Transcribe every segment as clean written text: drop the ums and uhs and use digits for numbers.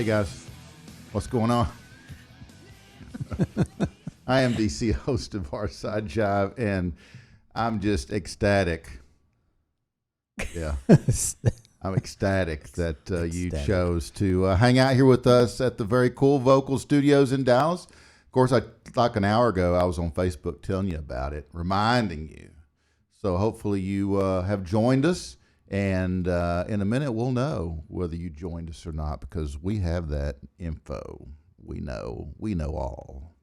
Hey guys, what's going on? I am DC, host of Barside Jive, and I'm just ecstatic. Yeah, I'm ecstatic that you chose to hang out here with us at the very cool Vocal Studios in Dallas. Of course, like an hour ago, I was on Facebook telling you about it, reminding you. So hopefully you have joined us. And in a minute, we'll know whether you joined us or not, because we have that info. We know all.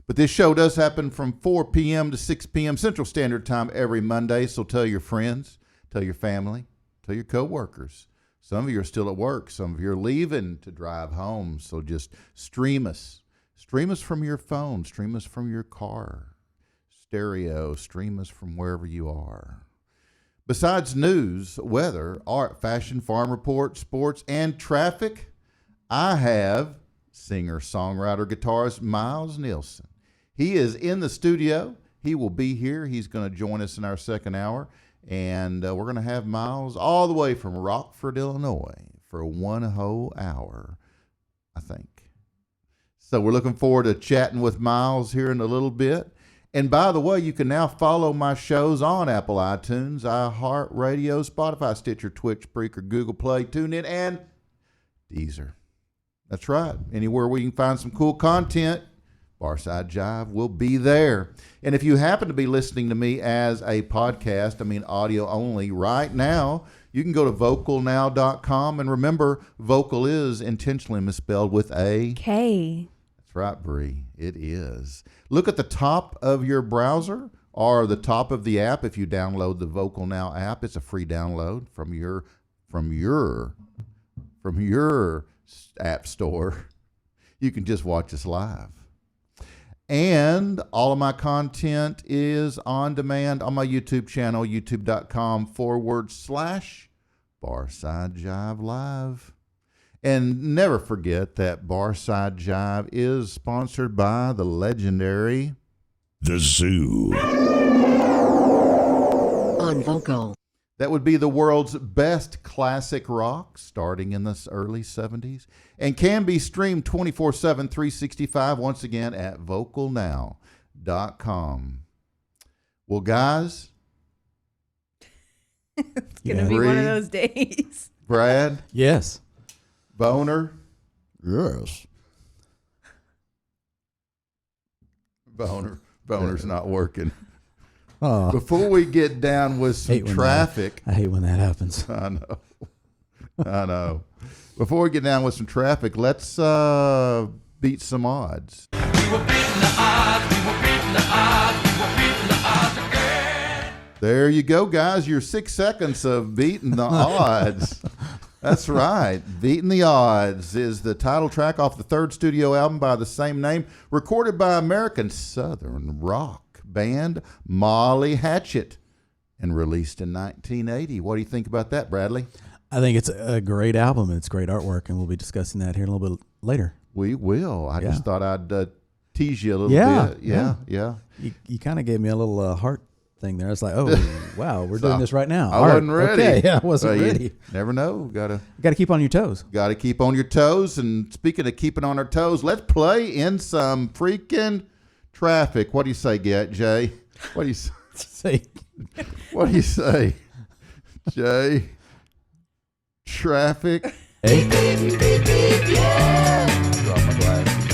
But this show does happen from 4 p.m. to 6 p.m. Central Standard Time every Monday. So tell your friends, tell your family, tell your coworkers. Some of you are still at work. Some of you are leaving to drive home. So just stream us. Stream us from your phone. Stream us from your car. Stereo. Stream us from wherever you are. Besides news, weather, art, fashion, farm report, sports, and traffic, I have singer-songwriter guitarist Miles Nielsen. He is in the studio. He will be here. He's going to join us in our second hour, and we're going to have Miles all the way from Rockford, Illinois, for 1 whole hour, I think. So we're looking forward to chatting with Miles here in a little bit. And by the way, you can now follow my shows on Apple iTunes, iHeartRadio, Spotify, Stitcher, Twitch, Spreaker, Google Play, TuneIn, and Deezer. That's right. Anywhere where you can find some cool content, Barside Jive will be there. And if you happen to be listening to me as a podcast, audio only, right now, you can go to vocalnow.com. And remember, vocal is intentionally misspelled with a K. That's right, Bree. It is. Look at the top of your browser or the top of the app if you download the Vocal Now app. It's a free download from your app store. You can just watch us live. And all of my content is on demand on my YouTube channel, youtube.com/Barside Jive Live. And never forget that Barside Jive is sponsored by the legendary The Zoo. On Vocal. That would be the world's best classic rock, starting in the early 70s, and can be streamed 24/7, 365, once again at vocalnow.com. Well, guys. It's going to be one of those days. Brad? Yes. Boner? Yes. Boner's not working. Oh, Before we get down with some traffic. I hate when that happens. I know. Before we get down with some traffic, let's beat some odds. We were beating the odds, again. There you go, guys. Your 6 seconds of beating the odds. That's right. Beating the Odds is the title track off the third studio album by the same name, recorded by American Southern rock band Molly Hatchet and released in 1980. What do you think about that, Bradley? I think it's a great album. It's great artwork, and we'll be discussing that here a little bit later. We will. I just thought I'd tease you a little bit. Yeah. You kind of gave me a little heart thing there. I was like, oh, wow, we're doing this right now. I wasn't ready. Okay, yeah, I wasn't ready. Never know. Got to keep on your toes. Got to keep on your toes. And speaking of keeping on our toes, let's play in some freaking traffic. What do you say, Jay? What do you say? What do you say, Jay? Traffic. Hey. Drop my glasses.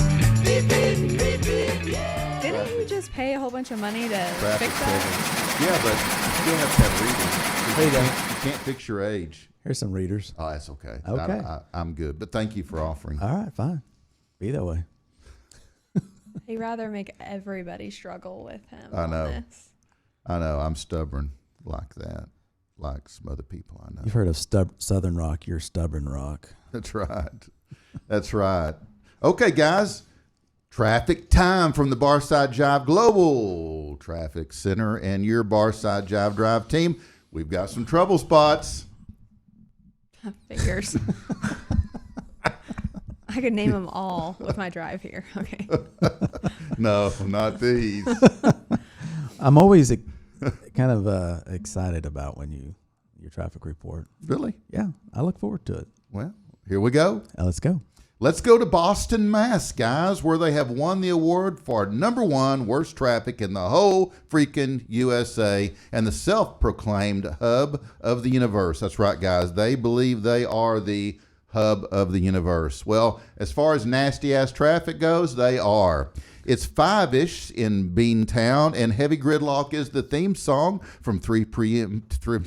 Didn't you just pay a whole bunch of money to Traffic fix that? Yeah, but you still have to have readers. You can't fix your age. Here's some readers. Oh, that's okay. Okay. I'm good. But thank you for offering. All right, fine. Be that way. He'd rather make everybody struggle with him. I know. On this. I know. I'm stubborn like that, like some other people I know. You've heard of Southern rock. You're stubborn rock. That's right. That's right. Okay, guys. Traffic time from the Barside Jive Global Traffic Center and your Barside Jive Drive team. We've got some trouble spots. Figures. I could name them all with my drive here. Okay. No, not these. I'm always kind of excited about when your traffic report. Really? Yeah, I look forward to it. Well, here we go. Let's go. Let's go to Boston, Mass, guys, where they have won the award for #1 worst traffic in the whole freaking USA and the self-proclaimed hub of the universe. That's right, guys. They believe they are the hub of the universe. Well, as far as nasty-ass traffic goes, they are. It's 5-ish in Beantown, and Heavy Gridlock is the theme song from 3 p.m. to 7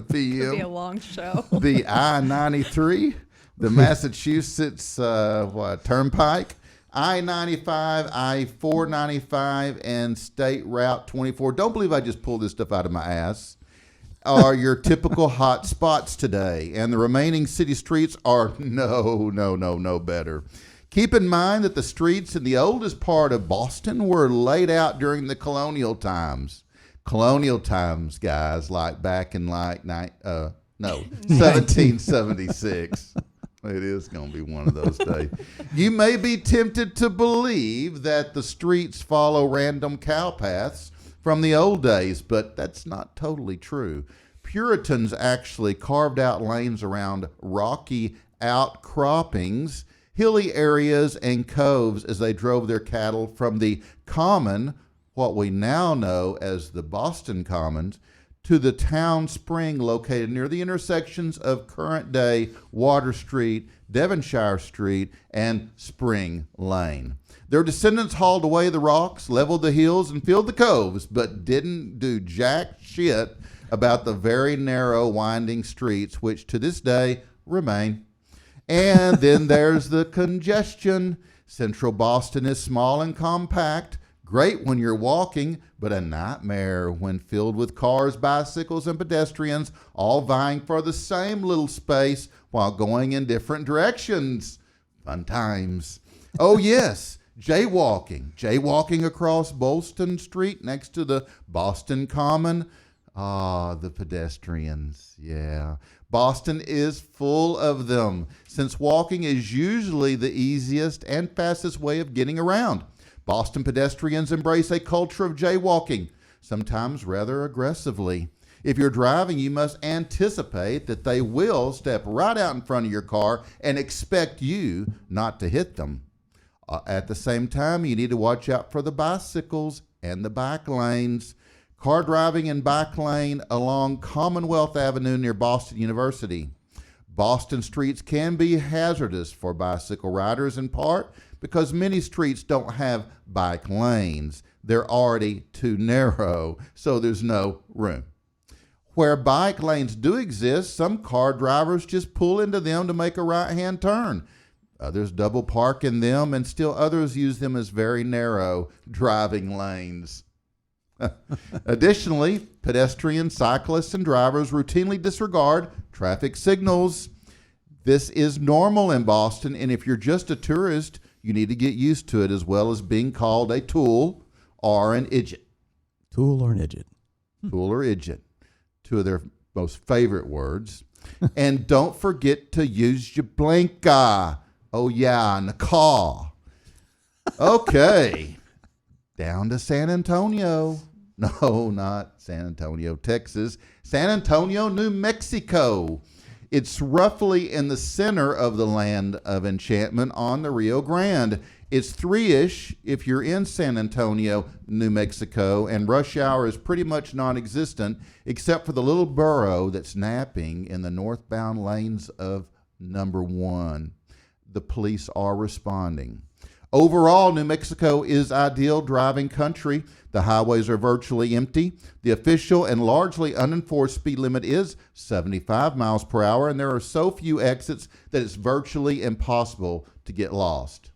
p.m. It'll be a long show. The I-93, the Massachusetts Turnpike, I-95, I-495, and State Route 24. Don't believe I just pulled this stuff out of my ass. Are your typical hot spots today, and the remaining city streets are no better. Keep in mind that the streets in the oldest part of Boston were laid out during the colonial times. Colonial times, guys, like back in 1776. It is going to be one of those days. You may be tempted to believe that the streets follow random cow paths from the old days, but that's not totally true. Puritans actually carved out lanes around rocky outcroppings, hilly areas, and coves as they drove their cattle from the common, what we now know as the Boston Commons, to the town spring located near the intersections of current-day Water Street, Devonshire Street, and Spring Lane. Their descendants hauled away the rocks, leveled the hills, and filled the coves, but didn't do jack shit about the very narrow, winding streets, which to this day remain. And then there's the congestion. Central Boston is small and compact, great when you're walking, but a nightmare when filled with cars, bicycles, and pedestrians, all vying for the same little space while going in different directions. Fun times. Oh, yes, jaywalking across Bolston Street next to the Boston Common. Ah, the pedestrians, yeah. Boston is full of them, since walking is usually the easiest and fastest way of getting around. Boston pedestrians embrace a culture of jaywalking, sometimes rather aggressively. If you're driving, you must anticipate that they will step right out in front of your car and expect you not to hit them. At the same time, you need to watch out for the bicycles and the bike lanes. Car driving in bike lane along Commonwealth Avenue near Boston University. Boston streets can be hazardous for bicycle riders in part because many streets don't have bike lanes. They're already too narrow, so there's no room. Where bike lanes do exist, some car drivers just pull into them to make a right-hand turn. Others double park in them, and still others use them as very narrow driving lanes. Additionally, pedestrians, cyclists, and drivers routinely disregard traffic signals. This is normal in Boston, and if you're just a tourist, you need to get used to it, as well as being called a tool or an idiot. Tool or an idiot. Tool or idiot. Two of their most favorite words. And don't forget to use your blinker. Oh, yeah, in the car. Okay. Down to San Antonio. No, not San Antonio, Texas. San Antonio, New Mexico. It's roughly in the center of the land of enchantment on the Rio Grande. It's 3-ish if you're in San Antonio, New Mexico, and rush hour is pretty much non-existent except for the little burro that's napping in the northbound lanes of number 1. The police are responding. Overall, New Mexico is ideal driving country. The highways are virtually empty. The official and largely unenforced speed limit is 75 miles per hour, and there are so few exits that it's virtually impossible to get lost.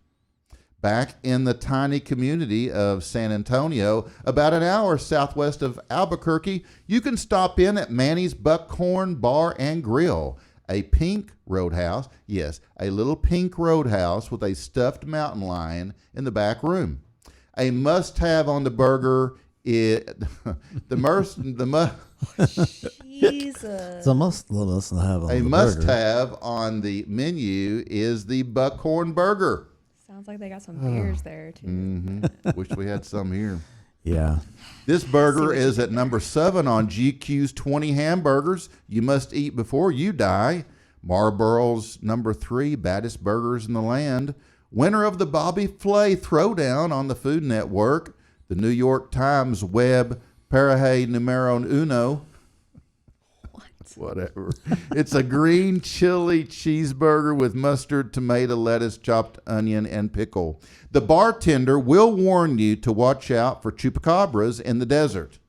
Back in the tiny community of San Antonio, about an hour southwest of Albuquerque, you can stop in at Manny's Buckhorn Bar and Grill. A pink roadhouse, yes, a little pink roadhouse with a stuffed mountain lion in the back room. A must-have on the burger is Jesus. So most of us have on a the must-have on the menu is the Buckhorn Burger. Sounds like they got some beers there too. Mm-hmm. Wish we had some here. Yeah. This burger is at number 7 on GQ's 20 hamburgers you must eat before you die. Marlboro's #3 baddest burgers in the land, winner of the Bobby Flay Throwdown on the Food Network, the New York Times Web Paraje Numero Uno. Whatever. It's a green chili cheeseburger with mustard, tomato, lettuce, chopped onion, and pickle. The bartender will warn you to watch out for chupacabras in the desert.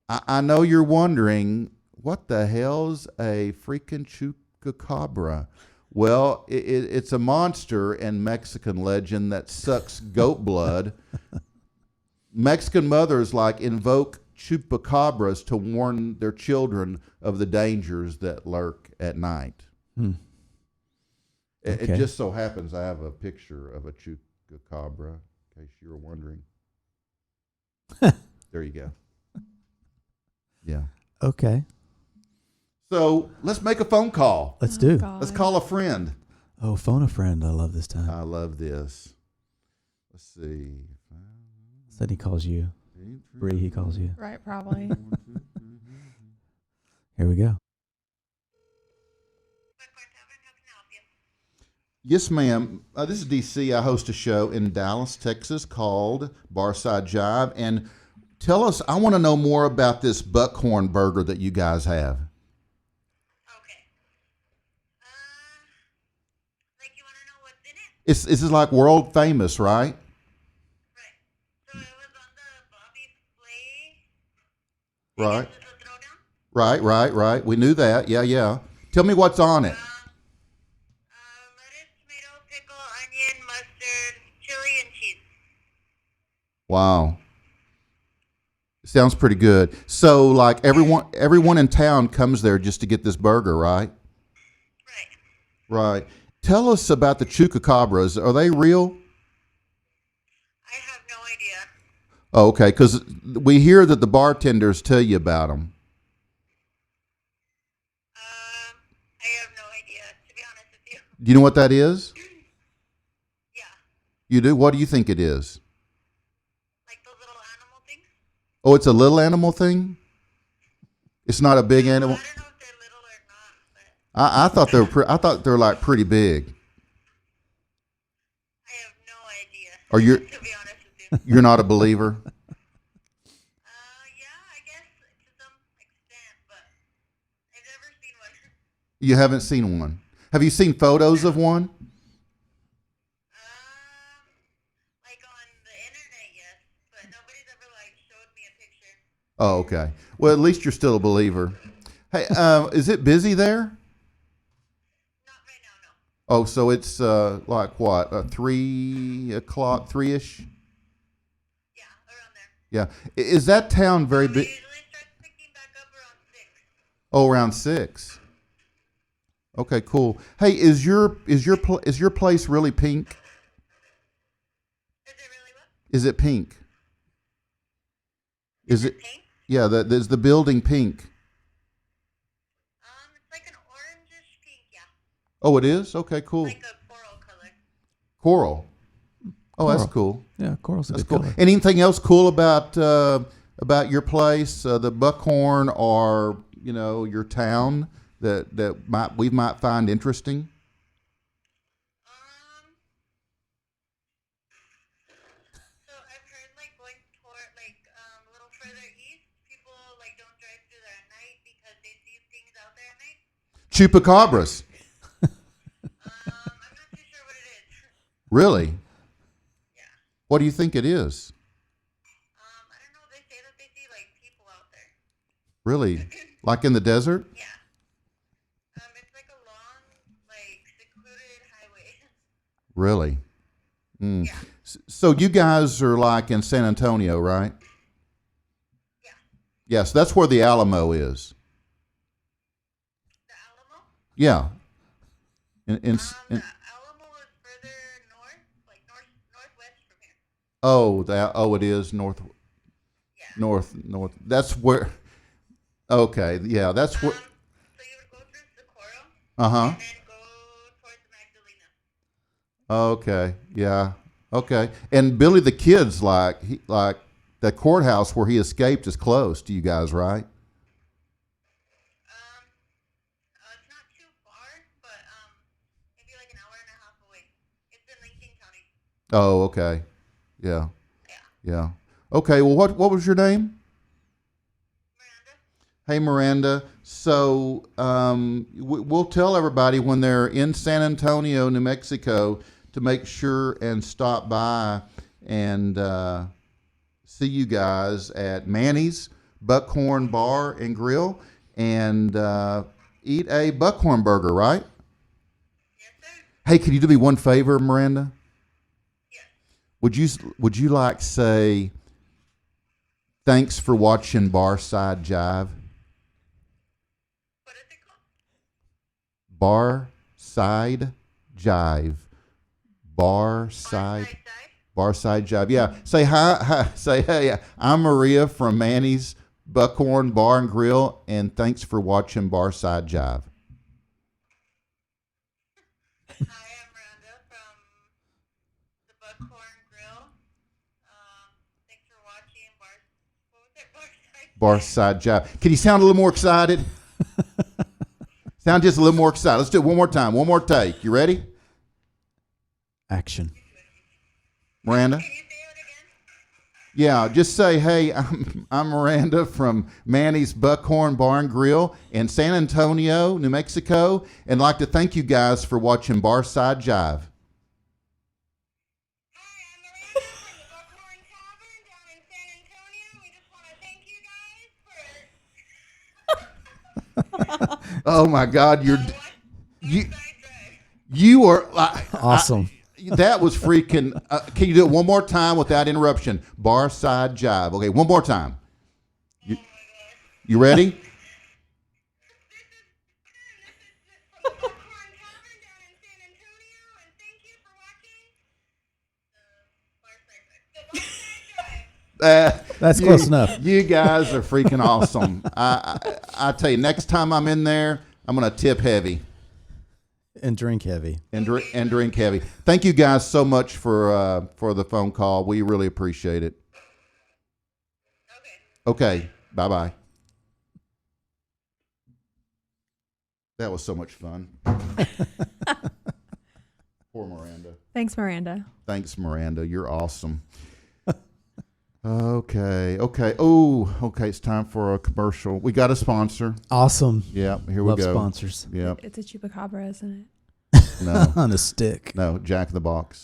I know you're wondering, what the hell's a freaking chupacabra? Well, it's a monster and Mexican legend that sucks goat blood. Mexican mothers invoke chupacabras to warn their children of the dangers that lurk at night. It just so happens I have a picture of a chupacabra, in case you were wondering. There you go. Yeah. Okay. So let's make a phone call. Let's do. God. Let's call a friend. Oh, phone a friend. I love this time. I love this. Let's see. Said he calls you. Bree, he calls you. Right, probably. Here we go. Yes, ma'am. This is DC. I host a show in Dallas, Texas called Barside Jive. And tell us, I want to know more about this buckhorn burger that you guys have. Okay. You want to know what's in it? This is like world famous, right? Right. So it was on the Bobby Flay. Right. The throwdown. Right. We knew that. Yeah. Tell me what's on it. Lettuce, tomato, pickle, onion, mustard, chili, and cheese. Wow. Sounds pretty good. So, everyone in town comes there just to get this burger, right? Right. Right. Tell us about the chupacabras. Are they real? I have no idea. Oh, okay, because we hear that the bartenders tell you about them. I have no idea, to be honest with you. Do you know what that is? Yeah. You do? What do you think it is? Like those little animal things? Oh, it's a little animal thing? It's not a big animal? I don't know if they're little or not, but I thought they were. I thought they're pretty big. I have no idea. Are you? To be honest with you. You're not a believer? Yeah, I guess to some extent, but I've never seen one. You haven't seen one. Have you seen photos of one? Like on the internet, yes, but nobody's ever showed me a picture. Oh, okay. Well, at least you're still a believer. Hey, is it busy there? Not right now, no. Oh, so it's what? 3 o'clock, 3-ish? Yeah, around there. Yeah. Is that town very It big? usually starts picking back up around 6. Oh, around 6. Okay, cool. Hey, is your place really pink? Is it really what? Is it pink? Is it? Pink? Yeah. Is the building pink? It's like an orangish pink, yeah. Oh, it is. Okay, cool. Like a coral color. Coral. Oh, that's Coral. cool. Yeah, coral's a That's good cool. color. Anything else cool about your place, the Buckhorn, or your town that we might find interesting? So I've heard going toward a little further east, people don't drive through there at night because they see things out there at night. Chupacabras. I'm not too sure what it is. Really? Yeah. What do you think it is? I don't know. They say that they see people out there. Really? Like in the desert? Yeah. It's like a long, secluded highway. Really? Mm. Yeah. So you guys are in San Antonio, right? Yeah. Yes, that's where the Alamo is. The Alamo? Yeah. The Alamo is further north, northwest from here. Oh, it is north. Yeah. North. That's where. Okay, yeah, that's where. So you would go through Socorro. Uh-huh. And then go towards Magdalena. Okay, yeah, okay. And Billy the Kid's the courthouse where he escaped is close to you guys, right? It's not too Oh, okay. Yeah. Yeah. Okay. Well, what was your name? Hey, Miranda. So we'll tell everybody when they're in San Antonio, New Mexico, to make sure and stop by and see you guys at Manny's Buckhorn Bar and Grill and eat a buckhorn burger, right? Yes, sir. Hey, can you do me one favor, Miranda? Yes. Would you like say thanks for watching Barside Jive? What is it called? Barside Jive. Barside Barside Jive? Barside Jive. Yeah. Say hi. Say hey. I'm Maria from Manny's Buckhorn Bar and Grill, and thanks for watching Barside Jive. Hi, I'm Miranda from the Buckhorn Grill. Thanks for watching what was it? Barside Jive. Can you sound a little more excited? Sound just a little more excited. Let's do it one more time. One more take. You ready? Action. Miranda? Can you say it again? Yeah, just say, hey, I'm Miranda from Manny's Buckhorn Bar and Grill in San Antonio, New Mexico, and like to thank you guys for watching Barside Jive. Hi, I'm Miranda from the Buckhorn Tavern down in San Antonio. We just want to thank you guys for Oh my God, you Barside Drive. you are Awesome. that was freaking. Can you do it one more time without interruption? Barside Jive. Okay, one more time. You ready? This is from the Buckhorn Tavern down in San Antonio, and thank you for watching Barside Drive. That's close enough. You guys are freaking awesome. I tell you, next time I'm in there, I'm gonna tip heavy. And drink heavy. And drink heavy. Thank you guys so much for the phone call. We really appreciate it. Okay. Bye bye. That was so much fun. Poor Miranda. Thanks, Miranda. Thanks, Miranda. You're awesome. Okay. Oh, okay. It's time for a commercial. We got a sponsor. Awesome. Yeah, here Love we go. sponsors. Yeah. It's a chupacabra, isn't it? No. On a stick. No, Jack in the Box.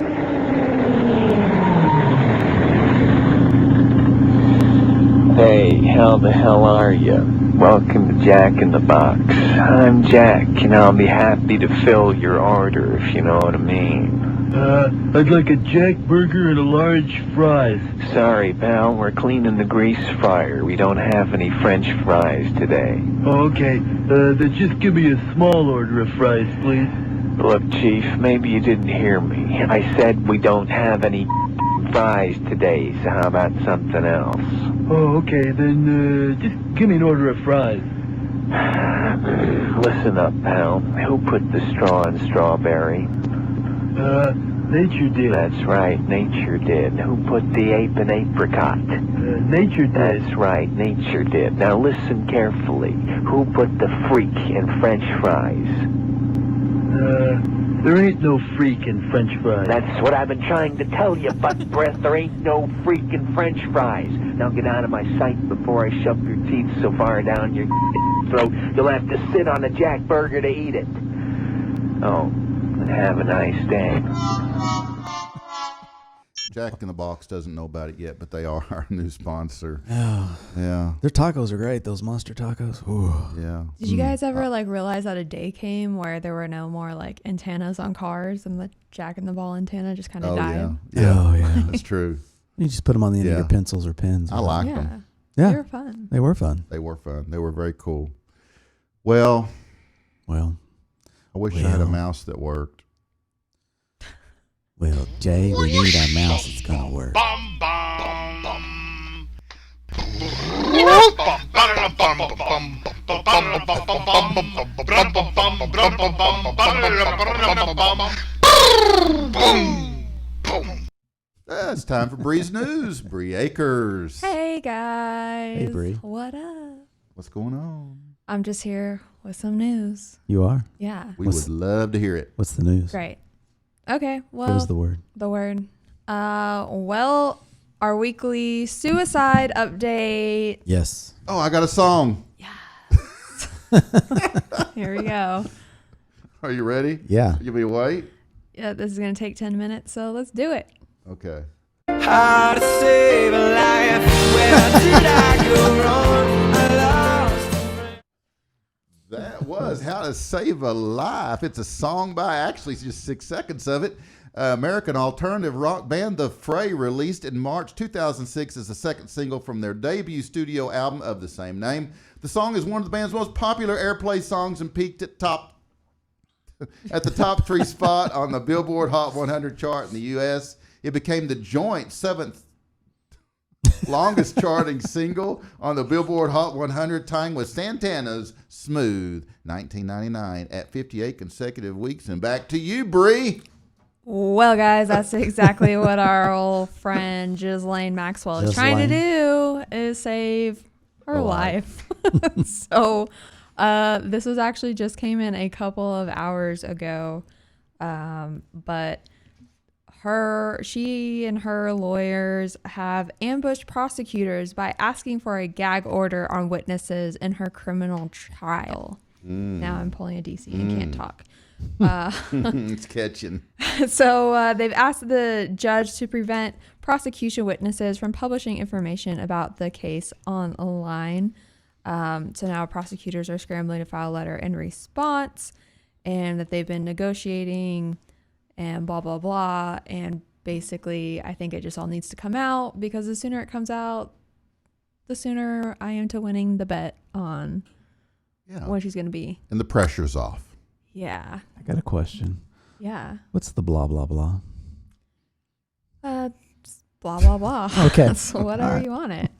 Hey, how the hell are you? Welcome to Jack in the Box. I'm Jack, and I'll be happy to fill your order if you know what I mean. I'd like a Jack burger and a large fries. Sorry, pal, we're cleaning the grease fryer. We don't have any French fries today. Oh, okay. Then just give me a small order of fries, please. Look, Chief, maybe you didn't hear me. I said we don't have any fries today, so how about something else? Oh, okay. Then just give me an order of fries. Listen up, pal. Who put the straw in strawberry? Nature did. That's right, nature did. Who put the ape in apricot? Nature did. That's right, nature did. Now listen carefully. Who put the freak in French fries? There ain't no freak in French fries. That's what I've been trying to tell you, butt breath. There ain't no freak in French fries. Now get out of my sight before I shove your teeth so far down your throat you'll have to sit on a Jack burger to eat it. Oh, and have a nice day. Jack in the Box doesn't know about it yet, but they are our new sponsor. Oh, Yeah. their tacos are great. Those monster tacos. Ooh. Yeah. Did you guys ever realize that a day came where there were no more antennas on cars and the Jack in the Ball antenna just kind of Oh, died? yeah. Yeah. Oh, yeah. That's true. You just put them on the end of Yeah. your pencils or pens. I like Yeah. them. Yeah. They were fun. They were fun. They were fun. They were very cool. Well, Well, I wish I had a Well. mouse that worked. Jay, we need a mouse that's going to work. Bum bum bum. It's time for Bree's News. Bree Akers. Hey, guys. Hey, Bree. What up? What's going on? I'm just here with some news. You are? Yeah. We would love to hear it. What's the news? Great. Okay. Well, What was the word? the word Well, our weekly suicide update. Yes. Oh, I got a song. Here we go. Are you ready? Yeah. You be wait. Yeah, this is going to take 10 minutes, so let's do it. Okay. How to save a life? Where did I go wrong? I lost a friend. That was How to Save a Life. It's a song by, actually, it's just 6 seconds of it. American alternative rock band The Fray released in March 2006 as the second single from their debut studio album of the same name. The song is one of the band's most popular airplay songs and peaked at the top 3 spot on the Billboard Hot 100 chart in the U.S. It became the joint 7th longest charting single on the Billboard Hot 100, tying with Santana's Smooth 1999 at 58 consecutive weeks. And back to you, Bree. Well, guys, that's exactly what our old friend Ghislaine Maxwell is trying to do, is save her life. So this was actually just came in a couple of hours ago. But she and her lawyers have ambushed prosecutors by asking for a gag order on witnesses in her criminal trial. Now I'm pulling a DC and can't talk. It's catching. So they've asked the judge to prevent prosecution witnesses from publishing information about the case online. So now prosecutors are scrambling to file a letter in response, and that they've been negotiating and blah, blah, blah. And basically, I think it just all needs to come out, because the sooner it comes out, the sooner I am to winning the bet on what she's going to be. And the pressure's off. Yeah. I got a question. Yeah. What's the blah, blah, blah? Blah, blah, blah. Okay. That's whatever you want it.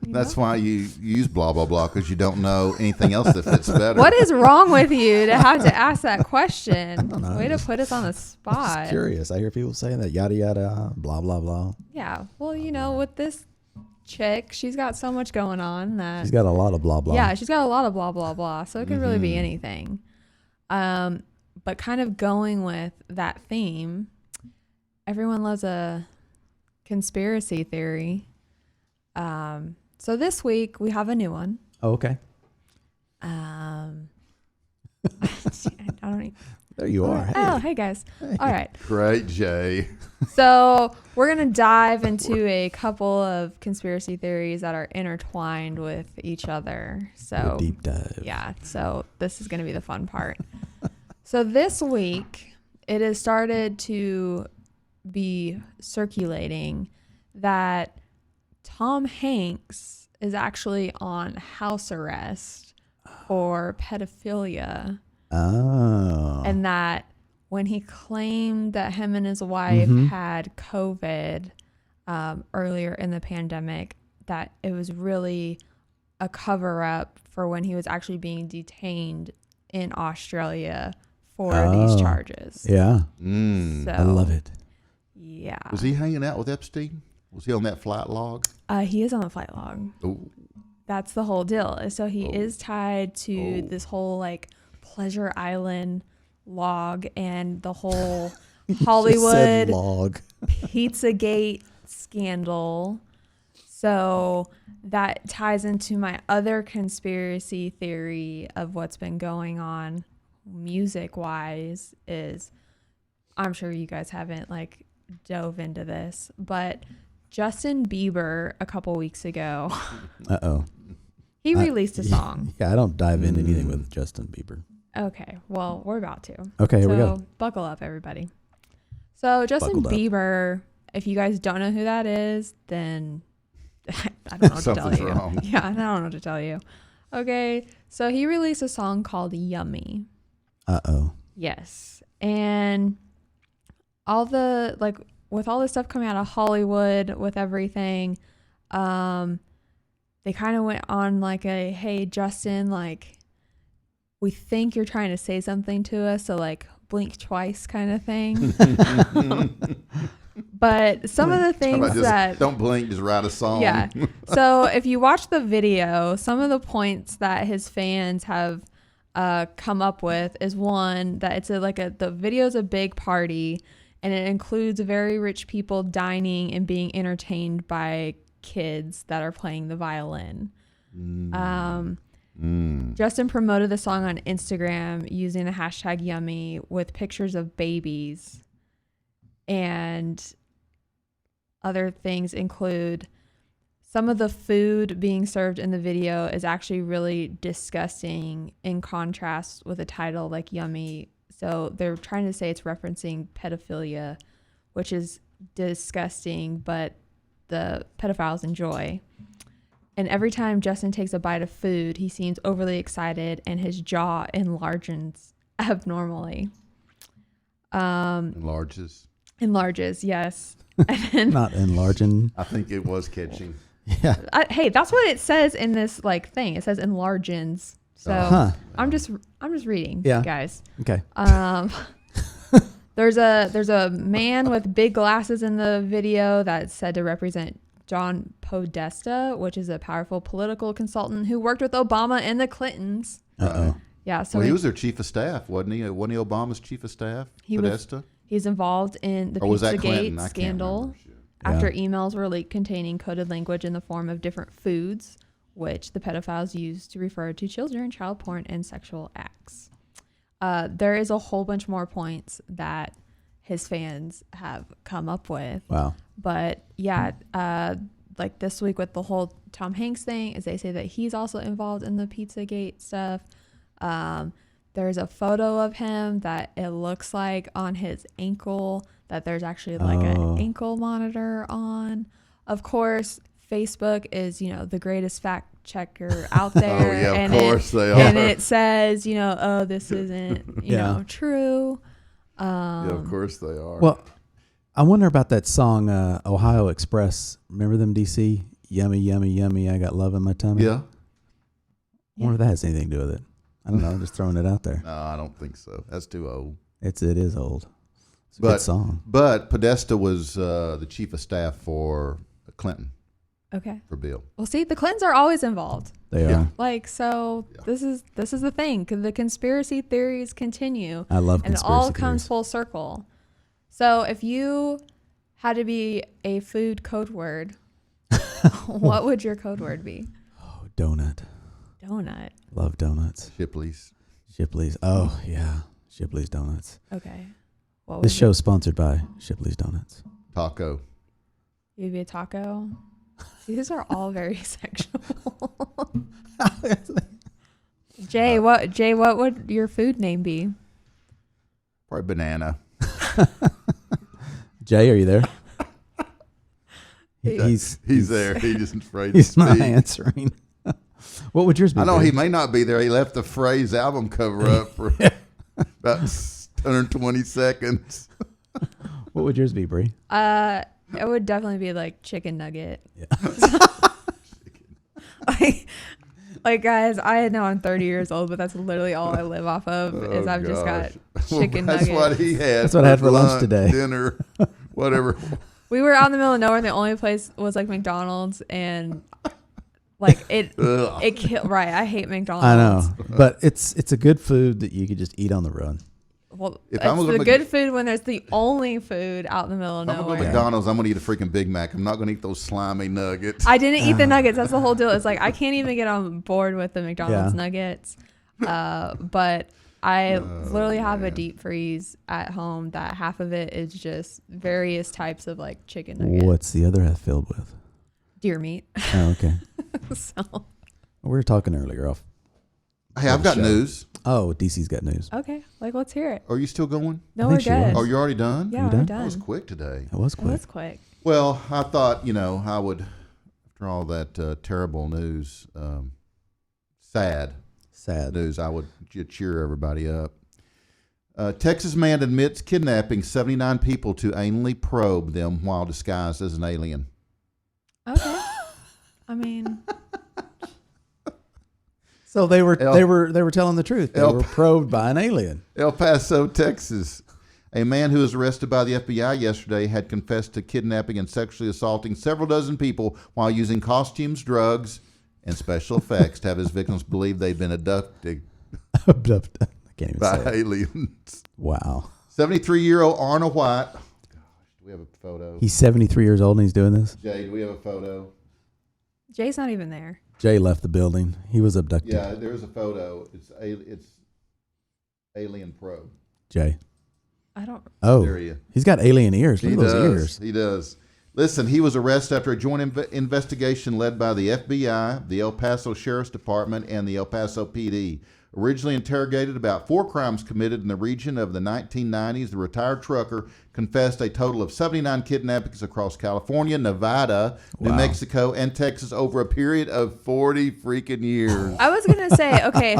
That's why you use blah, blah, blah, because you don't know anything else that fits better. What is wrong with you to have to ask that question? I don't know. Way to put us on the I'm spot. just curious. I hear people saying that yada, yada, blah, blah, blah. Yeah. Well, with this chick, she's got so much going on that She's got a lot of blah, blah. yeah, she's got a lot of blah, blah, blah. So it could really be anything. But kind of going with that theme, everyone loves a conspiracy theory. So this week we have a new one. Oh, okay. I don't even, There you are. Hey. Oh, hey guys. All right. Great, Jay. So we're going to dive into a couple of conspiracy theories that are intertwined with each other. So Deep dive. yeah, so this is going to be the fun part. So this week, it has started to be circulating that Tom Hanks is actually on house arrest for pedophilia. Oh. And that when he claimed that him and his wife had COVID earlier in the pandemic, that it was really a cover up for when he was actually being detained in Australia for these charges. Yeah. So, I love it. Yeah. Was he hanging out with Epstein? Was he on that flight log? He is on the flight log. Ooh. That's the whole deal. So he is tied to this whole like Pleasure Island log and the whole Hollywood log. Pizzagate scandal. So that ties into my other conspiracy theory of what's been going on music wise is, I'm sure you guys haven't like dove into this, but Justin Bieber a couple weeks ago, he released a song. Yeah, I don't dive into anything with Justin Bieber. Okay, well, we're about to. Okay, here we go. Buckle up, everybody. So Justin Bieber, if you guys don't know who that is, then I don't know what to tell you. Wrong. Yeah, I don't know what to tell you. Okay, so he released a song called Yummy. Yes. And all the, like, with all this stuff coming out of Hollywood, with everything, they kind of went on like a, hey, Justin, like, we think you're trying to say something to us, so like blink twice kind of thing. But some of the things that don't blink, just write a song. Yeah. So if you watch the video, some of the points that his fans have come up with is one, that it's the video's a big party, and it includes very rich people dining and being entertained by kids that are playing the violin. Justin promoted the song on Instagram using the hashtag Yummy with pictures of babies, and other things include some of the food being served in the video is actually really disgusting in contrast with a title like Yummy. So they're trying to say it's referencing pedophilia, which is disgusting, but the pedophiles enjoy. And every time Justin takes a bite of food, he seems overly excited and his jaw enlarges abnormally. Enlarges. Enlarges, yes. And Not enlarging. I think it was catching. Yeah. hey, that's what it says in this like thing. It says enlargens. So I'm just reading, guys. Okay. There's a man with big glasses in the video that's said to represent John Podesta, which is a powerful political consultant who worked with Obama and the Clintons. Uh-oh. Yeah, so Well, he was their chief of staff, wasn't he? Wasn't he Obama's chief of staff? Podesta? He's involved in the Or was that Clinton? Pizzagate I can't scandal remember. Shit. after emails were leaked containing coded language in the form of different foods, which the pedophiles used to refer to children, child porn, and sexual acts. There is a whole bunch more points that his fans have come up with. Wow. But yeah, like this week with the whole Tom Hanks thing, is they say that he's also involved in the Pizzagate stuff. There's a photo of him that it looks like on his ankle that there's actually like an ankle monitor on. Of course, Facebook is, the greatest fact checker out there. Oh, yeah, and of course they are. And it says, oh, this isn't, true. Yeah, of course they are. Well, I wonder about that song, Ohio Express. Remember them, DC? Yummy, yummy, yummy. I got love in my tummy. Yeah. I wonder if that has anything to do with it. I don't know. I'm just throwing it out there. No, I don't think so. That's too old. It is old. It's a good song. But Podesta was the chief of staff for Clinton. Okay. For Bill. Well, see, the Clintons are always involved. They are. Like, so this is the thing. The conspiracy theories continue. I love and conspiracy it all theories. comes full circle. So if you had to be a food code word, what would your code word be? Oh, donut. Donut. Love donuts. Shipley's. Shipley's. Oh, yeah. Shipley's Donuts. Okay. This show's sponsored by Shipley's Donuts. Taco. You'd be a taco. These are all very sexual. Jay, what would your food name be? Probably banana. Jay, are you there? He's there. He just afraid to He's speak. not answering. What would yours be? I know Barry? he may not be there. He left the phrase album cover up for about 120 seconds. What would yours be, Bree? It would definitely be like chicken nugget. Yeah. like guys, I know I'm 30 years old, but that's literally all I live off of is I've just got chicken That's nuggets. what he had. That's what I had for lunch today. Dinner, whatever. We were out in the middle of nowhere, and the only place was like McDonald's, and like it killed. Right, I hate McDonald's. I know, but it's a good food that you could just eat on the run. Well, If it's I'm gonna the make- good food when there's the only food out in the middle of If I'm nowhere. going to McDonald's, I'm going to eat a freaking Big Mac. I'm not going to eat those slimy nuggets. I didn't eat the nuggets. That's the whole deal. It's like I can't even get on board with the McDonald's nuggets. But I literally have a deep freeze at home that half of it is just various types of like chicken nuggets. What's the other half filled with? Deer meat. Oh, okay. So We were talking earlier off. Hey, I've got news. Oh, DC's got news. okay, like let's hear it. Are you still going? No, I we're think she good. was. Oh, you're already done? Yeah, You we're done? That was done. quick today. That was It quick. was quick. Well, I thought, I would, after all that terrible news, sad news, I would cheer everybody up. Texas man admits kidnapping 79 people to anally probe them while disguised as an alien. Okay. I mean, So they were telling the truth. They were probed by an alien. El Paso, Texas. A man who was arrested by the FBI yesterday had confessed to kidnapping and sexually assaulting several dozen people while using costumes, drugs, and special effects to have his victims believe they'd been abducted I can't even by say it. aliens. Wow. 73-year-old Arnold White Do we have a photo? He's 73 years old and he's doing this. Jay, do we have a photo? Jay's not even there. Jay left the building. He was abducted. Yeah, there's a photo. It's Alien Pro. Jay. I don't. Oh, There he is. he's got alien ears. Look He at those does. ears. He does. Listen, he was arrested after a joint investigation led by the FBI, the El Paso Sheriff's Department, and the El Paso PD. Originally interrogated about 4 crimes committed in the region of the 1990s, the retired trucker confessed a total of 79 kidnappings across California, Nevada, New Wow. Mexico, and Texas over a period of 40 freaking years. I was gonna say, okay,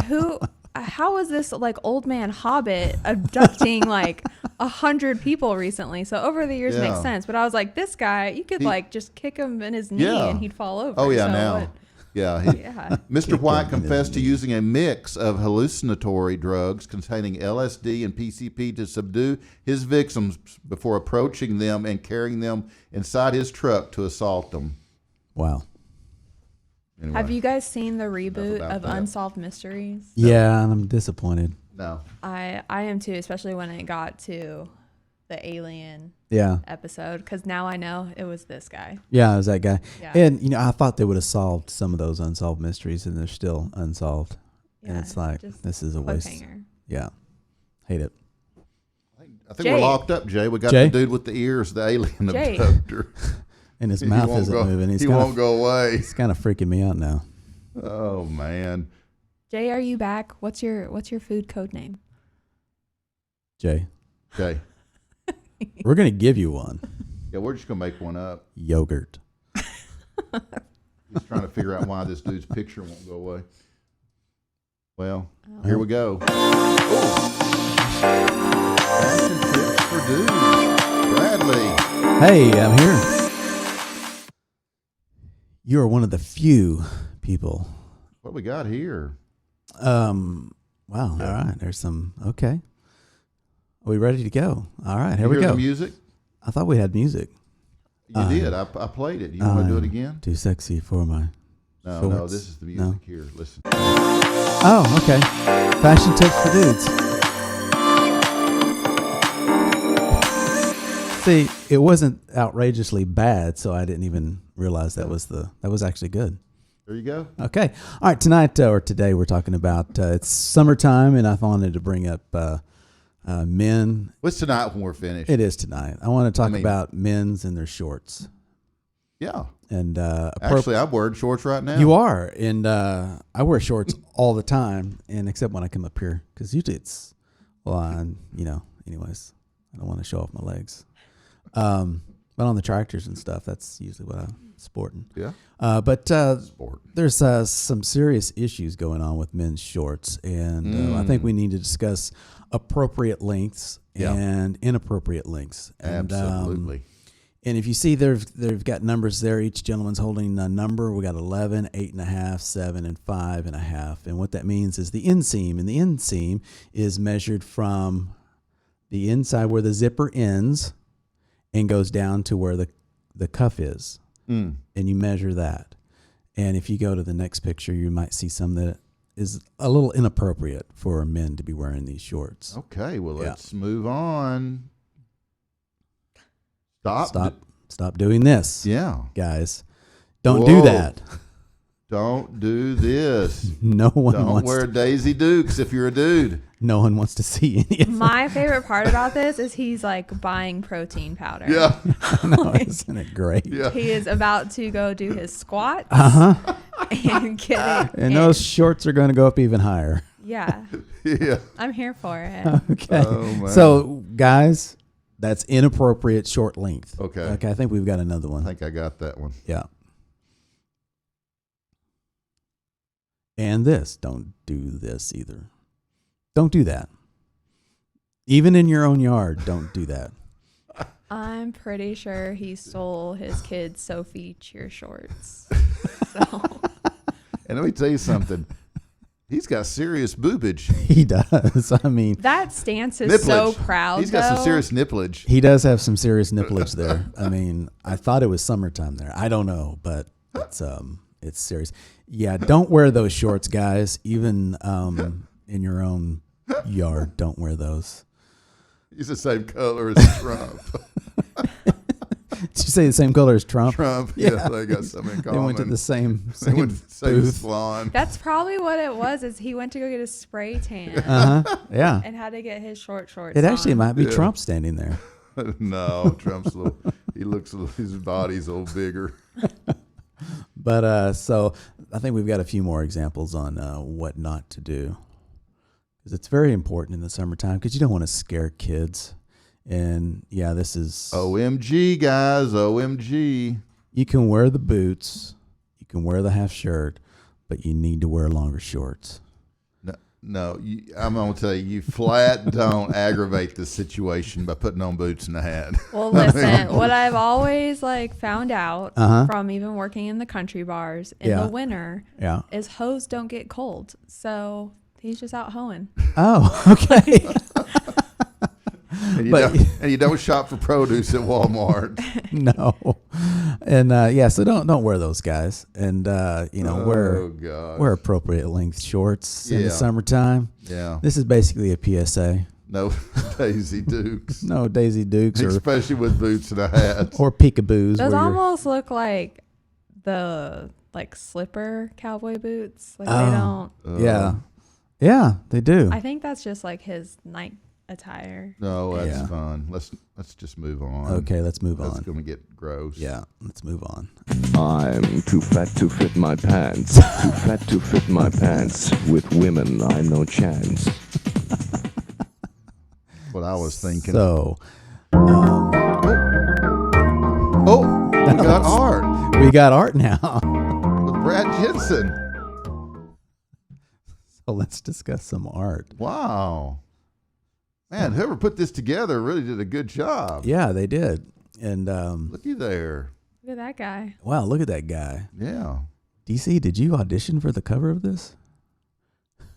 how was this like old man hobbit abducting like 100 people recently? So over the years Yeah. makes sense. But I was like, this guy, you could like just kick him in his knee Yeah. and he'd fall over. Oh, yeah, So now. what- Yeah. Yeah. Mr. White him in his confessed to knee. using a mix of hallucinatory drugs containing LSD and PCP to subdue his victims before approaching them and carrying them inside his truck to assault them. Wow. Anyway, Have you guys seen the reboot about of that. Unsolved Mysteries? Yeah, and I'm disappointed. No. I am too, especially when it got to the alien Yeah. episode, because now I know it was this guy. Yeah, it was that guy. Yeah. And, I thought they would have solved some of those unsolved mysteries, and they're still unsolved. And Yeah, it's like, just this is a waste. Cliffhanger. Yeah. Hate it. I think Jay. we're locked up, Jay. We got Jay? the dude with the ears, the alien Jay. abductor. And his He mouth won't isn't go- moving. He kinda, won't go away. It's kind of freaking me out now. Oh, man. Jay, are you back? What's your food code name? Jay, Jay. we're going to give you one. Yeah, we're just going to make one up. Yogurt. He's trying to figure out why this dude's picture won't go away. Well, here we go. Fashion tips for dudes. Bradley. Hey, I'm here. You are one of the few people. What we got here? Wow. All right. There's some. Okay. Are we ready to go? All right. Here You we hear go. the music? I thought we had music. You did. I played it. You want to do it again? Too sexy for my. No, shorts. this is the music No. here. Listen. Oh, okay. Fashion tips for dudes. See, it wasn't outrageously bad, so I didn't even realize that was actually good. There you go. Okay. All right. Tonight or today we're talking about it's summertime, and I wanted to bring up men. What's tonight when we're finished? It is tonight. I want to talk mean- about men's and their shorts. Yeah. And Actually, I'm wearing shorts right now. you are, and I wear shorts all the time, and except when I come up here, because usually it's anyways, I don't want to show off my legs. But on the tractors and stuff, that's usually what I'm sporting. Yeah. But Sport. there's some serious issues going on with men's shorts, and I think we need to discuss appropriate lengths Yeah. and inappropriate lengths. And, Absolutely. and if you see, they've got numbers there. Each gentleman's holding a number. We got 11, 8.5, 7, and 5.5. And what that means is the inseam, and the inseam is measured from the inside where the zipper ends and goes down to where the cuff is. Mm. And you measure that. And if you go to the next picture, you might see some that is a little inappropriate for men to be wearing these shorts. Okay. Well, Yeah. let's move on. Stop doing this. Yeah. Guys. Don't do Whoa. that. Don't do this. No one Don't wants wear Daisy Dukes if you're a dude. no one wants to see any of My favorite part about this is he's like buying protein powder. Yeah. no, isn't it great? Yeah. He is about to go do his squats Uh-huh. and get it. And in. those shorts are going to go up even higher. Yeah, Yeah. I'm here for it. Okay. Oh, man. So, guys, that's inappropriate short length. Okay. Okay, I think we've got another I one. think I got that one. Yeah. And this, don't do this either. Don't do that. Even in your own yard, don't do that. I'm pretty sure he stole his kid Sophie cheer shorts. So And let me tell you something. He's got serious boobage. He does. I mean, that stance is so Nipplage. proud. He's got some though. serious nipplage. he does have some serious nipplage there. I mean, I thought it was summertime there. I don't know, but it's serious. Yeah, don't wear those shorts, guys. Even in your own yard, don't wear those. He's the same color as Trump. Did you say the same color as Trump? Trump. Yeah, they got something in common. They went to the same They went to the same booth. salon. That's probably what it was. Is he went to go get a spray tan Yeah. and had to get his shorts. It actually on. might be Yeah. Trump standing there. No, Trump's a little. He looks. His body's a little bigger. But so I think we've got a few more examples on what not to do. Because it's very important in the summertime because you don't want to scare kids. And yeah, this is OMG, guys. OMG. You can wear the boots, you can wear the half shirt, but you need to wear longer shorts. No, I'm going to tell you, you flat don't aggravate the situation by putting on boots and a hat. Well, listen, what I've always found out from even working in the country bars in the winter is hoes don't get cold. So he's just out hoeing. Oh, okay. And you don't shop for produce at Walmart. No. And so don't wear those, guys. And wear appropriate length shorts in the summertime. Yeah. This is basically a PSA. No Daisy Dukes. No Daisy Dukes, especially with boots and a hat. Or peekaboos. Those almost look like the slipper cowboy boots. They don't. Yeah, they do. I think that's just his night attire. No, that's fun. Let's just move on. Okay, let's move on. That's going to get gross. Yeah, let's move on. I'm too fat to fit my pants. Too fat to fit my pants. With women, I'm no chance. What I was thinking. So, we got art. We got art now. With Brad Jensen. So let's discuss some art. Wow. Man, whoever put this together really did a good job. Yeah, they did. And looky there. Look at that guy. Wow, look at that guy. Yeah. DC, did you audition for the cover of this?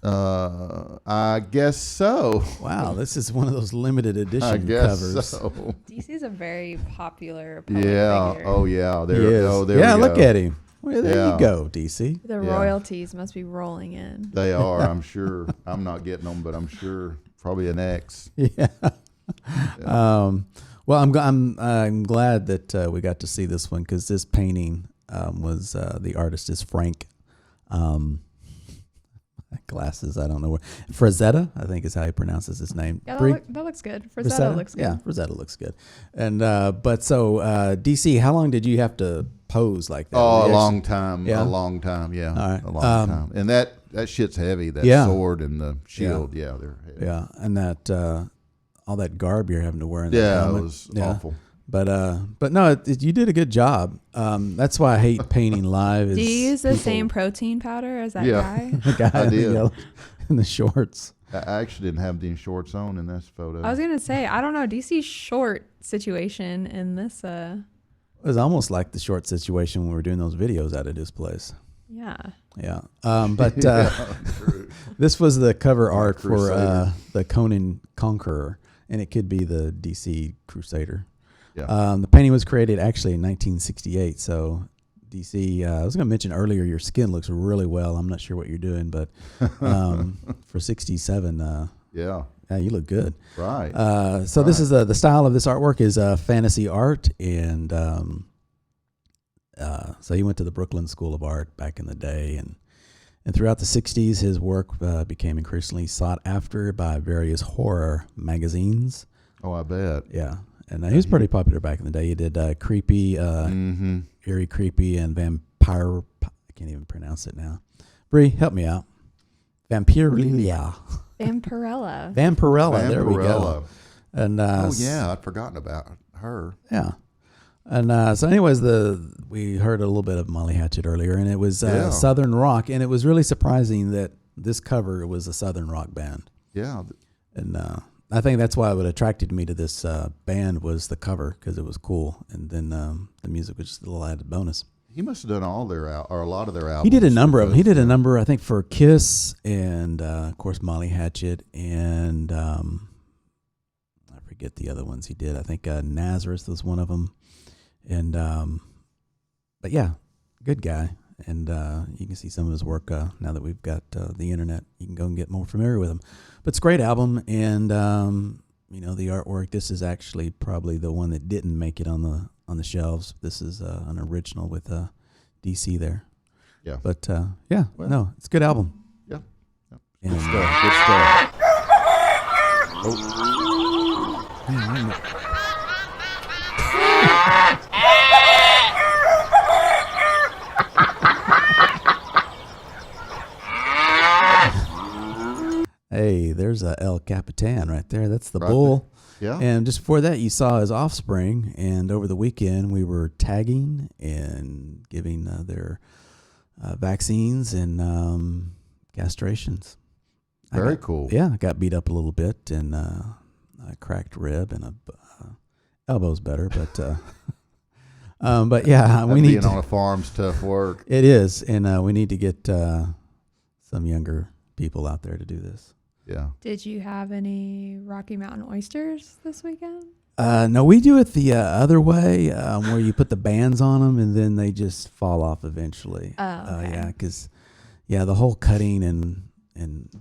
I guess so. Wow, this is one of those limited edition I guess covers. so. DC's a very popular public Yeah. figure. Oh, yeah. There He is. we go. Look at him. Well, there you go, DC. The royalties must be rolling in. They are, I'm sure. I'm not getting them, but I'm sure probably an X. Yeah. Well, I'm glad that we got to see this one because this painting was the artist is Frank. Glasses, I don't know where. Frazetta, I think is how he pronounces his name. Yeah, that looks good. Frazetta looks good. Yeah, Frazetta looks good. And but so DC, how long did you have to pose like that? Oh, a long time. Yeah? A long time. Yeah. All right. A long time. And that shit's heavy. That sword and the shield. Yeah, they're heavy. Yeah, and that all that garb you're having to wear in that Yeah, helmet. it was awful. But no, you did a good job. That's why I hate painting live. Do you use the same protein powder as that guy? The guy I in the did. yellow, in the shorts. I actually didn't have any shorts on in this photo. I was gonna say I don't know DC's short situation in this. It was almost like the short situation when we were doing those videos out of this place. Yeah. Yeah. But this was the cover art for the Conan Conqueror, and it could be the DC Crusader. Yeah. The painting was created actually in 1968. So DC, I was going to mention earlier, your skin looks really well. I'm not sure what you're doing, but for 67, yeah, you look good. Right. So this is the style of this artwork is fantasy art, and so he went to the Brooklyn School of Art back in the day, and throughout the 60s, his work became increasingly sought after by various horror magazines. Oh, I bet. Yeah. And he was pretty popular back in the day. He did creepy, eerie, creepy, and vampire. I can't even pronounce it now. Bree, help me out. Vampirella. Vampirella. Vampirella. There we go. And yeah, I'd forgotten about her. Yeah. And so, anyways, we heard a little bit of Molly Hatchet earlier, and it was Southern rock, and it was really surprising that this cover was a Southern rock band. Yeah. And I think that's why what attracted me to this band was the cover because it was cool, and then the music was just a little added bonus. He must have done all their or a lot of their albums. He did a number of them. He did a number, I think, for Kiss and of course Molly Hatchet, and I forget the other ones he did. I think Nazareth was one of them, and but yeah, good guy. And you can see some of his work now that we've got the internet. You can go and get more familiar with him. But it's a great album, and the artwork. This is actually probably the one that didn't make it on on the shelves. This is an original with DC there. Yeah. But Well. no, it's a good album. Yeah. And, Good stuff. Good stuff. Hey, there's a El Capitan right there. That's the Right bull. Yeah. And just before that, you saw his offspring. And over the weekend, we were tagging and giving their vaccines and castrations. Very cool. Yeah, I got beat up a little bit and a cracked rib and a elbow's better, but yeah, we need being on a farm's tough work. It is, and we need to get some younger people out there to do this. Yeah. Did you have any Rocky Mountain oysters this weekend? No, we do it the other way, where you put the bands on them and then they just fall off eventually. Oh, okay. Yeah, because the whole cutting and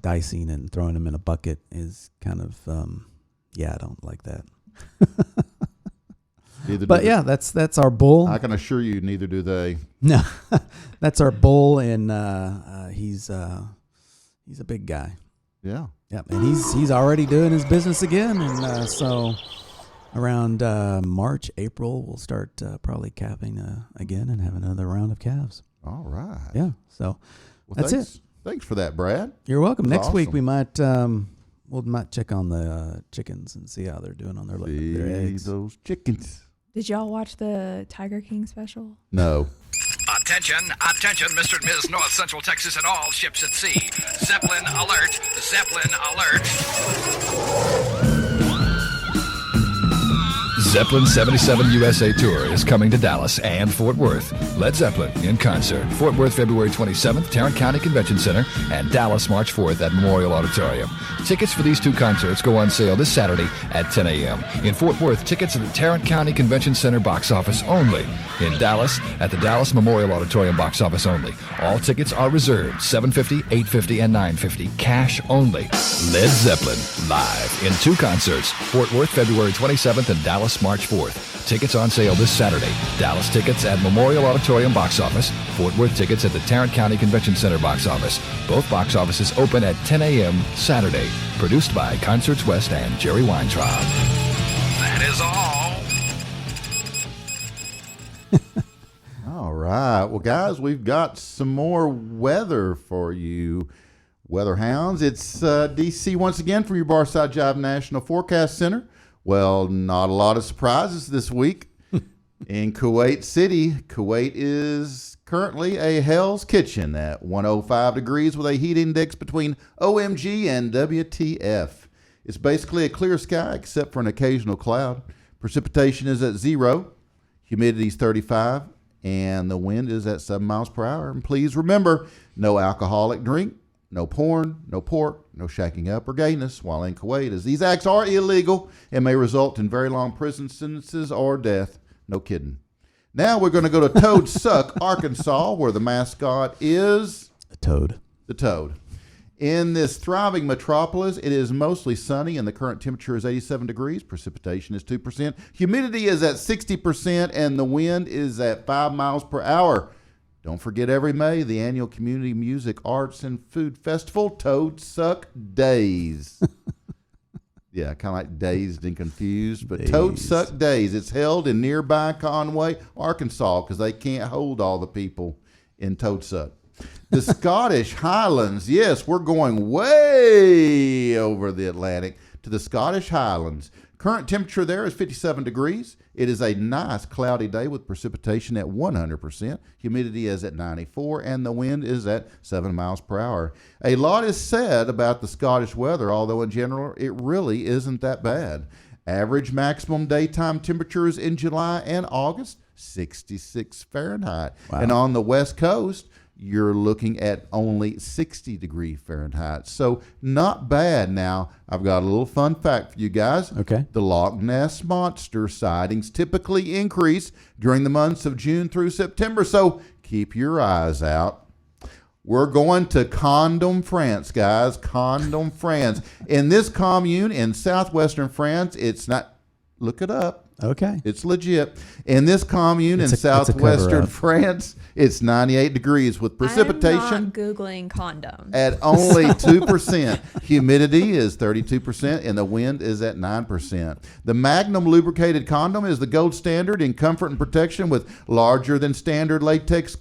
dicing and throwing them in a bucket is kind of I don't like that. But yeah, that's our bull. I can assure you, neither do they. No, that's our bull, and he's a big guy. Yeah. Yeah, and he's already doing his business again, and so around March, April, we'll start probably calving again and have another round of calves. All right. Yeah, so Well, that's thanks. it. Thanks for that, Brad. You're welcome. That's Next week awesome. we might check on the chickens and see how they're doing on their See eggs. those chickens. Did y'all watch the Tiger King special? No. Attention, attention, Mr. and Ms. North Central Texas and all ships at sea. Zeppelin alert, Zeppelin alert. Zeppelin 77 USA Tour is coming to Dallas and Fort Worth. Led Zeppelin in concert. Fort Worth, February 27th, Tarrant County Convention Center, and Dallas, March 4th at Memorial Auditorium. Tickets for these two concerts go on sale this Saturday at 10 a.m. In Fort Worth, tickets at the Tarrant County Convention Center box office only. In Dallas, at the Dallas Memorial Auditorium box office only. All tickets are reserved, $750, $850, and $950, cash only. Led Zeppelin, live in two concerts. Fort Worth, February 27th, and Dallas, March 4th. Tickets on sale this Saturday. Dallas tickets at Memorial Auditorium box office. Fort Worth tickets at the Tarrant County Convention Center box office. Both box offices open at 10 a.m. Saturday. Produced by Concerts West and Jerry Weintraub. That is all. All right. Well, guys, we've got some more weather for you, weather hounds. It's DC once again from your Barside Jive National Forecast Center. Well, not a lot of surprises this week. In Kuwait City, Kuwait is currently a Hell's Kitchen at 105 degrees with a heat index between OMG and WTF. It's basically a clear sky except for an occasional cloud. Precipitation is at 0. Humidity is 35. And the wind is at 7 miles per hour. And please remember, no alcoholic drink, no porn, no pork, no shaking up or gayness while in Kuwait, as these acts are illegal and may result in very long prison sentences or death. No kidding. Now we're going to go to Toad Suck, Arkansas, where the mascot is A toad. the toad. In this thriving metropolis, it is mostly sunny and the current temperature is 87 degrees. Precipitation is 2%. Humidity is at 60% and the wind is at 5 miles per hour. Don't forget every May, the annual Community Music, Arts, and Food Festival, Toad Suck Days. Yeah, kind of like dazed and confused, but Toad Suck Days. It's held in nearby Conway, Arkansas, because they can't hold all the people in Toad Suck. The Scottish Highlands. Yes, we're going way over the Atlantic to the Scottish Highlands. Current temperature there is 57 degrees. It is a nice cloudy day with precipitation at 100%. Humidity is at 94, and the wind is at 7 miles per hour. A lot is said about the Scottish weather, although in general it really isn't that bad. Average maximum daytime temperatures in July and August, 66 Fahrenheit. Wow. And on the West Coast, you're looking at only 60 degree Fahrenheit. So not bad. Now, I've got a little fun fact for you guys. Okay. The Loch Ness Monster sightings typically increase during the months of June through September, so keep your eyes out. We're going to Condom, France, guys. Condom, France. In this commune in southwestern France, it's not, look it up. Okay. It's legit. In this commune in southwestern France, it's 98 degrees with precipitation. I'm not Googling condom. At only 2%. Humidity is 32%, and the wind is at 9%. The Magnum lubricated condom is the gold standard in comfort and protection with larger than standard latex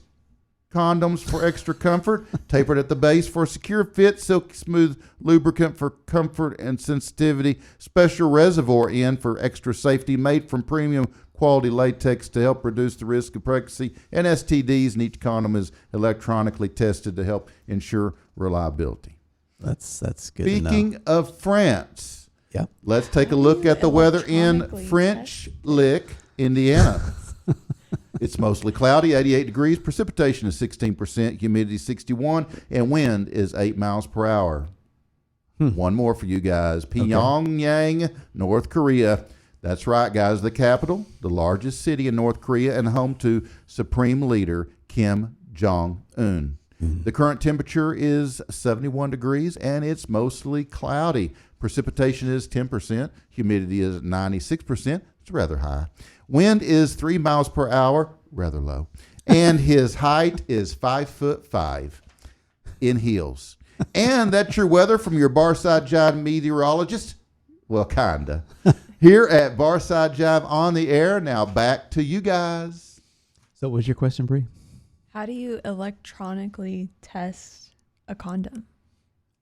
condoms for extra comfort, tapered at the base for a secure fit, silky smooth lubricant for comfort and sensitivity, special reservoir end for extra safety, made from premium quality latex to help reduce the risk of pregnancy and STDs, and each condom is electronically tested to help ensure reliability. That's good. Speaking of France, yep. Let's take a look at the weather in French Lick, Indiana. It's mostly cloudy, 88 degrees. Precipitation is 16%, humidity 61, and wind is 8 miles per hour. One more for you guys. Pyongyang, North Korea. That's right, guys. The capital, the largest city in North Korea, and home to Supreme Leader Kim Jong-un. The current temperature is 71 degrees, and it's mostly cloudy. Precipitation is 10%. Humidity is 96%. It's rather high. Wind is 3 miles per hour, rather low. And his height is 5'5" in heels. And that's your weather from your Barside Jive meteorologist. Well, kinda. Here at Barside Jive on the air. Now back to you guys. So what was your question, Bree? How do you electronically test a condom?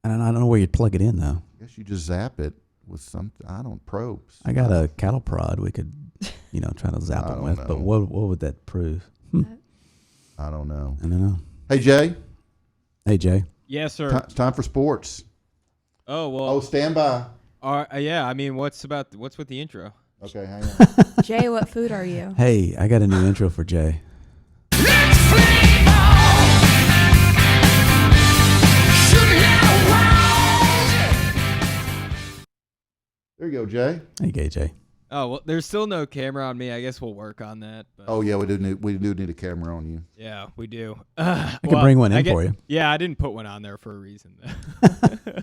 I don't know where you'd plug it in, though. I guess you just zap it with something. probes. I got a cattle prod we could, try to zap it with. know. But what would that prove? I don't know. I don't know. Hey, Jay. Hey, Jay. Yes, sir. It's time for sports. Oh, well. Oh, stand by. Yeah, I mean, what's with the intro? Okay, hang on. Jay, what food are you? Hey, I got a new intro for Jay. There you go, Jay. Hey, Jay. Oh, well, there's still no camera on me. I guess we'll work on that. But. Oh, yeah, we do need a camera on you. Yeah, we do. I can bring one in for you. Yeah, I didn't put one on there for a reason.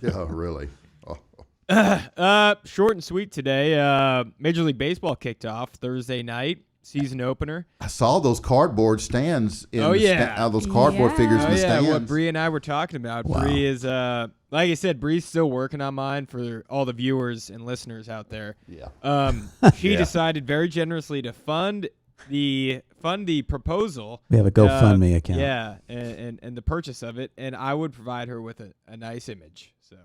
Yeah, really. Oh. Short and sweet today. Major League Baseball kicked off Thursday night, season opener. I saw those cardboard stands. Those cardboard figures in the stands. What Bree and I were talking about. Wow. Bree is, like I said, Bree's still working on mine for all the viewers and listeners out there. Yeah. She decided very generously to fund the proposal. We have a GoFundMe account. Yeah, and the purchase of it, and I would provide her with a nice image. So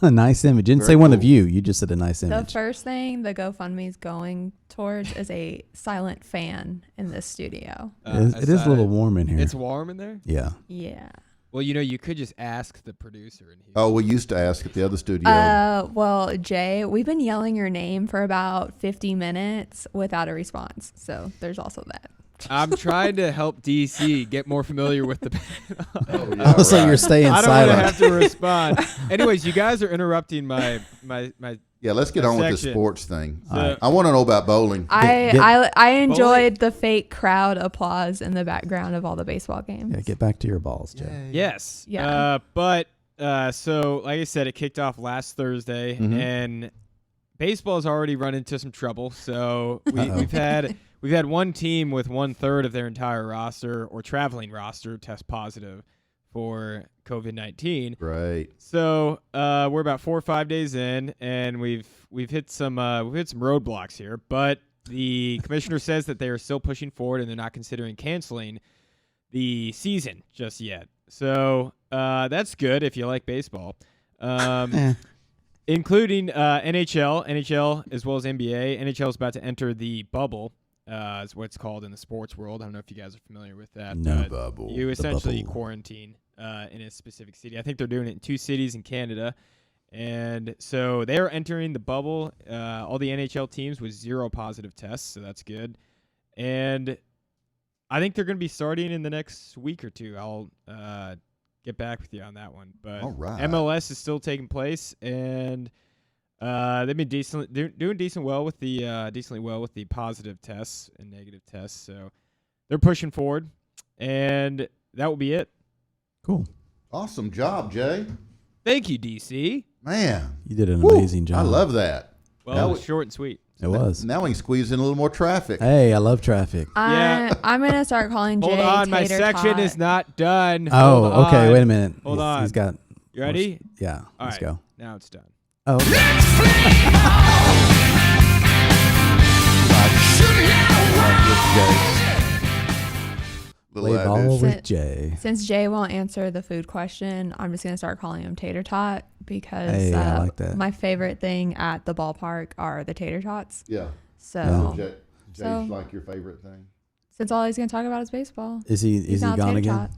a nice image. Didn't Very say one of cool. you. You just said a nice The image. first thing the GoFundMe is going towards is a silent fan in this studio. It is a little warm in here. It's warm in there? Yeah. Yeah. Well, you could just ask the producer. And Oh, we used to ask at the other studio. Well, Jay, we've been yelling your name for about 50 minutes without a response. So there's also that. I'm trying to help DC get more familiar with the band. Yeah, So you're staying I don't silent. want to have to respond. Anyways, you guys are interrupting my Yeah, let's get on with the section. sports thing. So- I want to know about bowling. I enjoyed the fake crowd applause in the background of all the baseball games. Yeah, get back to your balls, Jay. Yes. Yeah. So like I said, it kicked off last Thursday, and baseball has already run into some trouble. So we've had one team with 1/3 of their entire roster or traveling roster test positive for COVID-19. Right. So we're about 4 or 5 days in, and we've hit some roadblocks here. But the commissioner says that they are still pushing forward, and they're not considering canceling the season just yet. So that's good if you like baseball, including NHL as well as NBA. NHL is about to enter the bubble. Is what it's called in the sports world. I don't know if you guys are familiar with that. No. But Bubble. you essentially bubble. quarantine in a specific city. I think they're doing it in 2 cities in Canada. And so they are entering the bubble, all the NHL teams with 0 positive tests, so that's good. And I think they're going to be starting in the next week or two. I'll get back with you on that one. But All right. MLS is still taking place, and they've been doing decently well with the positive tests and negative tests. So they're pushing forward, and that will be it. Cool. Awesome job, Jay. Thank you, DC. Man. You did an Woo, amazing job. I love that. Well, that was short and sweet. It was. Now we can squeeze in a little more traffic. Hey, I love traffic. I'm gonna start calling Jay. Hold on, my Tater section Tot. is not done. Oh, Hold okay. on. Wait a minute. Hold on. He's got. You ready? Yeah. All let's right, go. Now it's done. Oh. Okay. Play ball with Jay. Since Jay won't answer the food question, I'm just gonna start calling him Tater Tot because Hey, I like that. my favorite thing at the ballpark are the tater tots. Yeah. So, Jay's like your favorite thing. Since all he's gonna talk about is baseball, Is he now a gone tater again? tot.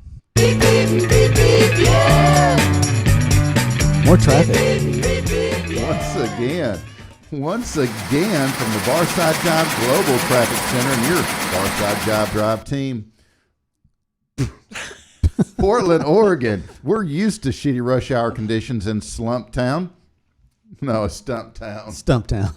More traffic. Once again from the Barside Jive Global Traffic Center and your Barside Jive Drive team. Portland, Oregon. We're used to shitty rush hour conditions in Slump Town. No, Stump Town. Stump Town.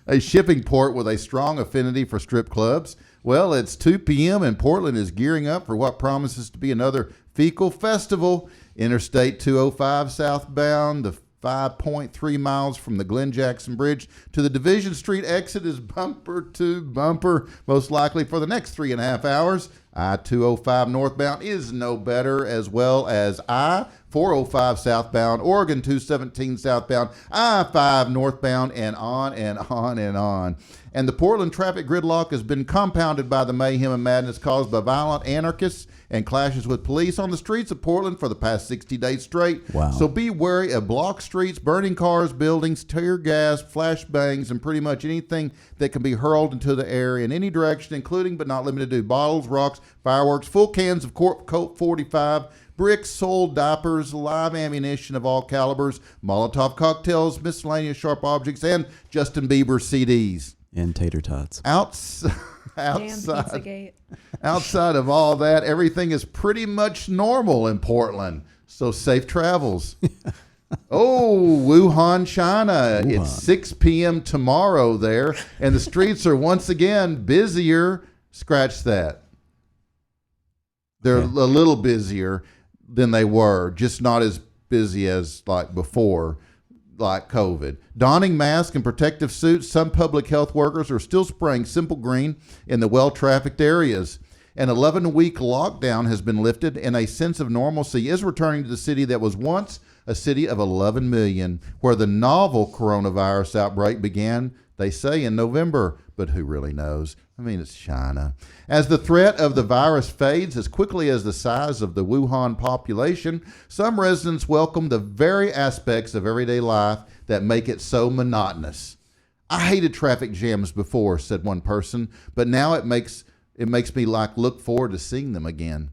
A shipping port with a strong affinity for strip clubs. Well, it's 2 p.m. and Portland is gearing up for what promises to be another fecal festival. Interstate 205 southbound, the 5.3 miles from the Glen Jackson Bridge to the Division Street exit is bumper to bumper, most likely for the next 3.5 hours. I-205 northbound is no better, as well as I-405 southbound, Oregon 217 southbound, I-5 northbound, and on and on and on. And the Portland traffic gridlock has been compounded by the mayhem and madness caused by violent anarchists and clashes with police on the streets of Portland for the past 60 days straight. Wow. So be wary of blocked streets, burning cars, buildings, tear gas, flashbangs, and pretty much anything that can be hurled into the air in any direction, including but not limited to bottles, rocks, fireworks, full cans of Colt 45, bricks, sold diapers, live ammunition of all calibers, Molotov cocktails, miscellaneous sharp objects, and Justin Bieber CDs. And tater tots. Damn Outside Pizzagate. outside of all that, everything is pretty much normal in Portland. So safe travels. Oh, Wuhan, China. Wuhan. It's 6 p.m. tomorrow there, and the streets are once again busier. Scratch that. They're a little busier than they were, just not as busy as like before, like COVID. Donning masks and protective suits, some public health workers are still spraying Simple Green in the well-trafficked areas. An 11-week lockdown has been lifted, and a sense of normalcy is returning to the city that was once a city of 11 million, where the novel coronavirus outbreak began, they say, in November. But who really knows? I mean, it's China. As the threat of the virus fades as quickly as the size of the Wuhan population, some residents welcome the very aspects of everyday life that make it so monotonous. I hated traffic jams before, said one person, but now it makes me look forward to seeing them again.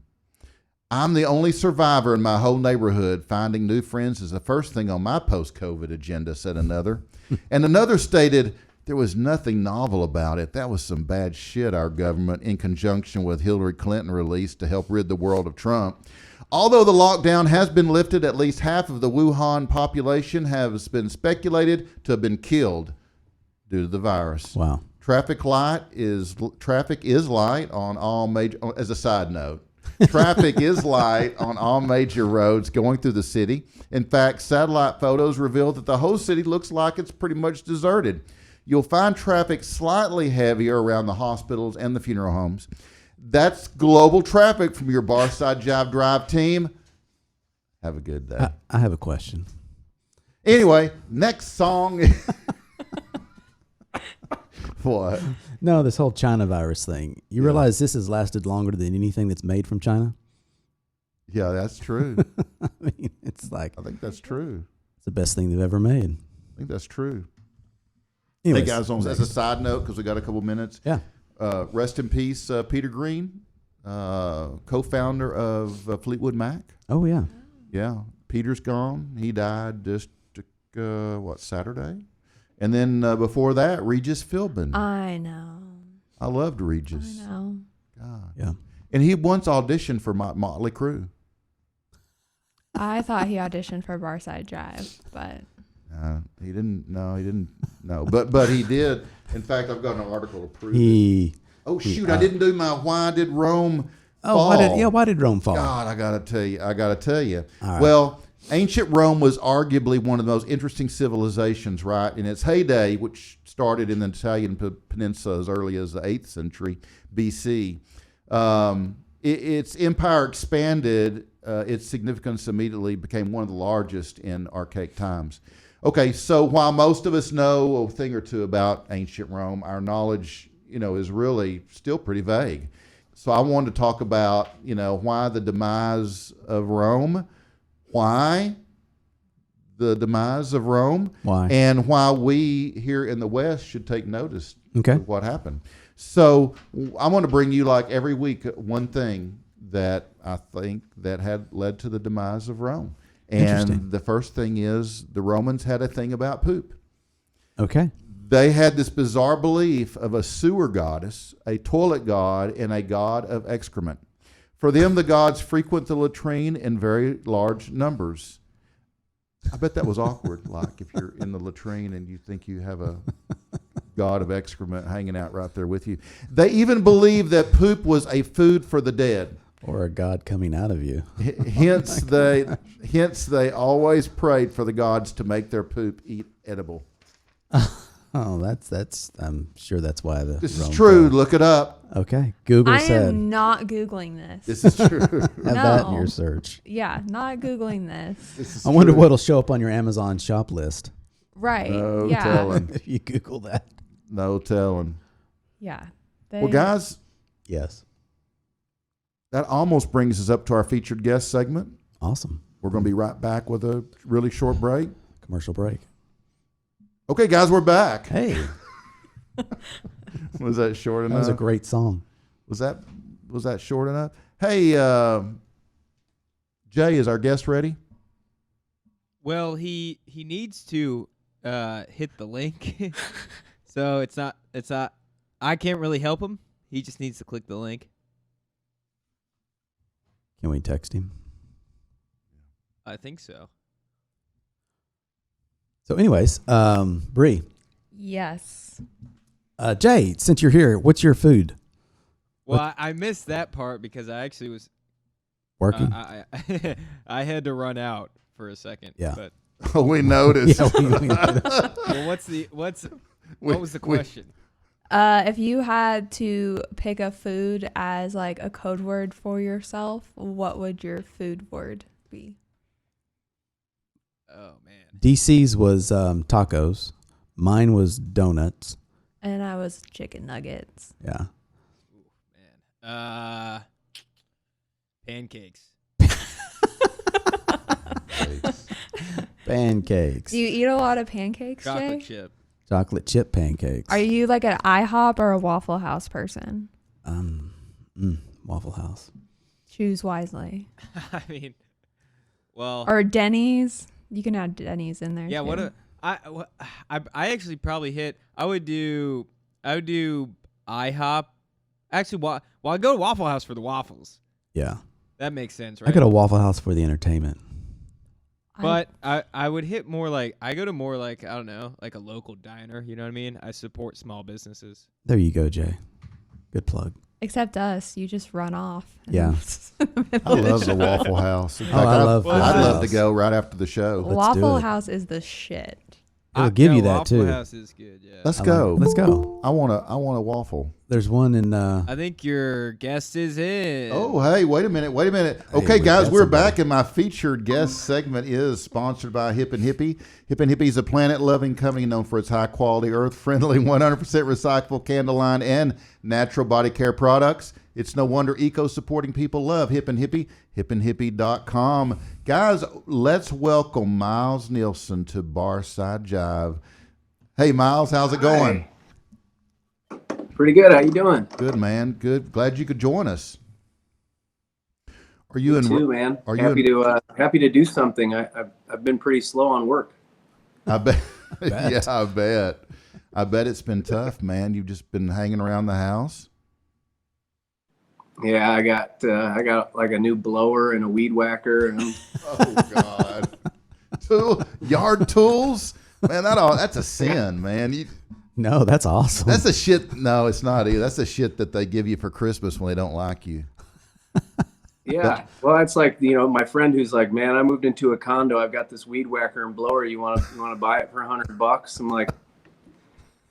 I'm the only survivor in my whole neighborhood. Finding new friends is the first thing on my post-COVID agenda, said another. And another stated, there was nothing novel about it. That was some bad shit our government, in conjunction with Hillary Clinton, released to help rid the world of Trump. Although the lockdown has been lifted, at least half of the Wuhan population has been speculated to have been killed due to the virus. Wow. Traffic is light on all major, as a side note, traffic is light on all major roads going through the city. In fact, satellite photos reveal that the whole city looks like it's pretty much deserted. You'll find traffic slightly heavier around the hospitals and the funeral homes. That's global traffic from your Barside Jive Drive team. Have a good day. I have a question. Anyway, next song. What? No, this whole China virus thing. You realize this has lasted longer than anything that's made from China? Yeah, that's true. I mean, it's like, I think that's true. it's the best thing they've ever made. I think that's true. Anyways, Hey guys, as a side note, because we got a couple minutes. Yeah. Rest in peace, Peter Green, co-founder of Fleetwood Mac. Oh, yeah. Yeah, Peter's gone. He died just Saturday, and then before that, Regis Philbin. I know. I loved Regis. I know. God. Yeah. And he once auditioned for Motley Crue. I thought he auditioned for Barside Jive, but He didn't. No, he didn't. No, but he did. In fact, I've got an article to prove it. I didn't do my Why Did Rome Fall? Why did Rome fall? God, I gotta tell you. All right. Well, ancient Rome was arguably one of the most interesting civilizations, right? In its heyday, which started in the Italian peninsula as early as the 8th century BC. Its empire expanded. Its significance immediately became one of the largest in archaic times. Okay, so while most of us know a thing or two about ancient Rome, our knowledge, is really still pretty vague. So I wanted to talk about, why the demise of Rome, why the demise of Rome, Why? and why we here in the West should take notice of what happened. So I want to bring you, like every week, one thing that I think that had led to the demise of Rome. And the first thing is the Romans had a thing about poop. Okay. They had this bizarre belief of a sewer goddess, a toilet god, and a god of excrement. For them, the gods frequent the latrine in very large numbers. I bet that was awkward, like if you're in the latrine and you think you have a god of excrement hanging out right there with you. They even believed that poop was a food for the dead. Or a god coming out of you. Hence, they always prayed for the gods to make their poop edible. Oh, that's. I'm sure that's why the. This is true. Look it up. Okay, Google I said. am not Googling this. This is true. Have that in your search. Yeah, not Googling this. I wonder what'll show up on your Amazon shop list. Right. No yeah. telling. If you Google that. No telling. Yeah. Well, guys. Yes. That almost brings us up to our featured guest segment. Awesome. We're going to be right back with a really short break. Commercial break. Okay, guys, we're back. Hey. Was that short enough? That was a great song. Was that short enough? Hey, Jay, is our guest ready? Well, he needs to hit the link. So it's not I can't really help him. He just needs to click the link. Can we text him? I think so. So anyways, Bree. Yes. Jay, since you're here, what's your food? Well, I missed that part because I actually was working. I had to run out for a second. Yeah. But Oh, we noticed. Yeah, we noticed. Well, what was the question? If you had to pick a food as like a code word for yourself, what would your food word be? Oh man. DC's was tacos. Mine was donuts. And I was chicken nuggets. Yeah. Ooh, man. Pancakes. Pancakes. Do you eat a lot of pancakes, Chocolate Jay? chip. Chocolate chip pancakes. Are you like an IHOP or a Waffle House person? Waffle House. Choose wisely. I mean, well. Or Denny's. You can add Denny's in there. Yeah. Too. I actually probably hit. I would do IHOP. Actually, well, I go to Waffle House for the waffles. Yeah. That makes sense, right? I go to Waffle House for the entertainment. But I would hit more like, I go to more like, I don't know, like a local diner. You know what I mean? I support small businesses. There you go, Jay. Good plug. Except us. You just run off. Yeah. I love the Waffle House. In fact, I love I'd Waffle love to House. go right after the show. Waffle House is the shit. It'll give you that Waffle too. House is good, yeah. Let's go. Let's go. I want a waffle. There's one in. I think your guest is in. Oh, hey, wait a minute. Hey, Okay, we guys, got we're somebody. back, and my featured guest segment is sponsored by Hip and Hippie. Hip and Hippie is a planet-loving company known for its high-quality, earth-friendly, 100% recyclable candle line and natural body care products. It's no wonder eco-supporting people love Hip and Hippie, hipandhippie.com. Guys, let's welcome Miles Nielsen to Barside Jive. Hey, Miles, how's it going? Pretty good. How you doing? Good, man. Good. Glad you could join us. Are you Me in? too, man. Are happy you in, to happy to do something. I've been pretty slow on work. I bet. Yeah, I bet. I bet it's been tough, man. You've just been hanging around the house. Yeah, I got like a new blower and a weed whacker, and Oh God, yard tools, man. That's a sin, man. No, that's awesome. That's a shit. No, it's not either. That's the shit that they give you for Christmas when they don't like you. Yeah. Well, it's like, my friend who's like, man, I moved into a condo. I've got this weed whacker and blower. You want to buy it for $100? I'm like,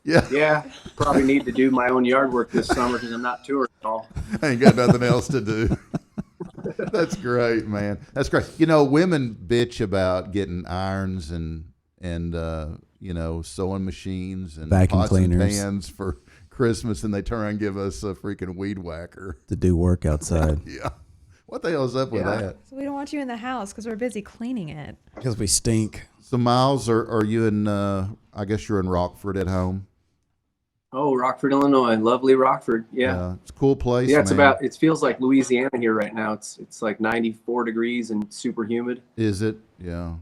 yeah, probably need to do my own yard work this summer because I'm not touring at all. I ain't got nothing else to do. That's great, man. That's great. Women bitch about getting irons and sewing machines and vacuum pots cleaners and pans for Christmas, and they turn around and give us a freaking weed whacker to do work outside. Yeah. What the hell is up with that? So we don't want you in the house because we're busy cleaning it. Because we stink. So Miles, are you in? I guess you're in Rockford at home. Oh, Rockford, Illinois, lovely Rockford. Yeah, it's a cool place. Yeah, it's man. it feels like Louisiana here right now. It's like 94 degrees and super humid. Is it? Yeah.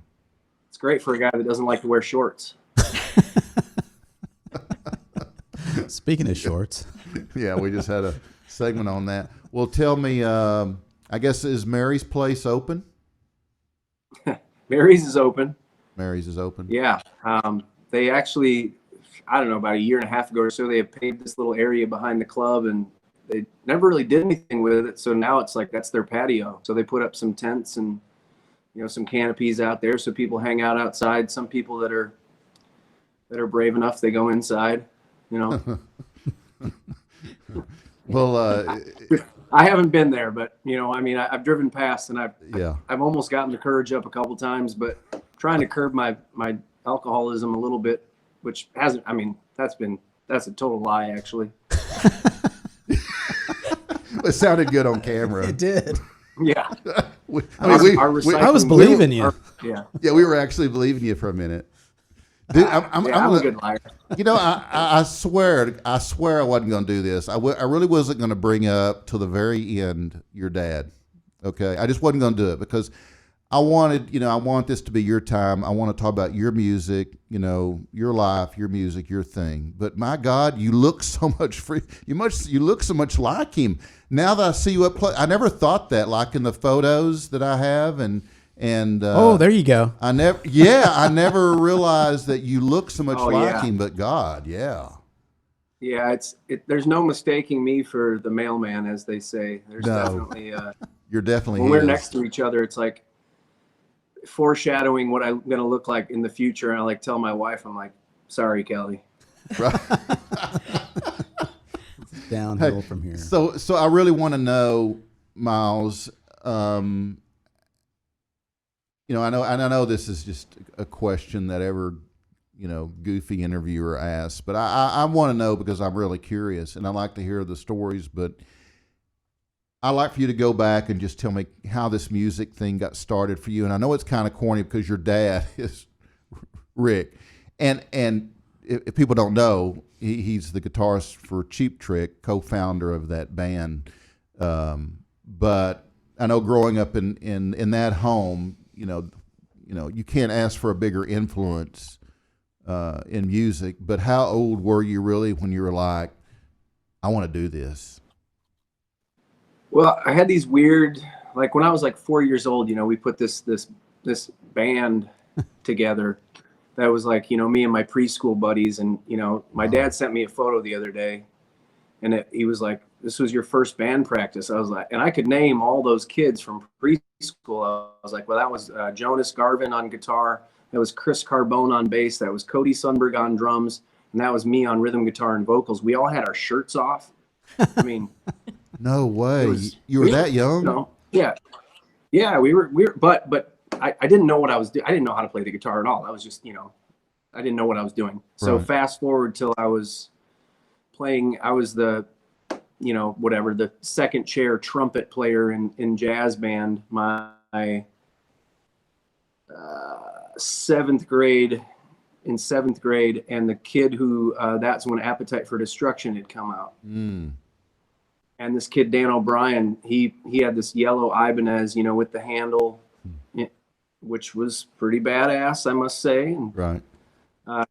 It's great for a guy that doesn't like to wear shorts. Speaking of shorts. Yeah, we just had a segment on that. Well, tell me, I guess, is Mary's place open? Mary's is open. Mary's is open. Yeah. They actually, I don't know, about a year and a half ago or so, they have paved this little area behind the club, and they never really did anything with it. So now it's like that's their patio. So they put up some tents and some canopies out there so people hang out outside. Some people that are brave enough, they go inside. Well, I haven't been there, but I've driven past and I've almost gotten the courage up a couple times, but trying to curb my alcoholism a little bit, which hasn't. I mean, that's a total lie, actually. It sounded good on camera. It did. Yeah. I was believing you. Yeah, we were actually believing you for a minute. Dude, I'm a good liar. I swear I wasn't going to do this. I really wasn't going to bring up till the very end your dad. Okay, I just wasn't going to do it because I want this to be your time. I want to talk about your music, your life, your music, your thing. But my God, you look so much you look so much like him. Now that I see you up close, I never thought that, like in the photos that I have and oh, there you go. I never realized that you look so much like him. But God, yeah. There's no mistaking me for the mailman, as they say. There's definitely you're definitely when we're next to each other. It's like foreshadowing what I'm gonna look like in the future. And I like tell my wife, I'm like, sorry, Kelly. Right. It's downhill from here. So I really want to know, Miles. I know this is just a question that every, goofy interviewer asks, but I want to know because I'm really curious and I like to hear the stories, but I'd like for you to go back and just tell me how this music thing got started for you. And I know it's kind of corny because your dad is Rick. And if people don't know, he's the guitarist for Cheap Trick, co-founder of that band. But I know growing up in that home, you can't ask for a bigger influence in music. But how old were you really when you were like, I want to do this? Well, I had these weird, like when I was like 4 years old, we put this band together that was like, me and my preschool buddies. And, my dad sent me a photo the other day and he was like, this was your first band practice. I was like, and I could name all those kids from preschool. I was like, well, that was Jonas Garvin on guitar. That was Chris Carbone on bass. That was Cody Sundberg on drums. And that was me on rhythm guitar and vocals. We all had our shirts off. I mean, no way. You were that young? Yeah. Yeah, we were, but I didn't know what I was doing. I didn't know how to play the guitar at all. I was just, I didn't know what I was doing. So fast forward till I was playing, I was the second chair trumpet player in jazz band. My seventh grade, and the kid who that's when Appetite for Destruction had come out. And this kid, Dan O'Brien, he had this yellow Ibanez, with the handle, which was pretty badass, I must say. And, right.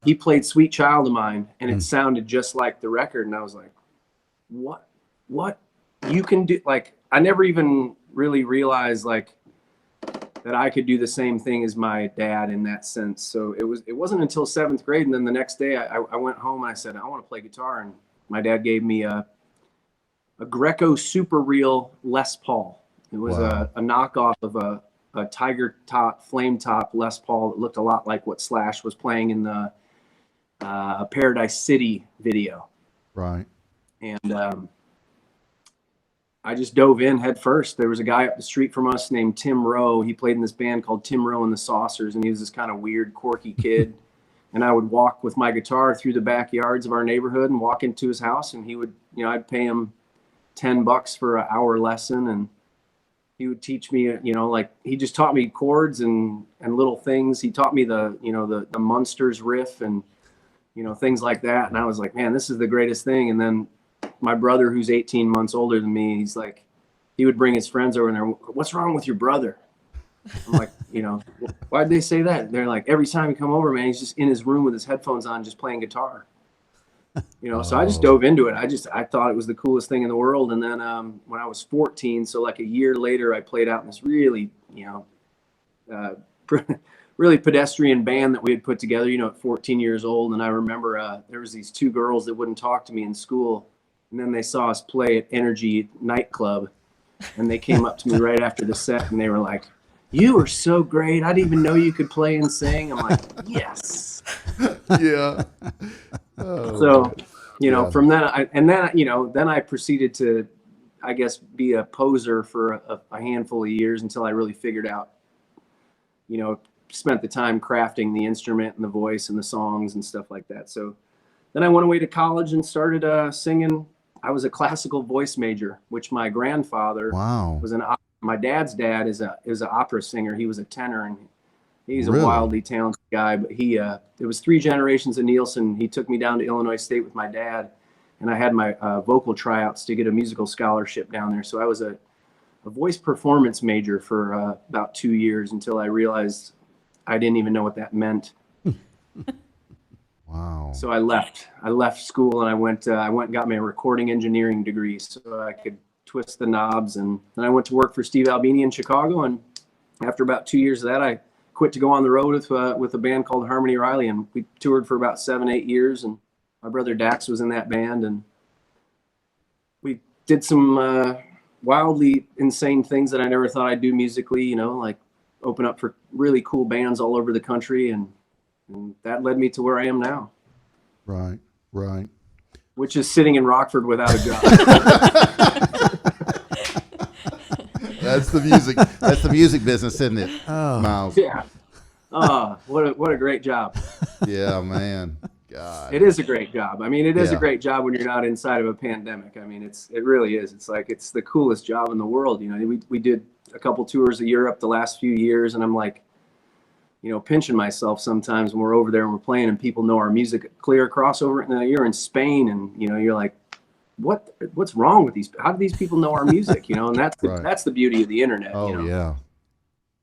He played Sweet Child of Mine, and it sounded just like the record. And I was like, what you can do? Like, I never even really realized like that I could do the same thing as my dad in that sense. So it wasn't until seventh grade. And then the next day I went home and I said, I want to play guitar. And my dad gave me a Greco Super Reel Les Paul. It was Wow. a knockoff of a Tiger Top, Flame Top Les Paul that looked a lot like what Slash was playing in the Paradise City video. Right. And I just dove in head first. There was a guy up the street from us named Tim Rowe. He played in this band called Tim Rowe and the Saucers, and he was this kind of weird, quirky kid. And I would walk with my guitar through the backyards of our neighborhood and walk into his house, and he would, I'd pay him $10 for an hour lesson, and he would teach me, like he just taught me chords and little things. He taught me the Munsters riff and, things like that. And I was like, man, this is the greatest thing. And then my brother, who's 18 months older than me, he's like, he would bring his friends over and they're, what's wrong with your brother? I'm like, why'd they say that? They're like, every time he come over, man, he's just in his room with his headphones on, just playing guitar. So I just dove into it. I thought it was the coolest thing in the world. And then when I was 14, so like a year later, I played out in this really, really pedestrian band that we had put together, at 14 years old. And I remember there was these two girls that wouldn't talk to me in school. And then they saw us play at Energy nightclub. And they came up to me right after the set and they were like, you were so great. I didn't even know you could play and sing. I'm like, yes. Yeah. Oh, so, yeah. from that, then I proceeded to, I guess, be a poser for a handful of years until I really figured out, spent the time crafting the instrument and the voice and the songs and stuff like that. So then I went away to college and started singing. I was a classical voice major, which my grandfather was my dad's dad is an opera singer. He was a tenor, and he's Really? a wildly talented guy. But it was 3 generations of Nielsen. He took me down to Illinois State with my dad, and I had my vocal tryouts to get a musical scholarship down there. So I was a voice performance major for about 2 years until I realized I didn't even know what that meant. Wow. So I left school and I went and got my recording engineering degree so I could twist the knobs. And then I went to work for Steve Albini in Chicago. And after about 2 years of that, I quit to go on the road with a band called Harmony Riley. And we toured for about 7-8 years. And my brother Dax was in that band. And we did some wildly insane things that I never thought I'd do musically, like open up for really cool bands all over the country. And that led me to where I am now. Right. Which is sitting in Rockford without a job. That's the music business, isn't it, Miles? Yeah. Oh, what a great job. Yeah, man. God. It is a great job. I mean, it is Yeah. a great job when you're not inside of a pandemic. I mean, it really is. It's like, it's the coolest job in the world. We did a couple tours of Europe the last few years, and I'm like, pinching myself sometimes when we're over there and we're playing and people know our music clear across over it. And you're in Spain and, you're like, what's wrong with these? How do these people know our music? And that's the beauty of the internet. Oh, yeah.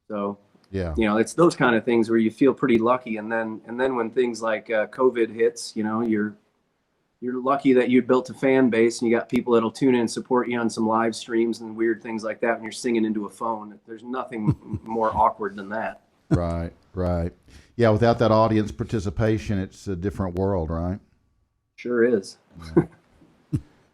So, yeah, it's those kind of things where you feel pretty lucky. And then when things like COVID hits, you're lucky that you built a fan base and you got people that'll tune in and support you on some live streams and weird things like that. When you're singing into a phone, there's nothing more awkward than that. Right. Yeah, without that audience participation, it's a different world, right? Sure is.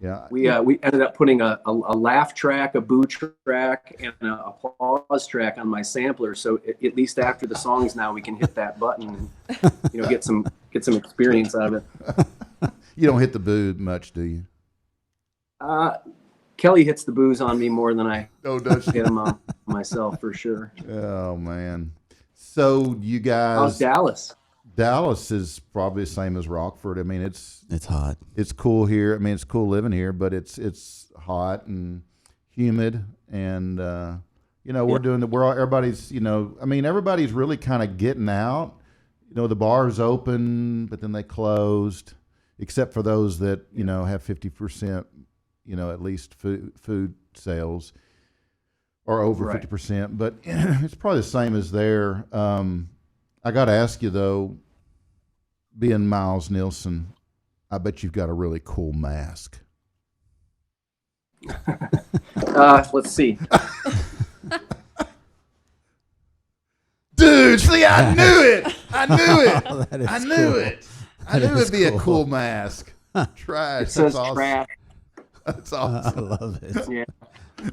Yeah. We ended up putting a laugh track, a boo track, and an applause track on my sampler. So at least after the songs now, we can hit that button and get some experience out of it. You don't hit the boo much, do you? Kelly hits the boos on me more than I does she? hit them on myself for sure. Oh man. So you guys, how's Dallas? Dallas is probably the same as Rockford. I mean, it's hot. It's cool here. I mean, it's cool living here, but it's hot and humid, and everybody's everybody's really kind of getting out. The bars open, but then they closed, except for those that have 50%, at least food sales. Or over 50%, but it's probably the same as there. I got to ask you though, being Miles Nielsen, I bet you've got a really cool mask. Let's see. Dude, see, I knew it. Oh, that is I knew cool. it. I knew it'd be a cool mask. Trash. It says That's awesome. trash. That's awesome. I love it. Yeah,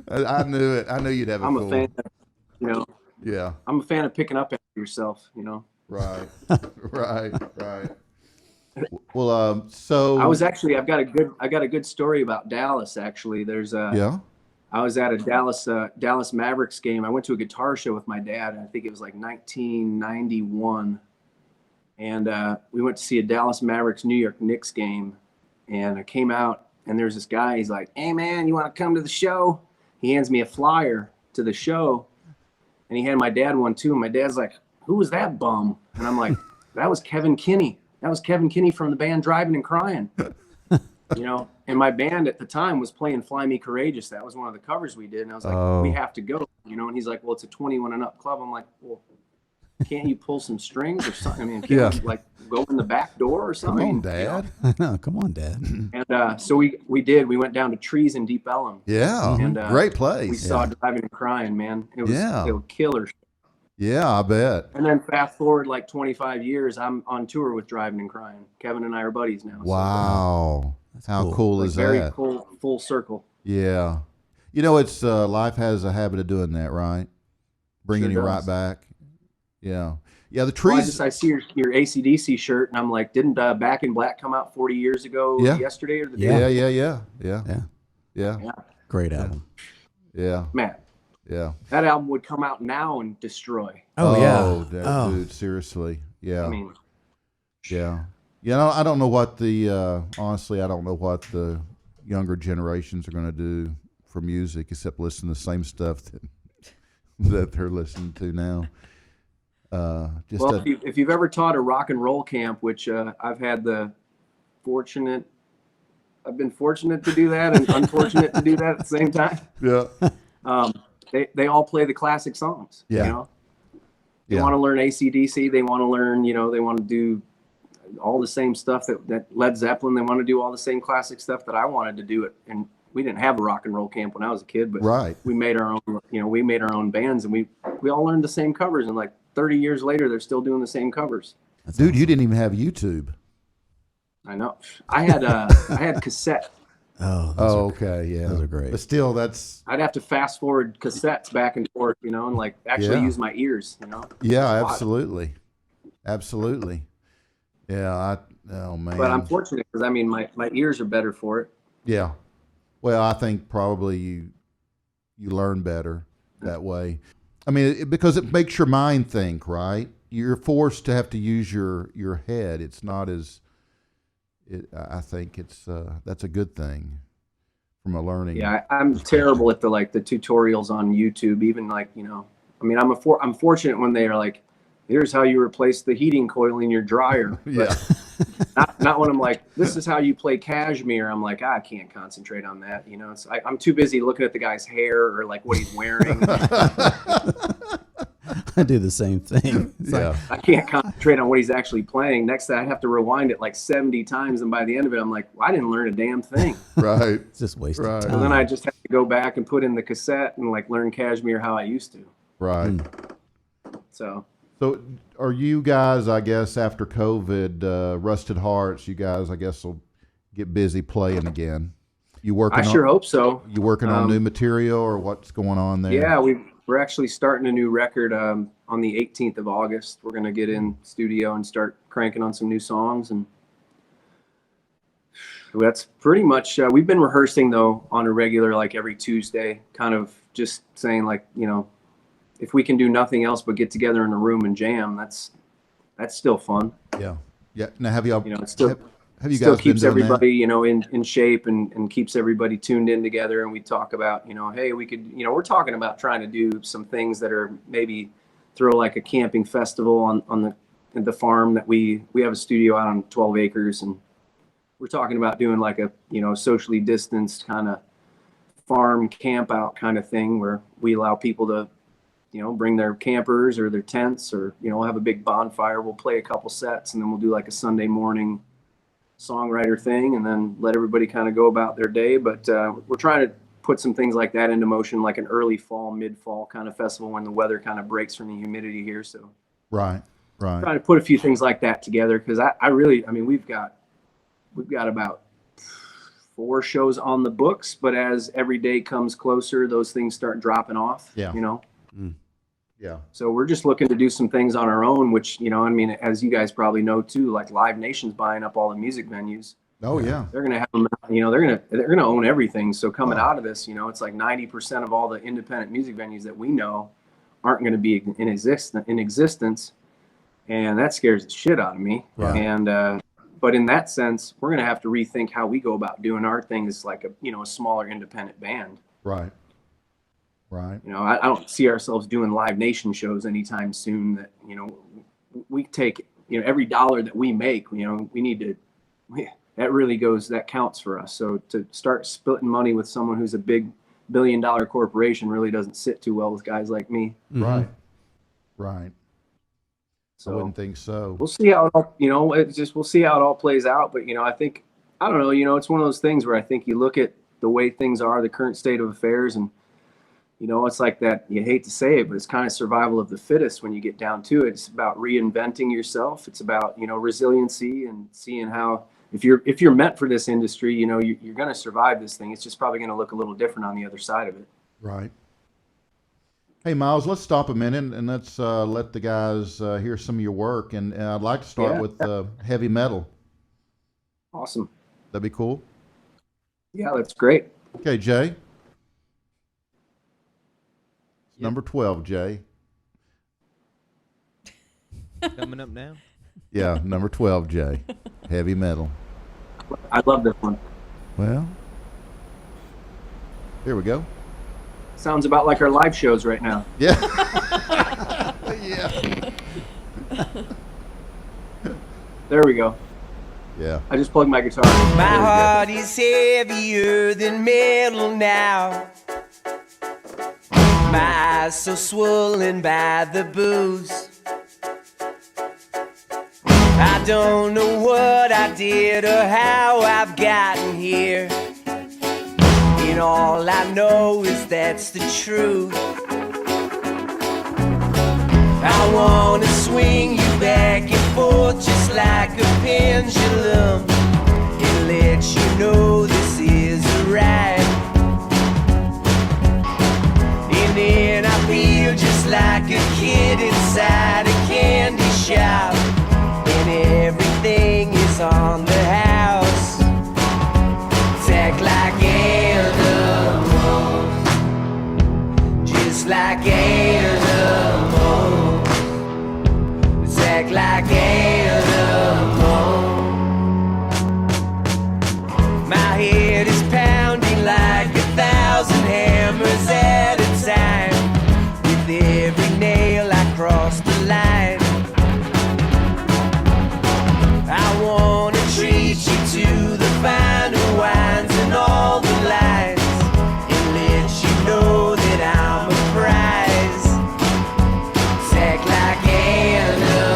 I knew it. I knew you'd have a I'm cool. a fan. Yeah. I'm a fan of picking up after yourself. Right. Right. Well, so I was actually I've got a good story about Dallas. Actually, there's yeah. I was at a Dallas Mavericks game. I went to a guitar show with my dad. I think it was like 1991, and we went to see a Dallas Mavericks New York Knicks game. And I came out, and there's this guy. He's like, "Hey man, you want to come to the show?" He hands me a flyer to the show, and he handed my dad one too. And my dad's like, "Who was that bum?" And I'm like, "That was Kevin Kinney. That was Kevin Kinney from the band Driving and Crying." And my band at the time was playing Fly Me Courageous. That was one of the covers we did. And I was like, "We have to go," and he's like, "Well, it's a 21 and up club." I'm like, "Well, can't you pull some strings or something? I mean, can't you like go in the back door or something?" Come on, Dad. No, come on, Dad. And so we did. We went down to Trees in Deep Ellum. Yeah. And great place. We saw Driving and Crying, man. It was killer. Yeah, I bet. And then fast forward like 25 years, I'm on tour with Driving and Crying. Kevin and I are buddies now. Wow. That's How cool is very that? Full circle. Yeah. It's life has a habit of doing that, right? Bringing you right back. Yeah. Yeah, the trees. I see your AC/DC shirt, and I'm like, didn't Back in Black come out 40 years ago yesterday or the day? Yeah. Great album. Yeah. Man. Yeah. That album would come out now and destroy. Dude, seriously. Yeah. I mean, yeah. I don't know what honestly, I don't know what the younger generations are going to do for music except listen to the same stuff that they're listening to now. If you've ever taught a rock and roll camp, which I've been fortunate to do that and unfortunate to do that at the same time. Yeah. They all play the classic songs. Yeah. They want to learn AC/DC. They want to learn, they want to do all the same stuff that Led Zeppelin. They want to do all the same classic stuff that I wanted to do it. And we didn't have a rock and roll camp when I was a kid, but we made our own, we made our own bands, and we all learned the same covers. And like 30 years later, they're still doing the same covers. Dude, you didn't even have YouTube. I know. I had cassette. Okay, yeah, those are great. But still, I'd have to fast forward cassettes back and forth, and like actually use my ears, Yeah, absolutely. Yeah, oh man. But I'm fortunate because my ears are better for it. Yeah. Well, I think probably you learn better that way. I mean, because it makes your mind think, right? You're forced to have to use your head. It's not as I think that's a good thing from a learning. Yeah, I'm terrible at the tutorials on YouTube. Even I'm fortunate when they are like, "Here's how you replace the heating coil in your dryer." Yeah. Not when I'm like, "This is how you play Cashmere." I'm like, I can't concentrate on that. I'm too busy looking at the guy's hair or like what he's wearing. I do the same thing. I can't concentrate on what he's actually playing. Next thing I have to rewind it like 70 times, and by the end of it, I'm like, I didn't learn a damn thing. Right. It's just wasted time. And then I just have to go back and put in the cassette and like learn Cashmere how I used to. Right. So are you guys, I guess, after COVID, Rusted Hearts, you guys, I guess, will get busy playing again? You working? I sure hope so. You working on new material, or what's going on there? Yeah, we're actually starting a new record on the 18th of August. We're going to get in studio and start cranking on some new songs. And that's pretty much, we've been rehearsing though on a regular, like every Tuesday, kind of just saying like, if we can do nothing else but get together in a room and jam, that's still fun. Yeah. Yeah. Now have y'all, it still, have you still guys keeps been doing everybody, in shape and keeps everybody tuned in together. And we talk about, hey, we could, we're talking about trying to do some things that are maybe throw like a camping festival on the farm that we have a studio out on 12 acres. And we're talking about doing like a, socially distanced kind of farm camp out kind of thing where we allow people to, bring their campers or their tents or, we'll have a big bonfire. We'll play a couple sets and then we'll do like a Sunday morning songwriter thing and then let everybody kind of go about their day. But we're trying to put some things like that into motion, like an early fall, mid-fall kind of festival when the weather kind of breaks from the humidity here. So right. Trying to put a few things like that together because I really, we've got about 4 shows on the books, but as every day comes closer, those things start dropping off. Yeah. You know. Yeah. So we're just looking to do some things on our own, which, you know, I mean, as you guys probably know too, like Live Nation's buying up all the music venues. Oh yeah. They're gonna have them, you know, they're gonna own everything. So coming out of this, you know, it's like 90% of all the independent music venues that we know aren't going to be in existence, and that scares the shit out of me. Right. And but in that sense, we're gonna have to rethink how we go about doing our thing as like a smaller independent band. Right. Right. You know, I don't see ourselves doing Live Nation shows anytime soon. That, you know, we take, you know, every dollar that we make, you know, we need to, that counts for us. So to start splitting money with someone who's a big billion-dollar corporation really doesn't sit too well with guys like me. Right. Right. So I wouldn't think so. We'll see how it all, you know, we'll see how it all plays out. But, you know, I don't know, you know, it's one of those things where I think you look at the way things are, the current state of affairs, and, you know, it's like that, you hate to say it, but it's kind of survival of the fittest when you get down to it. It's about reinventing yourself. It's about, you know, resiliency and seeing how, if you're meant for this industry, you know, you're going to survive this thing. It's just probably going to look a little different on the other side of it. Right. Hey, Miles, let's stop a minute and let's let the guys hear some of your work. And I'd like to start with heavy metal. Awesome. That'd be cool. Yeah, that's great. Okay, Jay. Number 12, Jay. Coming up now. Yeah, number 12, Jay. Heavy metal. I love this one. Well, here we go. Sounds about like our live shows right now. Yeah. Yeah. There we go. Yeah. I just plugged my guitar. My heart is heavier than metal now. My eyes so swollen by the booze. I don't know what I did or how I've gotten here. And all I know is that's the truth. I wanna swing you back and forth just like a pendulum and let you know this is a ride. And then I feel just like a kid inside a candy shop, and everything is on the house. Act like animals, just like animals. Act like animals. My head is pounding like 1,000 hammers at a time. With every nail I cross the line. I wanna treat you to the finer wines and all the lines, and let you know that I'm a prize. Act like animals,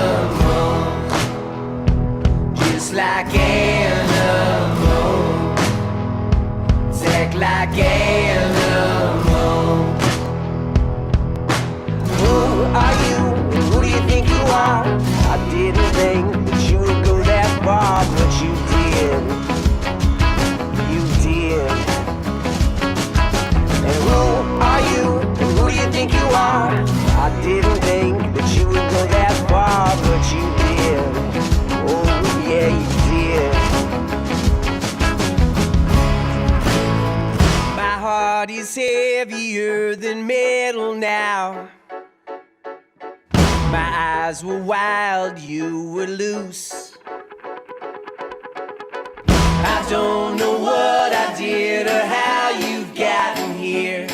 just like animals. Act like animals. Who are you? Who do you think you are? I didn't think that you would go that far, but you did. You did. And who are you? And who do you think you are? I didn't think that you would go that far, but you did. Oh yeah, you did. My heart is heavier than metal now. My eyes were wild, you were loose. I don't know what I did or how you've gotten here.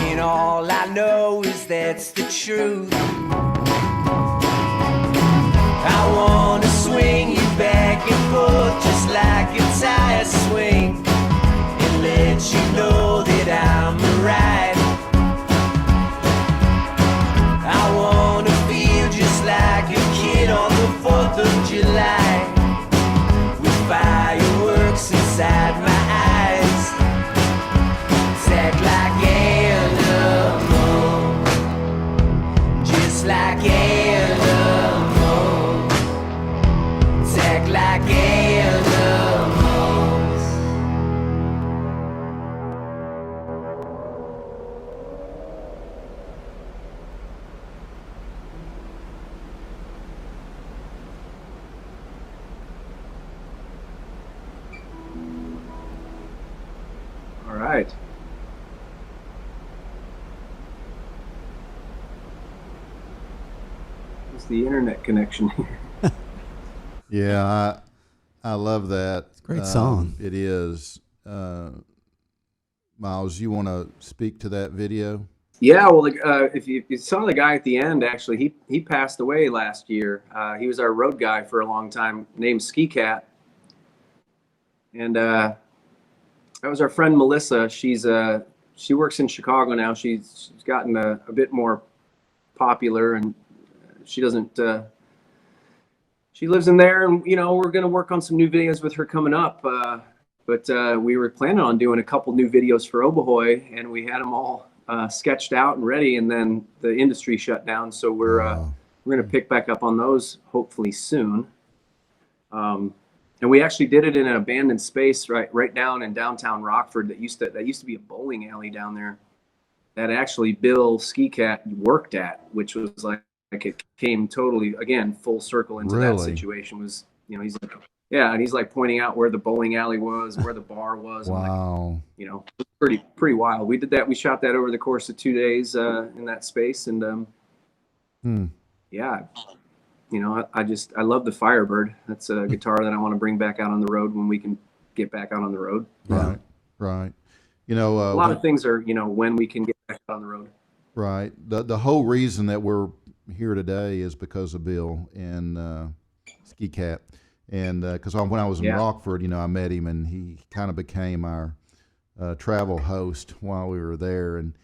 And all I know is that's the truth. I wanna swing you back and forth just like a tire swing, and let you know that I'm right. I wanna feel just like a kid on the 4th of July, with fireworks inside my eyes. Act like animals, just like animals. Act like animals. It's the internet connection here. Yeah, I love that. It's a great song. It is. Miles, you want to speak to that video? Yeah, well, if you saw the guy at the end, actually, he passed away last year. He was our road guy for a long time, named Skicat. And that was our friend Melissa. She works in Chicago now. She's gotten a bit more popular, and she doesn't. She lives in there, and we're gonna work on some new videos with her coming up. But we were planning on doing a couple new videos for Obahoy, and we had them all sketched out and ready, and then the industry shut down. So we're gonna pick back up on those hopefully soon. And we actually did it in an abandoned space right down in downtown Rockford that used to be a bowling alley down there that actually Bill Skicat worked at, which was like it came totally again full circle into that situation. Was he's like, yeah, and he's like pointing out where the bowling alley was, where the bar was. Wow. Like, pretty wild. We did that. We shot that over the course of 2 days in that space, and yeah. I love the Firebird. That's a guitar that I want to bring back out on the road when we can get back out on the road. Right, right. A lot of things are, when we can get back out on the road. Right. The whole reason that we're here today is because of Bill and Skicat. And because when I was in Rockford, I met him, and he kind of became our travel host while we were there, and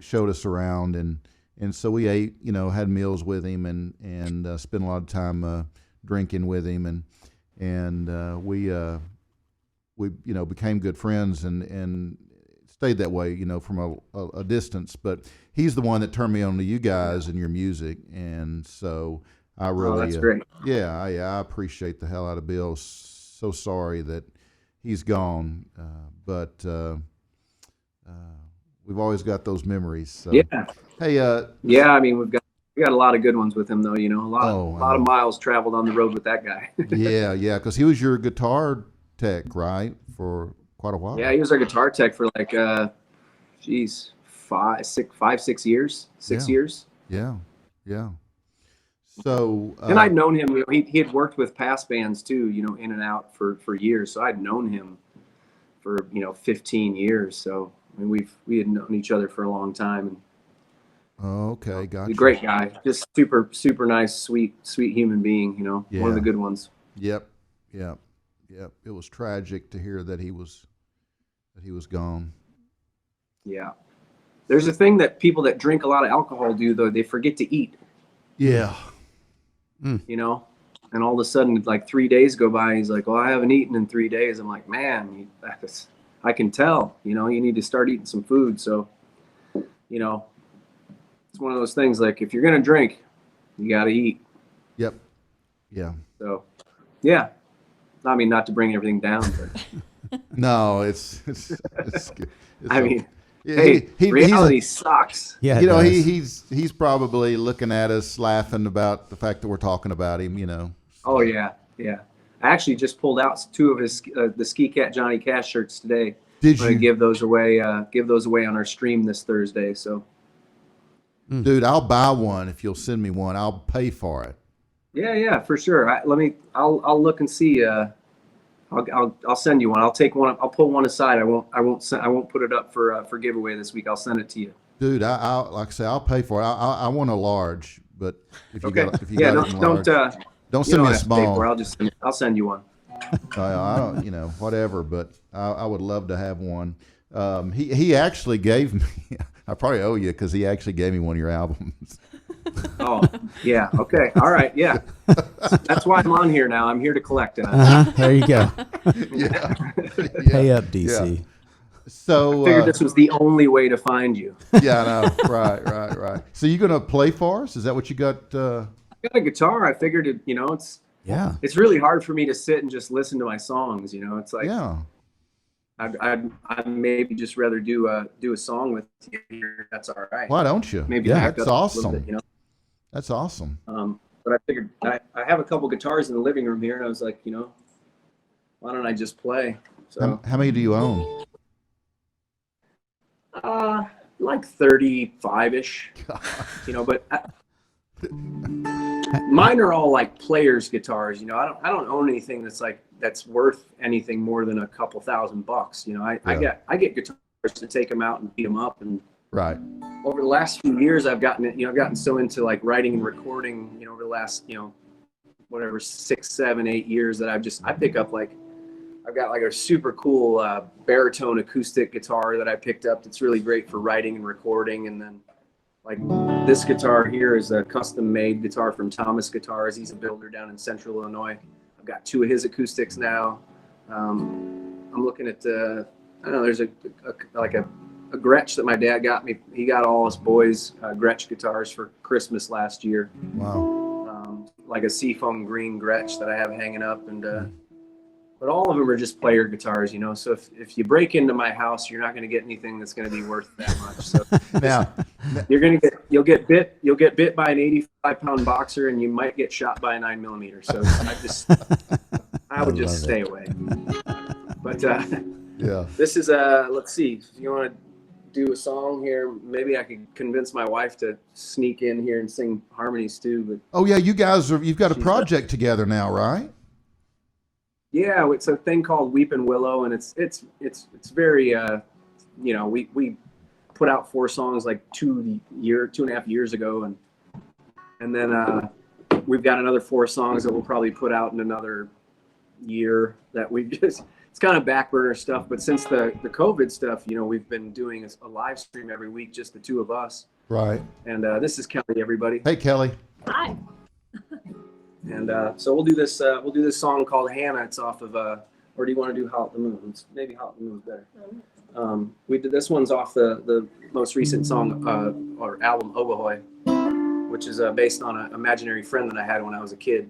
showed us around, and so we ate, had meals with him, and spent a lot of time drinking with him, and we became good friends, and stayed that way, from a distance. But he's the one that turned me on to you guys and your music, and so I really, that's great. I appreciate the hell out of Bill. So sorry that he's gone, but we've always got those memories. So. Yeah. Hey. Yeah, I mean we got a lot of good ones with him though. A lot of miles traveled on the road with that guy. yeah, because he was your guitar tech, right, for quite a while. Yeah, he was our guitar tech for like, 6 years. 6 years. Yeah. So. And I'd known him. He had worked with past bands too. In and out for years. So I'd known him for 15 years. So I mean, we had known each other for a long time. And okay, gotcha. He's a great guy. Just super nice, sweet human being. One of the good ones. Yep. It was tragic to hear that he was gone. Yeah. There's a thing that people that drink a lot of alcohol do, though. They forget to eat. Yeah. And all of a sudden, like 3 days go by, he's like, well, I haven't eaten in 3 days. I'm like, man, I can tell, you need to start eating some food. So, it's one of those things, like, if you're going to drink, you got to eat. Yep. Yeah. So, yeah. I mean, not to bring everything down, but. No, it's I mean, reality sucks. Yeah, he's probably looking at us laughing about the fact that we're talking about him. Oh yeah. I actually just pulled out 2 of his the Skicat Johnny Cash shirts today. Did you? I'm gonna give those away on our stream this Thursday. So, dude, I'll buy one if you'll send me one. I'll pay for it. Yeah, for sure. I'll look and see. I'll send you one. I'll take one. I'll pull one aside. I won't put it up for giveaway this week. I'll send it to you. Dude, I like I say, I'll pay for it. I want a large, but if you got don't send me a small. I'll send you one. I don't, whatever. But I would love to have one. He actually gave me. I probably owe you because he actually gave me one of your albums. Oh, yeah. Okay. All right. Yeah. That's why I'm on here now. I'm here to collect it. There you go. Yeah. Pay up, DC. Yeah. So I figured this was the only way to find you. Yeah, I know. Right. So you gonna play for us? Is that what you got? I got a guitar. I figured it. It's really hard for me to sit and just listen to my songs. It's like I'd maybe just rather do a song with you here. That's all right. Why don't you? Maybe that's awesome. Bit, That's awesome. But I figured I have a couple guitars in the living room here, and I was like, why don't I just play? So how many do you own? Like 35-ish. But Mine are all like players' guitars. You know, I don't own anything that's worth anything more than a couple $1,000. You know, I get guitars to take them out and beat them up. And right. Over the last few years, I've gotten so into like writing and recording. You know, over the last whatever 6, 7, 8 years that I pick up like. I've got like a super cool baritone acoustic guitar that I picked up that's really great for writing and recording. And then like this guitar here is a custom made guitar from Thomas Guitars. He's a builder down in Central Illinois. I've got 2 of his acoustics now. I'm looking at I don't know, there's a Gretsch that my dad got me. He got all his boys Gretsch guitars for Christmas last year. Wow. Like a seafoam green Gretsch that I have hanging up. And but all of them are just player guitars, you know. So if you break into my house, you're not going to get anything that's going to be worth that much. So now you'll get bit by an 85-pound boxer, and you might get shot by a 9mm. So I would just stay away. But yeah, this is let's see. If you want to do a song here, maybe I could convince my wife to sneak in here and sing harmonies too. But oh yeah, you've got a project together now, right? Yeah, it's a thing called Weepin' Willow, and it's very we put out 4 songs like 2.5 years ago, and then we've got another 4 songs that we'll probably put out in another year. That we've just it's kind of back burner stuff, but since the COVID stuff, you know, we've been doing a live stream every week, just the 2 of us. Right. And this is Kelly, everybody. Hey, Kelly. Hi. And so we'll do this song called Hannah. It's off of or do you want to do Howl at the Moon? Maybe Howl at the Moon's better. We did this one's off the most recent song or album Obohoy, which is based on an imaginary friend that I had when I was a kid.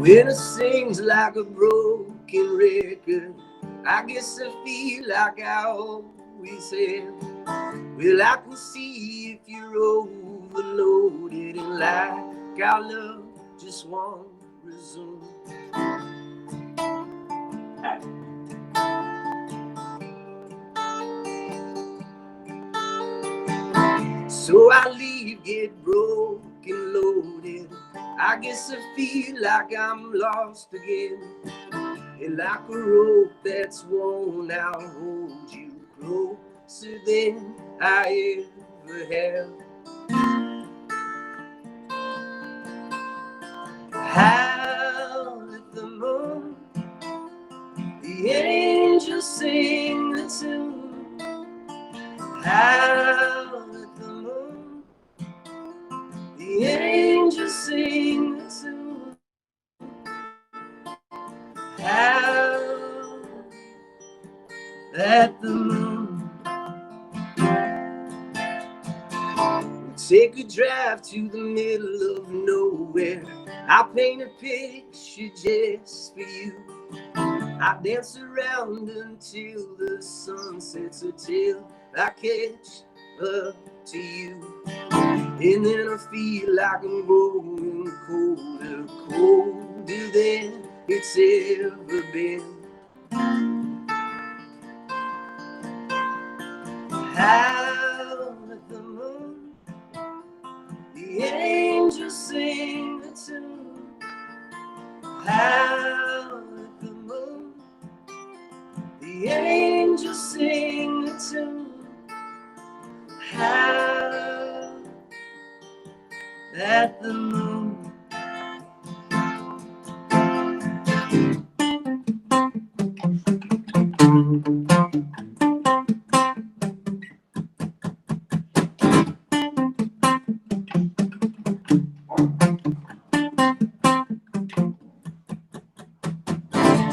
When it sings like a broken record, I guess I feel like I always have. Well, I can see if you're overloaded and like our love just won't resume. So I leave, get broken, loaded. I guess I feel like I'm lost again. And like a rope that's worn out, hold you closer than I ever have. Howl at the moon, the angels sing the tune. Howl at the moon, the angels sing the tune. Howl at the moon. Take a drive to the middle of nowhere. I paint a picture just for you. I dance around until the sun sets, until I catch up to you. And then I feel like I'm growing colder, colder than it's ever been. Howl at the moon, the angels sing the tune. Howl at the moon, the angels sing the tune. Howl at the moon.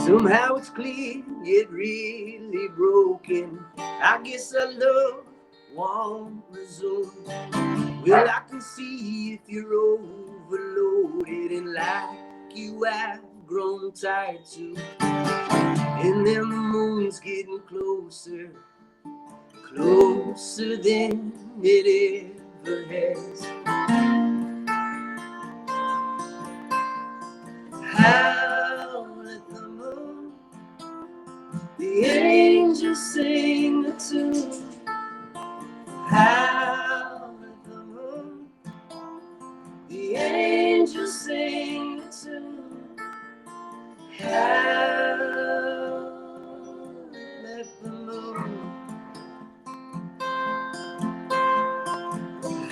Somehow it's clear, yet really broken. I guess our love won't resume. Well, I can see if you're overloaded and like you have grown tired too. And then the moon's getting closer, closer than it ever has. sing the tune. Howl at the moon.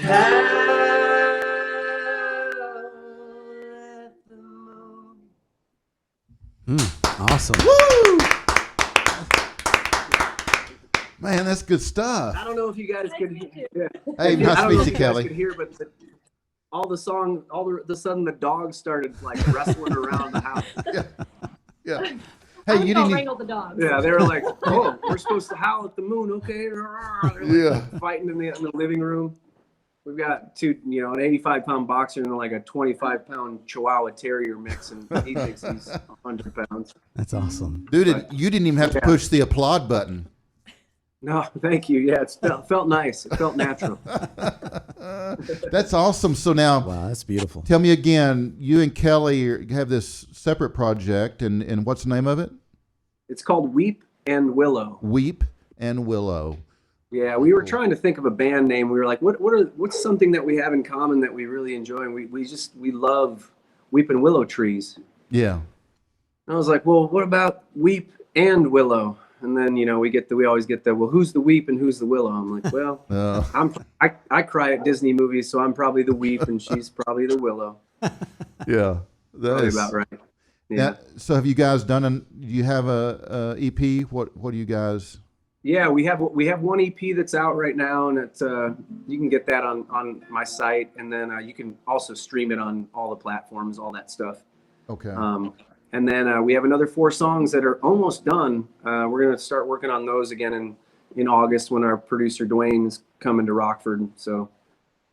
Howl at the moon. Awesome. Woo! Man, that's good stuff. I don't know if you guys could hear. Yeah. Hey, nice I to don't know meet if you, guys Kelly. could hear, but all the song, all the sudden the dogs started like wrestling around the house. Yeah. Hey, you didn't. wrangle the dogs. Yeah, they were like, "Oh, we're supposed to howl at the moon, okay?" They're like fighting in the living room. We've got two, an 85-pound boxer and like a 25-pound Chihuahua Terrier mix, and he thinks he's 100 pounds. That's awesome, dude. You didn't even have to push the applaud button. No, thank you. Yeah, it felt nice. It felt natural. That's awesome. So now, wow, that's beautiful. Tell me again, you and Kelly have this separate project, and what's the name of it? It's called Weep and Willow. Weep and Willow. Yeah, we were trying to think of a band name. We were like, what's something that we have in common that we really enjoy? And we love Weep and Willow trees. Yeah. And I was like, well, what about Weep and Willow? And then, we always get the, well, who's the weep and who's the willow? I'm like, well, I cry at Disney movies, so I'm probably the weep and she's probably the willow. Yeah. Probably about right. Yeah. So have you guys do you have a EP? What do you guys? Yeah, we have one EP that's out right now, and it's you can get that on my site, and then you can also stream it on all the platforms, all that stuff. Okay. And then we have another 4 songs that are almost done. We're going to start working on those again in August when our producer Dwayne's coming to Rockford. So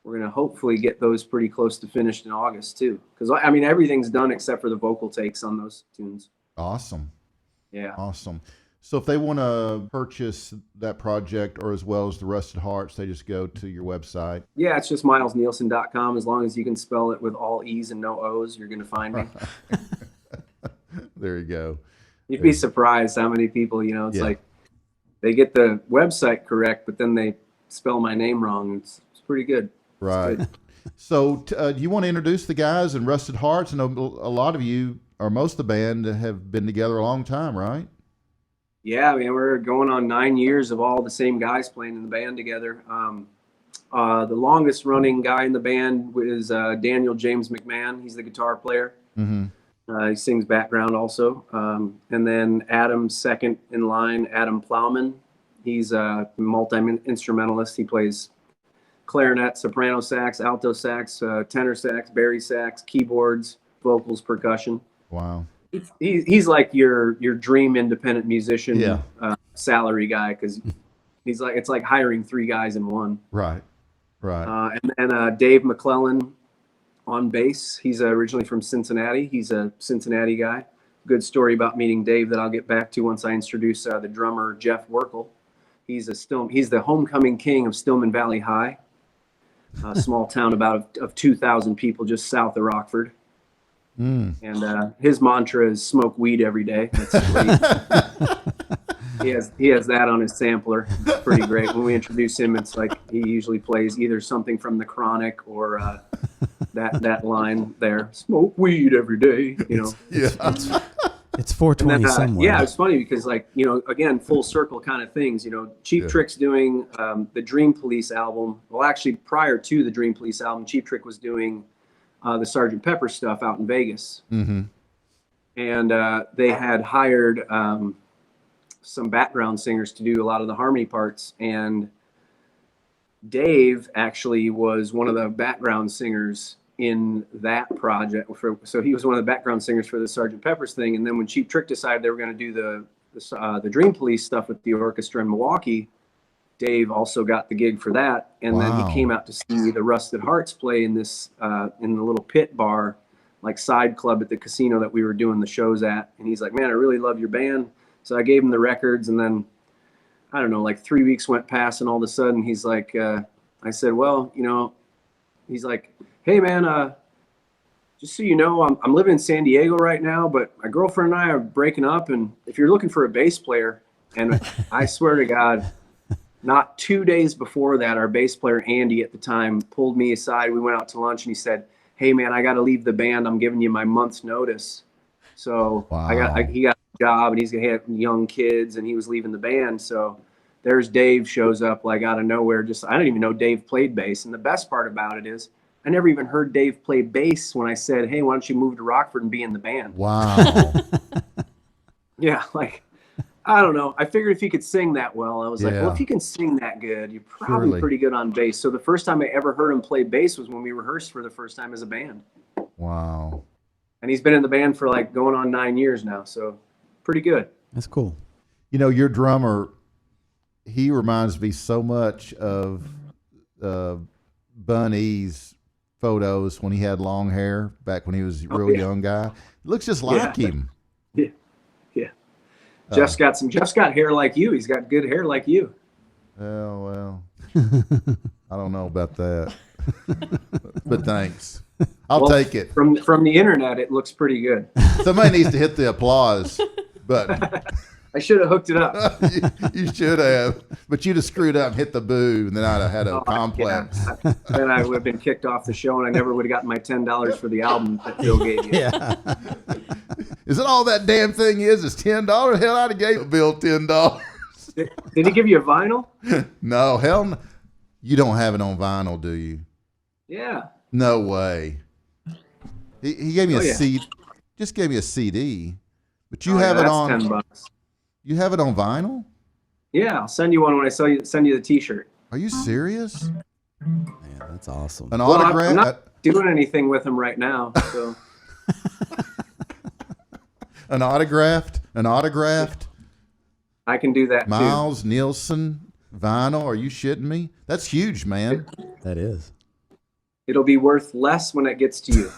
we're going to hopefully get those pretty close to finished in August too. Because everything's done except for the vocal takes on those tunes. Awesome. Yeah. Awesome. So if they want to purchase that project or as well as the Rusted Hearts, they just go to your website. Yeah, it's just milesnielsen.com. As long as you can spell it with all E's and no O's, you're going to find me. There you go. You'd be surprised how many people, it's like they get the website correct, but then they spell my name wrong. It's pretty good. Right. Good. So do you want to introduce the guys in Rusted Hearts? I know a lot of you, or most of the band, have been together a long time, right? Yeah, man, we're going on 9 years of all the same guys playing in the band together. The longest running guy in the band is Daniel James McMahon. He's the guitar player. Mm-hmm. He sings background also. And then Adam's second in line, Adam Plowman. He's a multi-instrumentalist. He plays clarinet, soprano sax, alto sax, tenor sax, bari sax, keyboards, vocals, percussion. Wow. He's like your dream independent musician salary guy, because it's like hiring 3 guys in one. Right. And then Dave McClellan on bass. He's originally from Cincinnati. He's a Cincinnati guy. Good story about meeting Dave that I'll get back to once I introduce the drummer Jeff Werkel. He's the homecoming king of Stillman Valley High, a small town of 2,000 people just south of Rockford. And his mantra is smoke weed every day. He has that on his sampler. It's pretty great. When we introduce him, it's like he usually plays either something from The Chronic or that line there, smoke weed every day. It's 420 then, somewhere. Yeah, it's funny because again, full circle kind of things. Cheap Trick's doing the Dream Police album. Well, actually, prior to the Dream Police album, Cheap Trick was doing the Sgt. Pepper stuff out in Vegas. Mm-hmm. And they had hired some background singers to do a lot of the harmony parts. And Dave actually was one of the background singers in that project. So he was one of the background singers for the Sgt. Pepper's thing. And then when Cheap Trick decided they were going to do the Dream Police stuff with the orchestra in Milwaukee, Dave also got the gig for that. And then he came out to see the Rusted Hearts play in this in the little pit bar, like side club at the casino that we were doing the shows at. And he's like, man, I really love your band. So I gave him the records, and then I don't know, like 3 weeks went past, and all of a sudden he's like, I said, well, he's like, hey man, just so you know, I'm living in San Diego right now, but my girlfriend and I are breaking up, and if you're looking for a bass player, and I swear to God, not 2 days before that, our bass player Andy at the time pulled me aside. We went out to lunch, and he said, hey man, I got to leave the band. I'm giving you my month's notice. So he got a job, and he had young kids, and he was leaving the band. So there's Dave shows up like out of nowhere. I didn't even know Dave played bass. And the best part about it is I never even heard Dave play bass when I said, hey, why don't you move to Rockford and be in the band? Wow. Yeah, like, I don't know. I figured if he could sing that well, I was like, well, if you can sing that good, you're probably pretty good on bass. So the first time I ever heard him play bass was when we rehearsed for the first time as a band. Wow. And he's been in the band for like going on 9 years now. So pretty good. That's cool. You know, your drummer, he reminds me so much of Bun E's photos when he had long hair back when he was a real young guy. Looks just like him. Yeah. Jeff's got hair like you. He's got good hair like you. Well, I don't know about that, but thanks. I'll take it. From the internet, it looks pretty good. Somebody needs to hit the applause button. I should have hooked it up. You should have, but you'd have screwed up and hit the boo, and then I'd have had a complex. Yeah. Then I would have been kicked off the show, and I never would have gotten my $10 for the album that Bill gave you. Yeah. Is it all that damn thing is? It's $10? Hell, I'd have gave Bill $10. Did he give you a vinyl? No, hell no. You don't have it on vinyl, do you? Yeah. No way. He gave me a CD. Just gave me a CD, but you have it on. $10. You have it on vinyl? Yeah, I'll send you one when I send you the T-shirt. Are you serious? Man, that's awesome. An autograph? I'm not doing anything with them right now. So. An autographed? I can do that too. Miles Nielsen vinyl? Are you shitting me? That's huge, man. That is. It'll be worth less when it gets to you.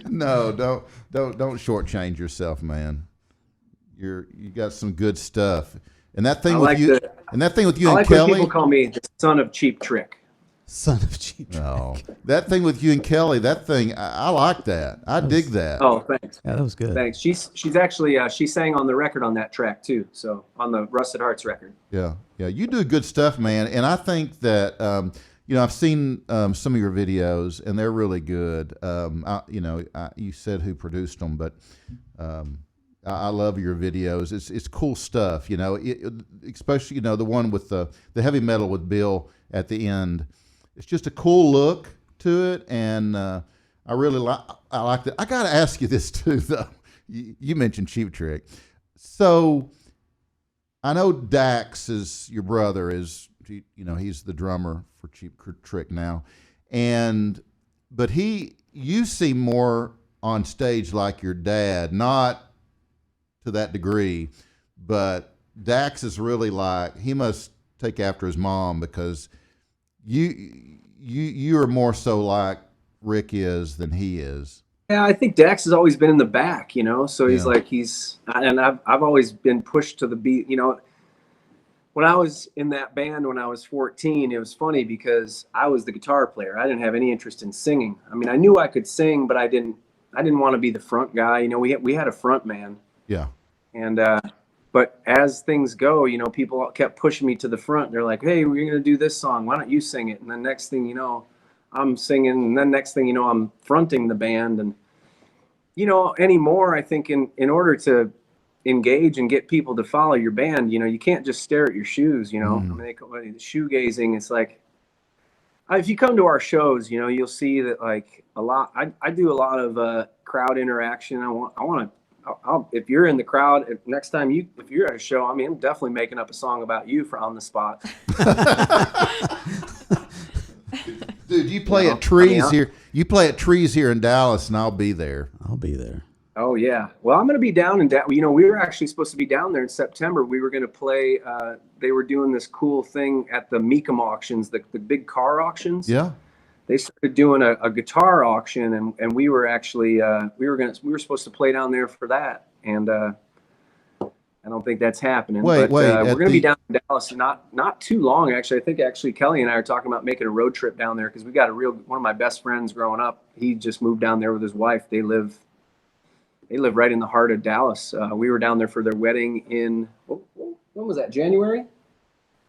No, don't shortchange yourself, man. You got some good stuff, and that thing with you and Kelly. People call me the son of Cheap Trick. Son of Cheap Trick. No, that thing with you and Kelly. That thing, I like that. I dig that. Oh, thanks. Yeah, that was good. Thanks. She's actually she sang on the record on that track too. So on the Rusted Hearts record. Yeah. You do good stuff, man, and I think that. I've seen some of your videos, and they're really good. You said who produced them, but I love your videos. It's cool stuff, especially the one with the heavy metal with Bill at the end. It's just a cool look to it, and I like that. I got to ask you this too, though. You mentioned Cheap Trick, so I know Dax is your brother. He's the drummer for Cheap Trick now, but you seem more on stage like your dad, not to that degree, but Dax is really like, he must take after his mom, because you are more so like Rick is than he is. Yeah, I think Dax has always been in the back, so he's and I've always been pushed to the beat, When I was in that band when I was 14, it was funny because I was the guitar player. I didn't have any interest in singing. I mean, I knew I could sing, but I didn't want to be the front guy. We had a front man. Yeah. And but as things go, people kept pushing me to the front. They're like, "Hey, we're gonna do this song. Why don't you sing it?" And then next thing you know, I'm singing. And then next thing you know, I'm fronting the band. And anymore, I think in order to engage and get people to follow your band, you can't just stare at your shoes. I mean, they call it shoegazing. It's like, if you come to our shows, you'll see that like a lot. I do a lot of crowd interaction. If you're in the crowd next time if you're at a show, I mean, I'm definitely making up a song about you on the spot. Dude, you play at Trees here. You play at Trees here in Dallas, and I'll be there. Oh yeah. Well, I'm going to be down in we were actually supposed to be down there in September. We were going to play. They were doing this cool thing at the Mecum auctions, the big car auctions. Yeah. They started doing a guitar auction, and we were actually we were supposed to play down there for that, and I don't think that's happening. Wait, we're going to be down in Dallas not too long actually. I think Kelly and I are talking about making a road trip down there because we got one of my best friends growing up. He just moved down there with his wife. They live right in the heart of Dallas. We were down there for their wedding in when was that? January?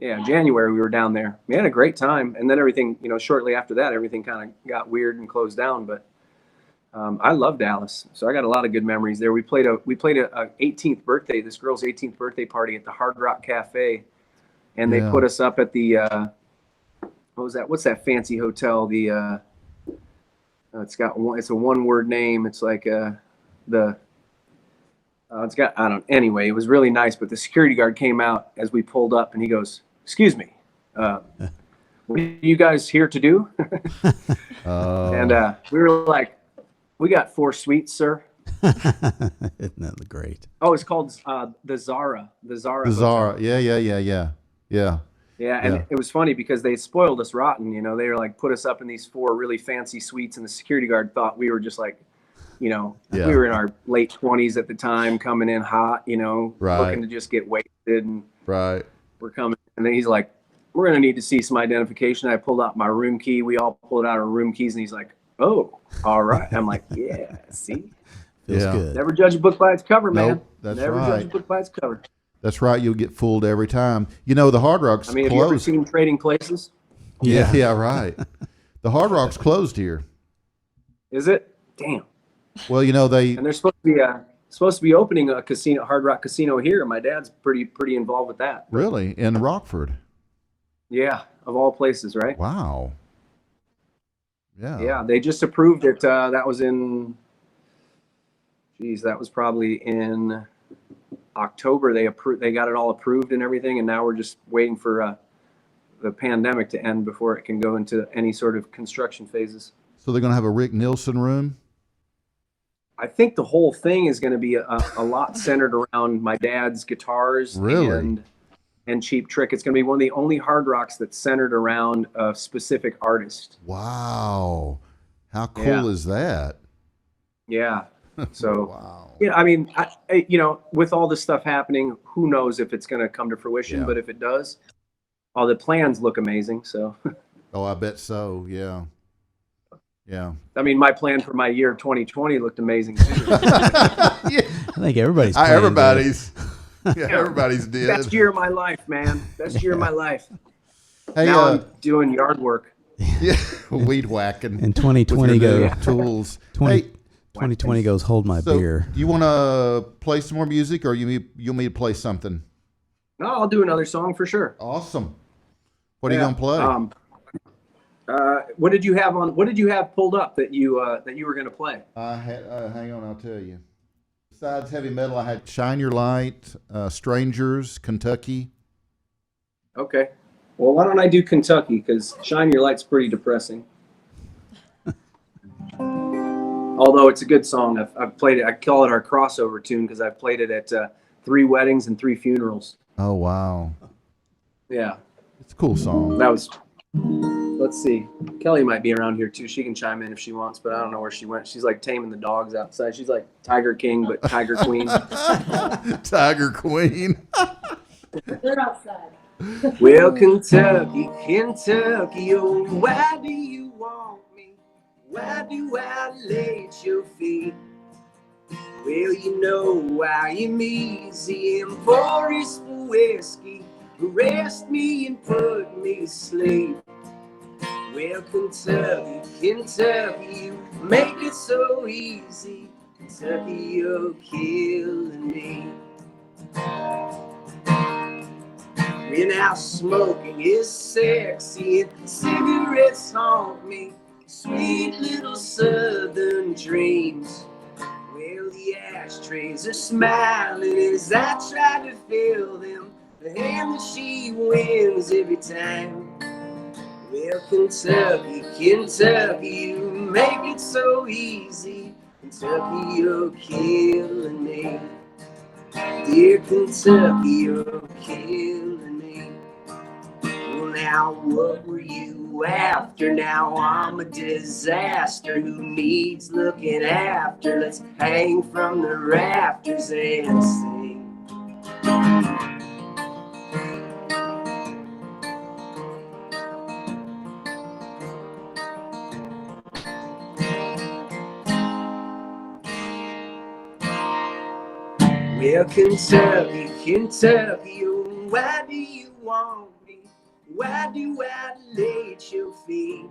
January we were down there. We had a great time, and then everything, shortly after that, everything kind of got weird and closed down. But I love Dallas, so I got a lot of good memories there. We played a 18th birthday, this girl's 18th birthday party at the Hard Rock Cafe, and they put us up at the what was that? What's that fancy hotel? The it's a one-word name. It's like anyway, it was really nice, but the security guard came out as we pulled up and he goes, "Excuse me, what are you guys here to do?" And we were like, "We got 4 suites, sir." Isn't that great? Oh, it's called the Zara. The Zara. The Zara. Hotel. Yeah, and it was funny because they spoiled us rotten. They were like, put us up in these 4 really fancy suites, and the security guard thought we were just like, we were in our late 20s at the time, coming in hot, looking to just get wasted. And we're coming. And then he's like, "We're going to need to see some identification." I pulled out my room key. We all pulled out our room keys. And he's like, "Oh, all right." I'm like, "Yeah, see? Feels good. Never judge a book by its cover, man. Nope, that's Never right. judge a book by its cover." That's right. You'll get fooled every time. The Hard Rock's have you closed. ever seen Trading Places? Yeah, right. The Hard Rock's closed here. Is it? Damn. Well, and they're supposed to be opening a casino, Hard Rock Casino here. My dad's pretty involved with that. Really? In Rockford? Yeah, of all places, right? Wow. Yeah. Yeah, they just approved it. That was that was probably in October. They got it all approved and everything, and now we're just waiting for the pandemic to end before it can go into any sort of construction phases. So they're going to have a Rick Nielsen room? I think the whole thing is going to be a lot centered around my dad's guitars and Cheap Trick. It's going to be one of the only Hard Rocks that's centered around a specific artist. Wow. How cool is that? Yeah. So, wow. I mean, with all this stuff happening, who knows if it's going to come to fruition, but if it does, all the plans look amazing. So. Oh, I bet so. Yeah. Yeah. I mean, my plan for my year 2020 looked amazing too. I think everybody's. Everybody's did. Best year of my life, man. Best year of my life. Hey, now I'm doing yard work. Yeah, weed whacking. And 2020 goes tools. 2020 goes. Hold my beer. You want to play some more music, or you want me to play something? No, I'll do another song for sure. Awesome. What are you gonna play? What did you have on? What did you have pulled up that you were going to play? I had. Hang on, I'll tell you. Besides heavy metal, I had "Shine Your Light," "Strangers," "Kentucky." Okay. Well, why don't I do Kentucky? Because "Shine Your Light's" pretty depressing. Although it's a good song. I've played it. I call it our crossover tune because I've played it at 3 weddings and 3 funerals. Oh wow. Yeah. It's a cool song. That was. Let's see. Kelly might be around here too. She can chime in if she wants, but I don't know where she went. She's like taming the dogs outside. She's like Tiger King, but Tiger Queen. Tiger Queen. They're outside. Well, Kentucky, Kentucky, oh, why do you want me? Why do I lay at your feet? Well, you know I am easy and Boris for whiskey. Arrest me and put me to sleep. Well, Kentucky, Kentucky, you make it so easy. Kentucky, you're killing me. And now smoking is sexy and cigarettes haunt me. Sweet little southern dreams. Well, the ashtrays are smiling as I try to fill them. The hand that she wins every time. Well, Kentucky, Kentucky, you make it so easy. Kentucky, you're killing me. Dear Kentucky, you're killing me. Well, now what were you after? Now I'm a disaster who needs looking after. Let's hang from the rafters and sing. Well, Kentucky, Kentucky, oh, why do you want me? Why do I lay at your feet?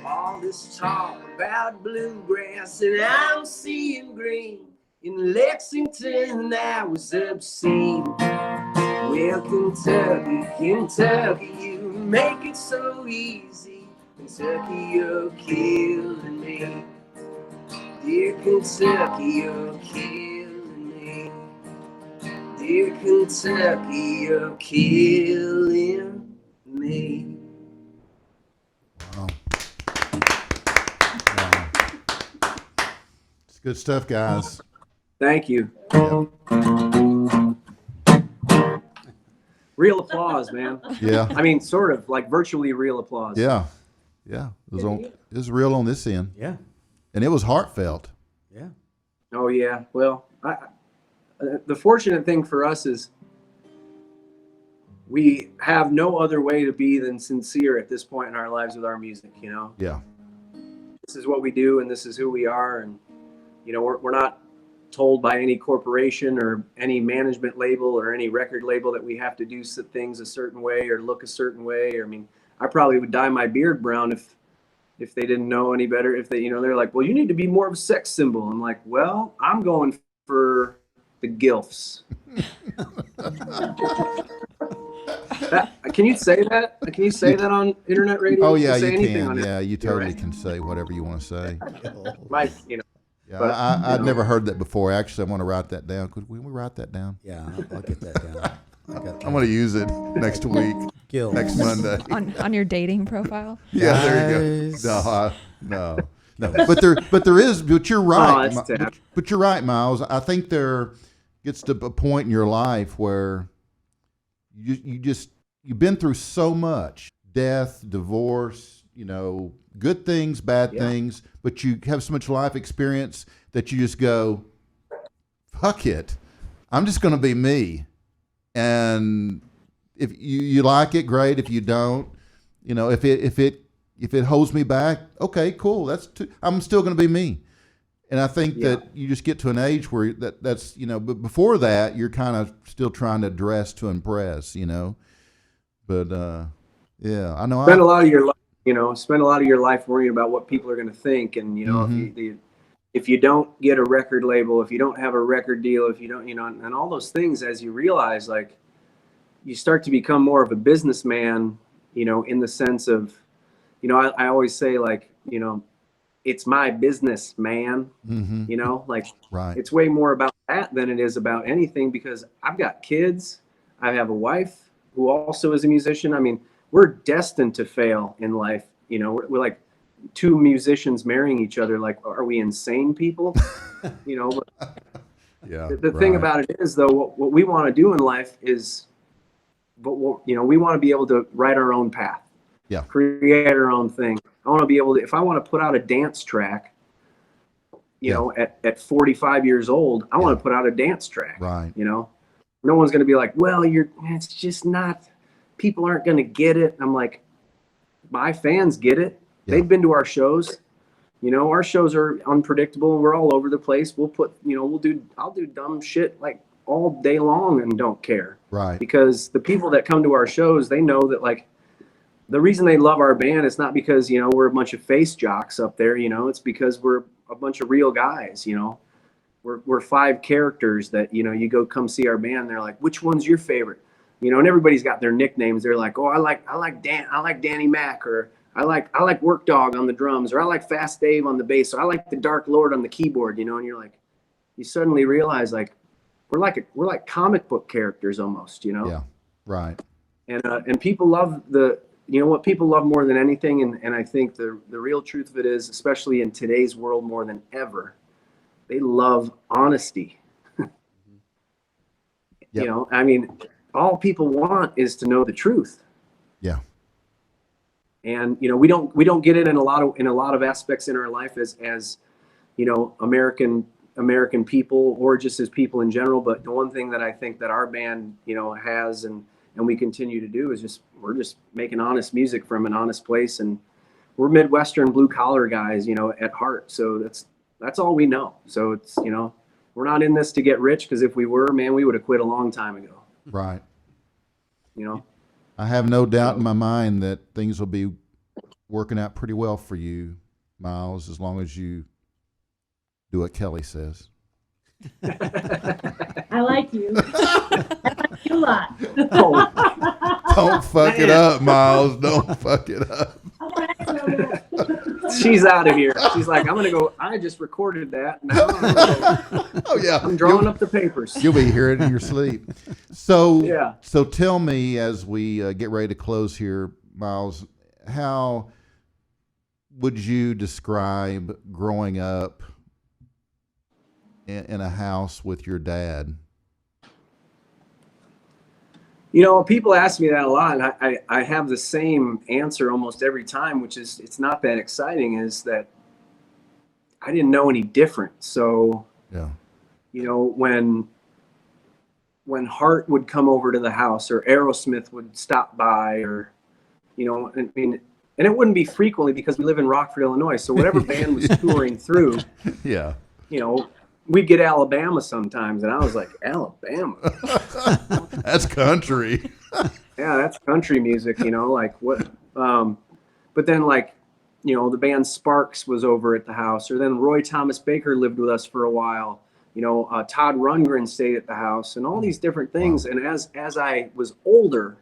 All this talk about bluegrass and I'm seeing green. In Lexington, that was obscene. Well, Kentucky, Kentucky, you make it so easy. Kentucky, you're killing me. Dear Kentucky, you're killing me. Dear Kentucky, you're killing me. Wow. It's good stuff, guys. Thank you. Yep. Real applause, man. Yeah. I mean, sort of like virtually real applause. Yeah. Yeah. It was real on this end. Yeah. And it was heartfelt. Yeah. Oh yeah. Well, the fortunate thing for us is we have no other way to be than sincere at this point in our lives with our music. You know. Yeah. This is what we do, and this is who we are, and you know, we're not told by any corporation or any management label or any record label that we have to do things a certain way or look a certain way. I mean, I probably would dye my beard brown if they didn't know any better. If they, you know, they're like, well, you need to be more of a sex symbol. I'm like, well, I'm going for the gilfs. Can you say that? Can you say that on internet radio? Oh yeah, say you anything can. on Yeah, it. you totally can say whatever you want to say. Like, you know. Yeah, but, I'd never heard that before. Actually, I want to write that down. Could we write that down? Yeah, I'll get that down. I'm going to use it next week. Gills. Next Monday. on your dating profile. Yeah, there you go. No. But you're right. Oh, but you're right, Miles. I think there gets to a point in your life where you've been through so much: death, divorce, you know, good things, bad things, but you have so much life experience that you just go, fuck it. I'm just going to be me. And if you like it, great. If you don't, you know, if it holds me back, okay, cool. I'm still going to be me. And I think that you just get to an age where that's, you know, but before that, you're kind of still trying to dress to impress, you know. But yeah, I know. Spend a lot of your life worrying about what people are going to think, and you know, if you don't get a record label, if you don't have a record deal, if you don't, you know, and all those things, as you realize, like, you start to become more of a businessman, you know, in the sense of, you know, I always say, like, you know, it's my business, man. You know, like, right. It's way more about that than it is about anything, because I've got kids. I have a wife who also is a musician. I mean, we're destined to fail in life. You know, we're like two musicians marrying each other. Like, are we insane people? You know, yeah. The thing about it is, though, what we want to do in life is, you know, we want to be able to write our own path. Yeah. Create our own thing. I want to be able to, if I want to put out a dance track, you know, at 45 years old, I want to put out a dance track. Right. You know, no one's going to be like, well, it's just not, people aren't going to get it. I'm like, my fans get it. Yeah. They've been to our shows. You know, our shows are unpredictable and we're all over the place. We'll put, you know, I'll do dumb shit like all day long and don't care. Right. Because the people that come to our shows, they know that, like, the reason they love our band is not because, you know, we're a bunch of face jocks up there, you know, it's because we're a bunch of real guys, you know. We're five characters that, you know, you go come see our band, they're like, which one's your favorite? You know, and everybody's got their nicknames. They're like, oh, I like Danny Mac, or I like Work Dog on the drums, or I like Fast Dave on the bass, or I like the Dark Lord on the keyboard, you know. And you're like, you suddenly realize, like, we're like comic book characters almost, you know. Yeah. Right. And people love you know what people love more than anything, and I think the real truth of it is, especially in today's world more than ever, they love honesty. Yep. You know, I mean, all people want is to know the truth. Yeah. And you know, we don't get it in a lot of aspects in our life as you know, American people, or just as people in general. But the one thing that I think that our band, you know, has and we continue to do is we're just making honest music from an honest place, and we're Midwestern blue collar guys, you know, at heart. So that's all we know. So it's, you know, we're not in this to get rich, because if we were, man, we would have quit a long time ago. Right. You know. I have no doubt in my mind that things will be working out pretty well for you, Miles, as long as you do what Kelly says. I like you. I like you a lot. Don't fuck it up, Miles. Don't fuck it up. She's out of here. She's like, I'm gonna go. I just recorded that. Now oh yeah, I'm drawing up the papers. You'll be hearing it in your sleep. So yeah. So tell me, as we get ready to close here, Miles, how would you describe growing up in a house with your dad? You know, people ask me that a lot, and I have the same answer almost every time, which is it's not that exciting, is that I didn't know any different. So, yeah, you know, when Hart would come over to the house or Aerosmith would stop by, or, you know, I mean, and it wouldn't be frequently because we live in Rockford, Illinois. So whatever band was touring through, yeah, you know, we'd get Alabama sometimes, and I was like, Alabama? That's country. Yeah, that's country music, you know, like what? But then, like, you know, the band Sparks was over at the house, or then Roy Thomas Baker lived with us for a while. You know, Todd Rundgren stayed at the house, and all these different things. Wow. And as I was older,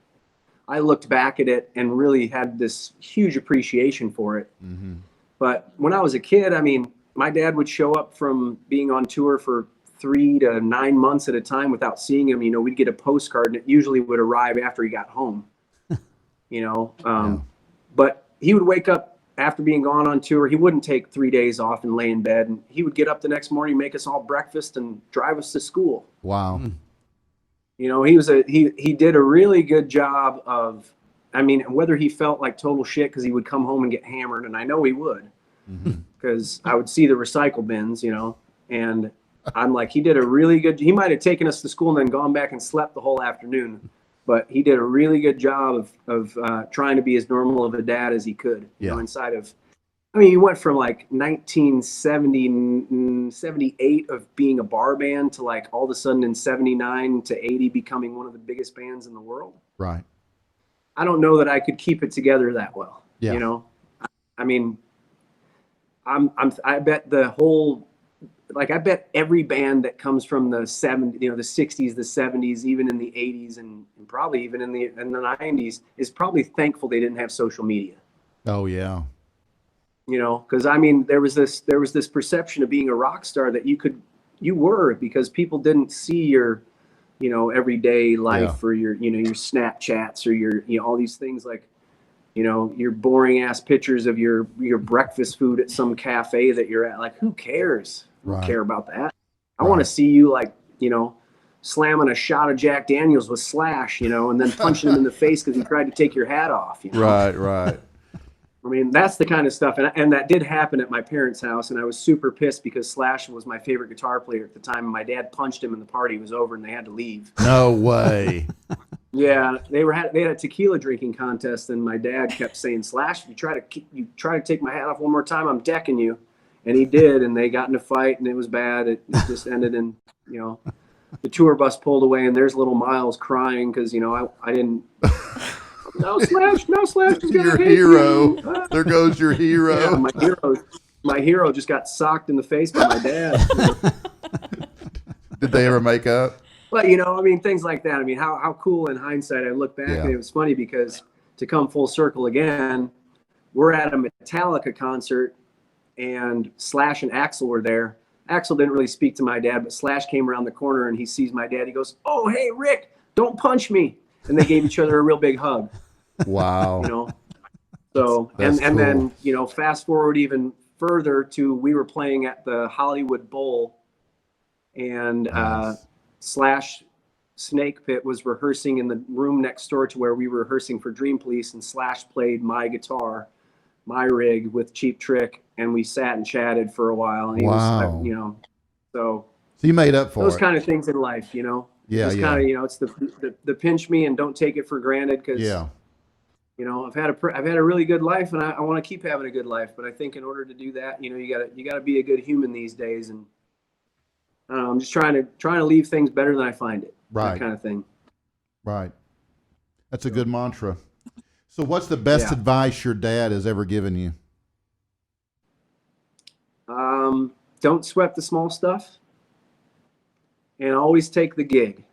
I looked back at it and really had this huge appreciation for it. Mm-hmm. But when I was a kid, I mean, my dad would show up from being on tour for 3 to 9 months at a time without seeing him. You know, we'd get a postcard, and it usually would arrive after he got home. You know, but he would wake up after being gone on tour. He wouldn't take 3 days off and lay in bed, and he would get up the next morning, make us all breakfast, and drive us to school. Wow. You know, he did a really good job of, I mean, whether he felt like total shit because he would come home and get hammered, and I know he would. Because I would see the recycle bins, you know, and I'm like, he did a really good, he might have taken us to school and then gone back and slept the whole afternoon, but he did a really good job of trying to be as normal of a dad as he could, you know, inside of, I mean, he went from like 1978 of being a bar band to like all of a sudden in 79 to 80 becoming one of the biggest bands in the world. Right. I don't know that I could keep it together that well, you know, I mean, I bet the whole, like, I bet every band that comes from the 70s, you know, the 60s, the 70s, even in the 80s, and probably even in the 90s, is probably thankful they didn't have social media. Oh yeah. You know, because I mean, there was this perception of being a rock star that you were because people didn't see your, you know, everyday life or your, you know, your Snapchats or your, you know, all these things like, you know, your boring ass pictures of your breakfast food at some cafe that you're at. Like, who cares? I don't care about that. I want to see you, like, you know, slamming a shot of Jack Daniels with Slash, you know, and then punching him in the face because he tried to take your hat off. You know? Right. I mean, that's the kind of stuff. And that did happen at my parents' house. And I was super pissed because Slash was my favorite guitar player at the time. And my dad punched him and the party was over and they had to leave. No way. Yeah, they had a tequila drinking contest, and my dad kept saying, "Slash, if you try to take my hat off one more time, I'm decking you." And he did, and they got in a fight, and it was bad. It just ended in, you know, the tour bus pulled away, and there's little Miles crying because, you know, I didn't. No Slash is your hero. There goes your hero. Yeah, my hero just got socked in the face by my dad. You know? Did they ever make up? But, you know, I mean, things like that. I mean, how cool in hindsight I look back, and it was funny because to come full circle again, we're at a Metallica concert, and Slash and Axl were there. Axl didn't really speak to my dad, but Slash came around the corner, and he sees my dad. He goes, "Oh, hey, Rick, don't punch me." And they gave each other a real big hug. Wow. You know, so, That's and cool. then, you know, fast forward even further to we were playing at the Hollywood Bowl, and Slash Snake Pit was rehearsing in the room next door to where we were rehearsing for Dream Police, and Slash played my guitar, my rig with Cheap Trick, and we sat and chatted for a while. And he was, you know, so you made up for those it. kind of things in life, you know. Yeah, it's kind of, you know, it's the pinch me and don't take it for granted because, you know, I've had a really good life, and I want to keep having a good life. But I think in order to do that, you know, you gotta be a good human these days, and I don't know, I'm just trying to leave things better than I find it. Right. That kind of thing. Right. That's a good mantra. So what's the best advice your dad has ever given you? Don't sweat the small stuff, and always take the gig.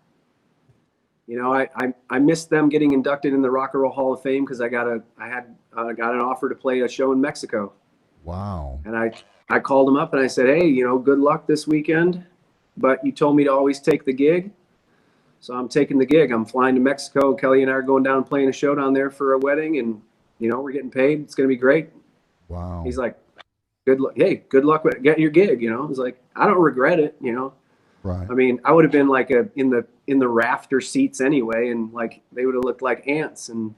You know, I missed them getting inducted in the Rock and Roll Hall of Fame because I got an offer to play a show in Mexico. Wow. And I called them up and I said, hey, you know, good luck this weekend, but you told me to always take the gig. So I'm taking the gig. I'm flying to Mexico. Kelly and I are going down and playing a show down there for a wedding, and, you know, we're getting paid. It's going to be great. Wow. He's like, good luck. Hey, good luck with getting your gig. You know, I was like, I don't regret it. You know, right. I mean, I would have been like in the rafter seats anyway. And like, they would have looked like ants, and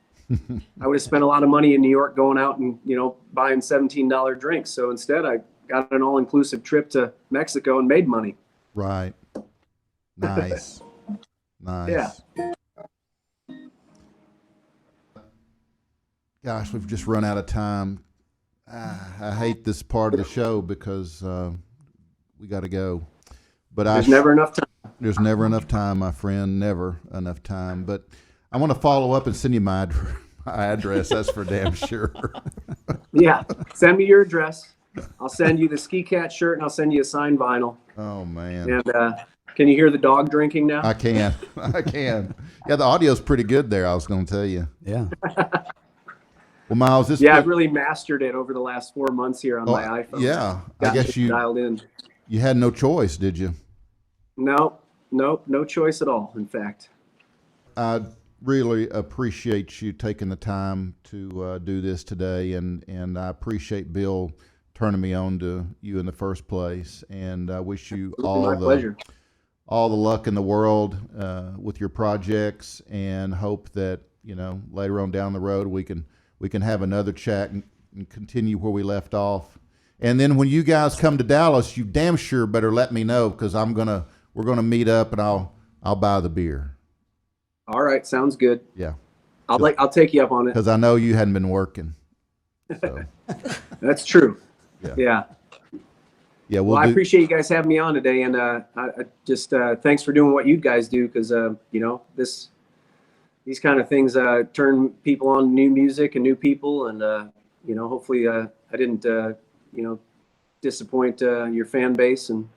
I would have spent a lot of money in New York going out and, you know, buying $17 drinks. So instead I got an all-inclusive trip to Mexico and made money. Right. Nice. Nice. Yeah. Gosh, we've just run out of time. I hate this part of the show because we got to go. But there's never enough time. There's never enough time, my friend. Never enough time. But I want to follow up and send you my address. That's for damn sure. Yeah. Send me your address. I'll send you the Skicat shirt, and I'll send you a signed vinyl. Oh, man. And can you hear the dog drinking now? I can. I can. Yeah, the audio's pretty good there, I was going to tell you. Yeah. Well, Miles, I've really mastered it over the last 4 months here on my iPhone. Yeah. Got I guess you dialed in. You had no choice, did you? No choice at all, in fact. I really appreciate you taking the time to do this today, and I appreciate Bill turning me on to you in the first place, and I wish you all the luck in the world with your projects, and hope that, you know, later on down the road we can have another chat and continue where we left off. And then when you guys come to Dallas, you damn sure better let me know, because we're gonna meet up, and I'll buy the beer. All right, sounds good. Yeah, I'll take you up on it, because I know you hadn't been working. So. That's true. Yeah. Well, I appreciate you guys having me on today, and I just thanks for doing what you guys do, because you know, these kind of things turn people on to new music and new people, and you know, hopefully I didn't you know, disappoint your fan base, and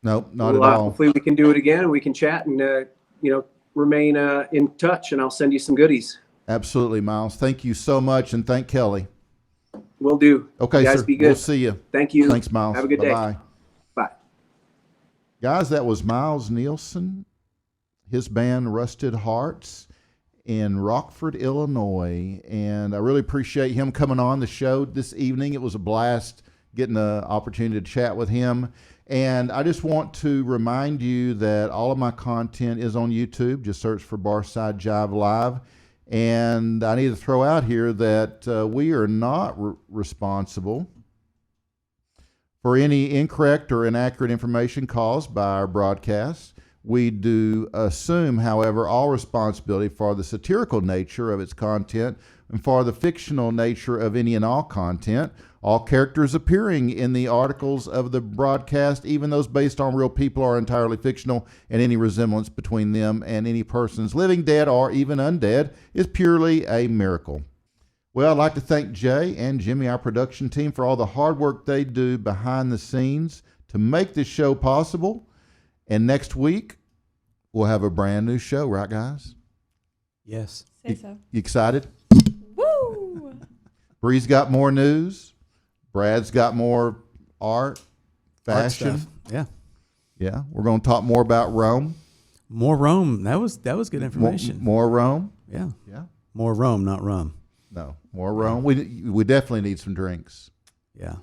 nope, not at all. Hopefully we can do it again, and we can chat and you know, remain in touch, and I'll send you some goodies. Absolutely, Miles. Thank you so much, and thank Kelly. Will do. Okay, you guys, sir. be good. We'll see you. Thank you. Thanks, Miles. Have a good day. Bye. Bye. Guys, that was Miles Nielsen, his band Rusted Hearts in Rockford, Illinois. And I really appreciate him coming on the show this evening. It was a blast getting the opportunity to chat with him. And I just want to remind you that all of my content is on YouTube. Just search for Barside Jive Live. And I need to throw out here that we are not responsible for any incorrect or inaccurate information caused by our broadcasts. We do assume, however, all responsibility for the satirical nature of its content and for the fictional nature of any and all content. All characters appearing in the articles of the broadcast, even those based on real people, are entirely fictional, and any resemblance between them and any persons living, dead, or even undead is purely a miracle. Well, I'd like to thank Jay and Jimmy, our production team, for all the hard work they do behind the scenes to make this show possible. And next week, we'll have a brand new show, right, guys? Yes. Say so. You excited? Woo! Bree's got more news. Brad's got more art, fashion. Stuff. Yeah. Yeah. We're going to talk more about Rome. More Rome. That was good information. More Rome. Yeah. Yeah. More Rome, not rum. No, more Rome. We definitely need some drinks. Yeah.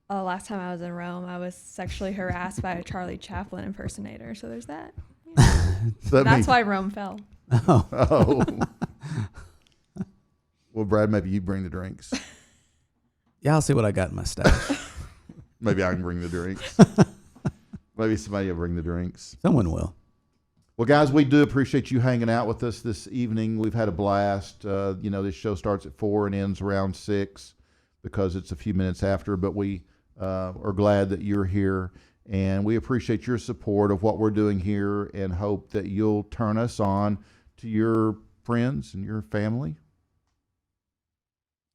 Last time I was in Rome, I was sexually harassed by a Charlie Chaplin impersonator. So there's that. Yeah. That's why Rome fell. Oh. Well, Brad, maybe you bring the drinks. Yeah, I'll see what I got in my stash. Maybe I can bring the drinks. Maybe somebody will bring the drinks. Someone will. Well, guys, we do appreciate you hanging out with us this evening. We've had a blast. You know, this show starts at 4 and ends around 6 because it's a few minutes after, but we are glad that you're here, and we appreciate your support of what we're doing here and hope that you'll turn us on to your friends and your family,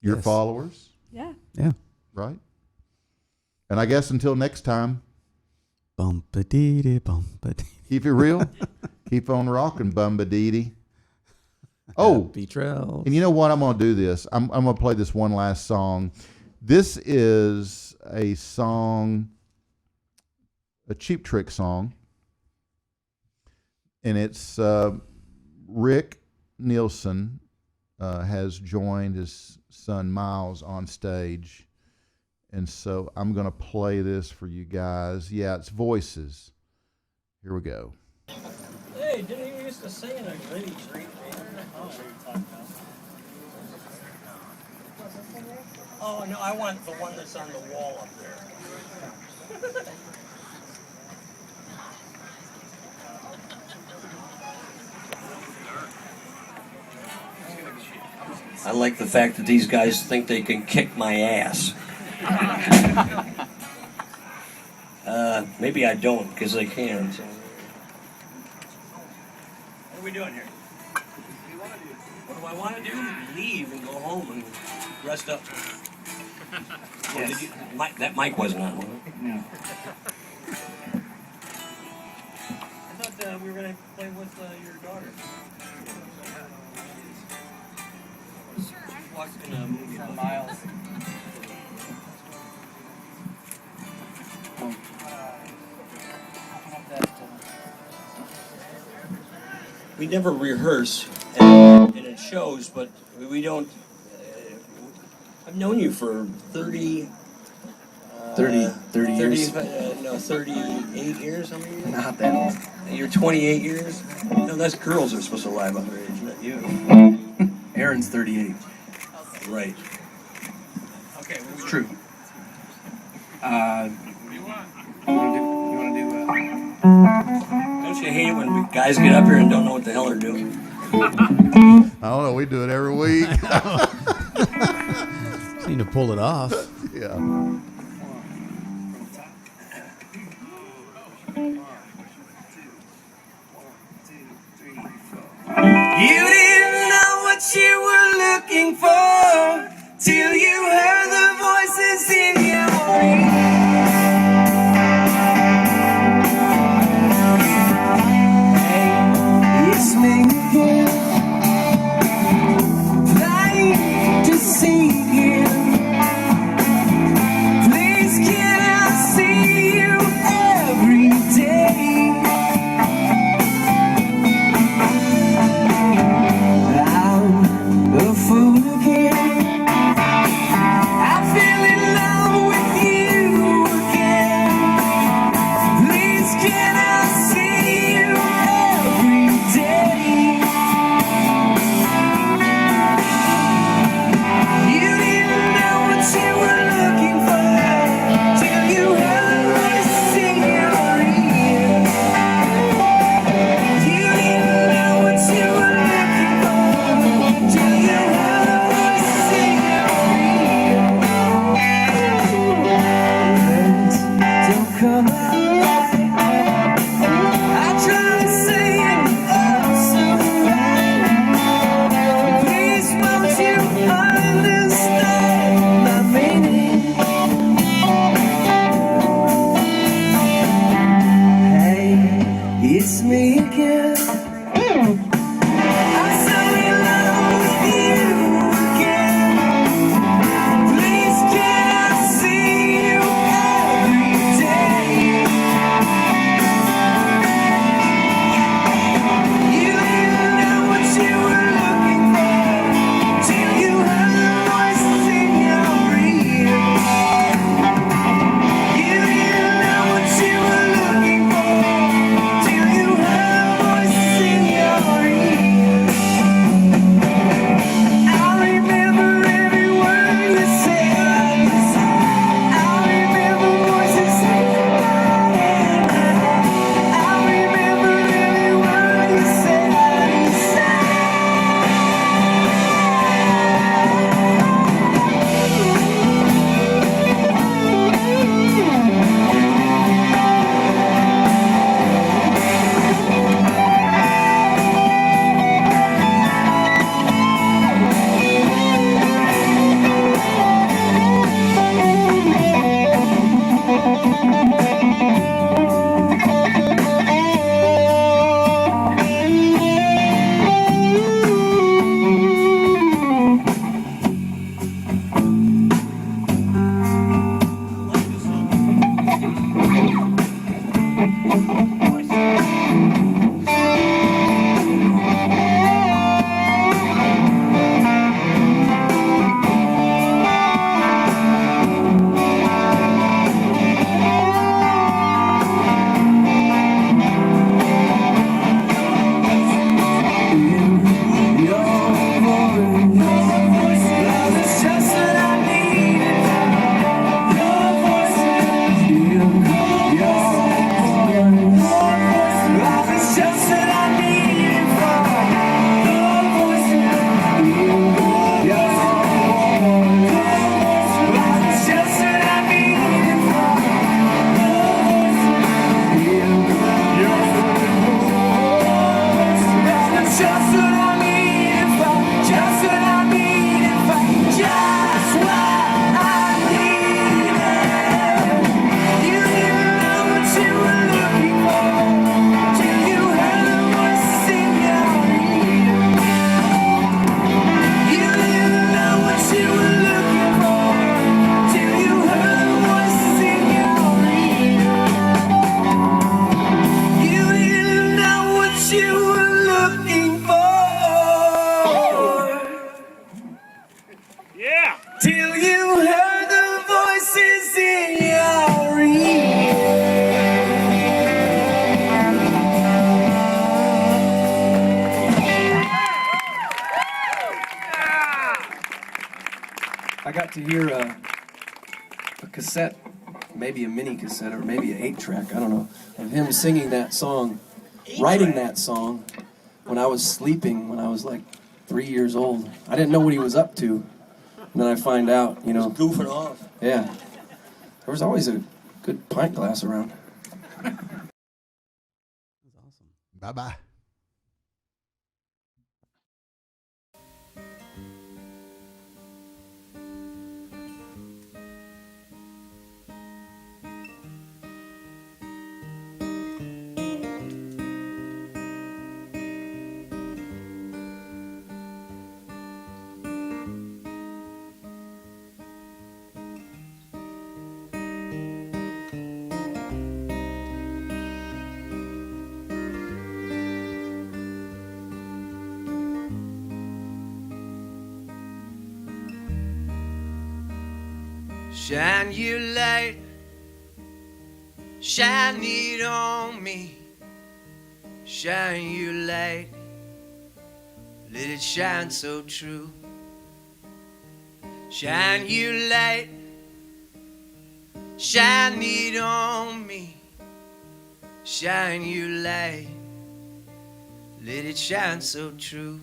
your Yes. followers. Yeah. Yeah. Right. And I guess until next time, Bumpa-dee-dee, bumpa-dee. keep it real. Keep on rocking, Bumba-dee-dee. Oh, Happy trails. and you know what? I'm going to do this. I'm going to play this one last song. This is a song, a Cheap Trick song. And it's Rick Nielsen has joined his son Miles on stage. And so I'm going to play this for you guys. Yeah, it's voices. Here we go. Hey, didn't you used to sing in a gritty street band? Oh, no, I want the one that's on the wall up there. I like the fact that these guys think they can kick my ass. Maybe I don't, because they can. So. What are we doing here? What do I want to do? Leave and go home and rest up. Yes. That mic wasn't on. Yeah. I thought we were going to play with your daughter. She's watching a movie on Miles. We never rehearse, and it shows, but we don't. I've known you for 30 years. No, 38 years, how many years? Not that old. You're 28 years? No, that's girls are supposed to lie about their age, not you. Aaron's 38. Right. Okay, It's true. You want to do Don't you hate it when guys get up here and don't know what the hell they're doing? I don't know. We do it every week. Seem to pull it off. Yeah. You didn't know what you were looking for till you heard the voices in your ear. It's me again, trying to see you. Please can I see you every day? I'm a fool again. to hear a cassette, maybe a mini cassette or maybe an 8-track, I don't know, of him singing that song, writing that song when I was sleeping when I was like 3 years old. I didn't know what he was up to. And then I find out, you know. Just goofing off. Yeah. There was always a good pint glass around. Bye-bye. Shine your light, shine it on me. Shine your light, let it shine so true. Shine your light, shine it on me. Shine your light, let it shine so true.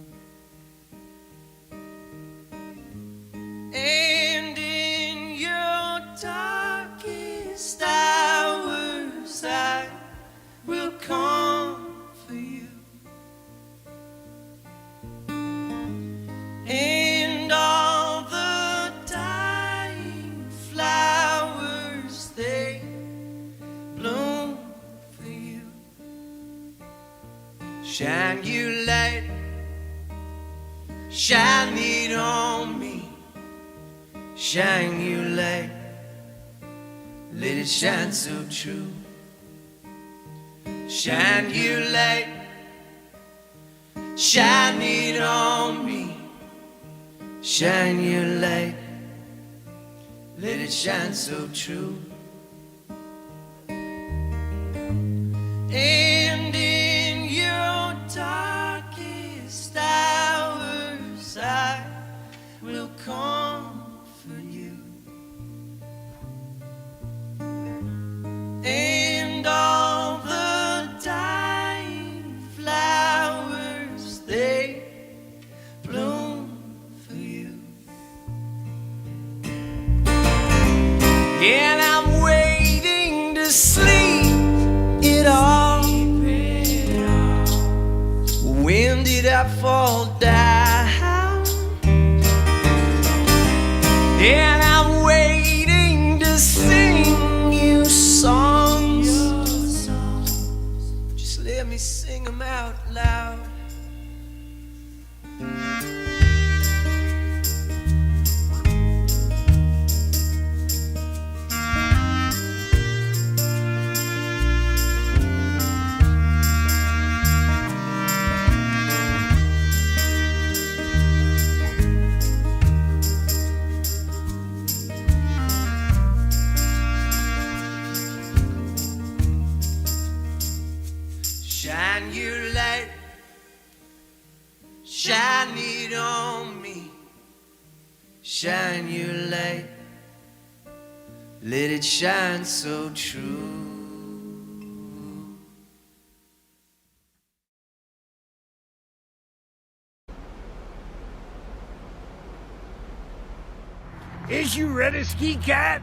And in your darkest hours I will come for you. And all the dying flowers, they bloom for you. Shine your light, shine it on me. Shine your light, let it shine so true. Shine your light, shine it on me. Shine your light, let it shine so true. And in your darkest hours I will come for you. And all the dying flowers, they bloom for you. And I'm waiting to sleep it all. When did I fall down? And I'm waiting to sing you songs. Just let me sing them out loud. Shine your light, shine it on me. Shine your light, let it shine so true. Is you ready, Skicat?